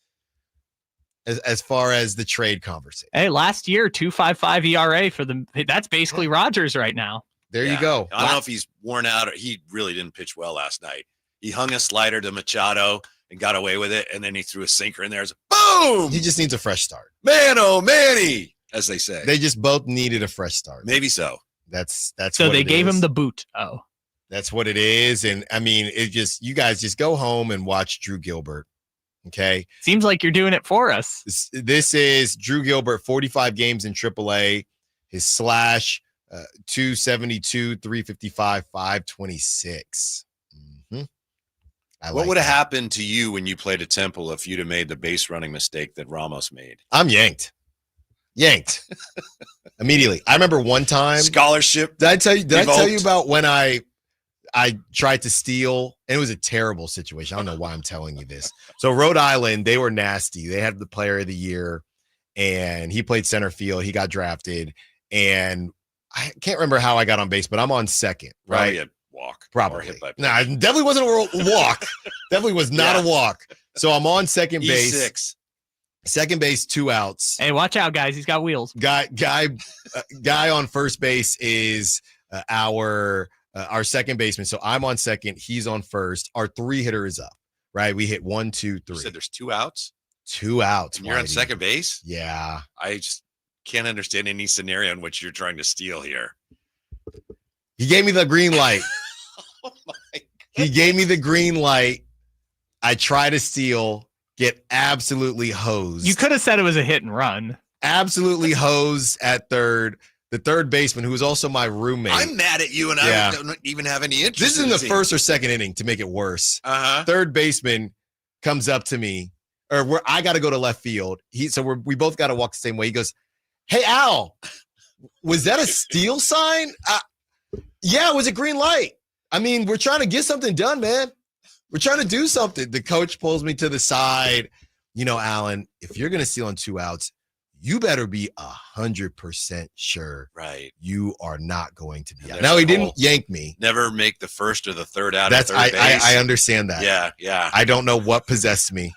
the trade conversation. Hey, last year 2.55 ERA for the. That's basically Rogers right now. There you go. I don't know if he's worn out or he really didn't pitch well last night. He hung a slider to Machado and got away with it, and then he threw a sinker in there. Boom! He just needs a fresh start. Man, oh Manny, as they say. They just both needed a fresh start. Maybe so. That's so what they it gave is. him the boot. Oh. That's what it is. And I mean, you guys just go home and watch Drew Gilbert. Okay. Seems like you're doing it for us. This is Drew Gilbert, 45 games in AAA. His slash, 272, 355, 526. What would have happened to you when you played at Temple if you'd have made the base running mistake that Ramos made? I'm yanked immediately. I remember one time scholarship. Did I tell you about when I tried to steal, and it was a terrible situation. I don't know why I'm telling you this. So Rhode Island, they were nasty. They had the player of the year, and he played center field. He got drafted, and I can't remember how I got on base, but I'm on second, right? Probably a walk. Probably. Hit by no, it definitely wasn't a walk. Definitely was not a walk. So I'm on second base. E6. Second base, 2 outs. Hey, watch out, guys. He's got wheels. Guy on first base is our second baseman. So I'm on second. He's on first. Our 3-hitter is up, right? We hit 1, 2, 3. You said there's 2 outs? 2 outs. And you're on second base? Yeah. I just can't understand any scenario in which you're trying to steal here. He gave me the green light. Oh my God. He gave me the green light. I try to steal, get absolutely hosed. You could have said it was a hit and run. Absolutely hosed at third. The third baseman, who was also my roommate. I'm mad at you, and I don't even have any interest. This is in the first or second inning to make it worse. Third baseman comes up to me, or I got to go to left field. We both got to walk the same way. He goes, "Hey, Al, was that a steal sign?" Yeah, it was a green light. I mean, we're trying to get something done, man. We're trying to do something. The coach pulls me to the side. You know, Allen, if you're going to steal on 2 outs, you better be 100% sure. Right. You are not going to be out. Now, he didn't yank me. Never make the first or the third out. That's of third base. I understand that. Yeah. I don't know what possessed me.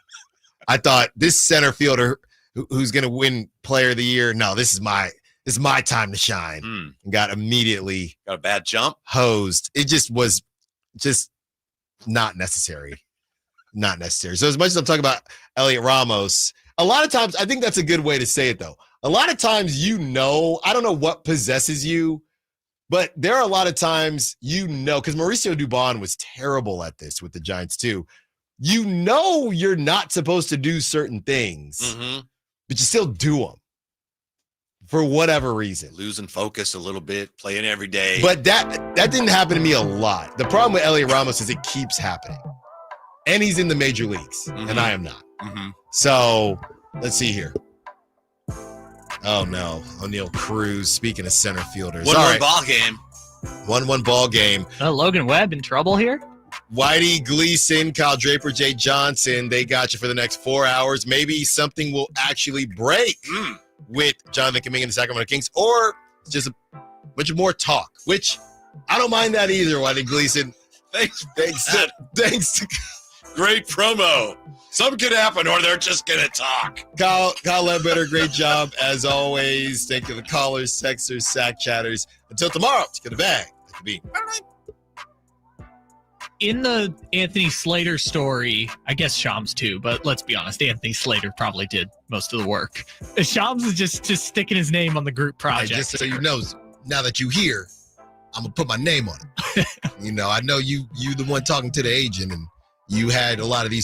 I thought this center fielder who's going to win player of the year. No, this is my time to shine. And got immediately got a bad jump, hosed. It just was not necessary. Not necessary. So as much as I'm talking about Elliot Ramos, a lot of times, I think that's a good way to say it, though. A lot of times, I don't know what possesses you, but there are a lot of times, because Mauricio Dubon was terrible at this with the Giants, too. You're not supposed to do certain things, but you still do them for whatever reason. Losing focus a little bit, playing every day. But that didn't happen to me a lot. The problem with Elliot Ramos is it keeps happening. And he's in the major leagues, and I am not. So let's see here. Oh no, O'Neal Cruz. Speaking of center fielders, 1-1 ball game. 1-1 ball game. Logan Webb in trouble here. Whitey Gleason, Kyle Draper, Jay Johnson. They got you for the next 4 hours. Maybe something will actually break with Jonathan Kuminga and the Sacramento Kings, or just a bunch of more talk. Which I don't mind that either. Whitey Gleason. Thanks. Great promo. Something could happen, or they're just going to talk. Kyle Ledbetter, great job as always. Thank you to the callers, texters, sack chatters. Until tomorrow, let's get a bag. That could be. In the Anthony Slater story, I guess Shams too, but let's be honest, Anthony Slater probably did most of the work. Shams is just sticking his name on the group project. Hey, just so you know, now that you hear, I'm gonna put my name on it. I know you the one talking to the agent, and you had a lot of these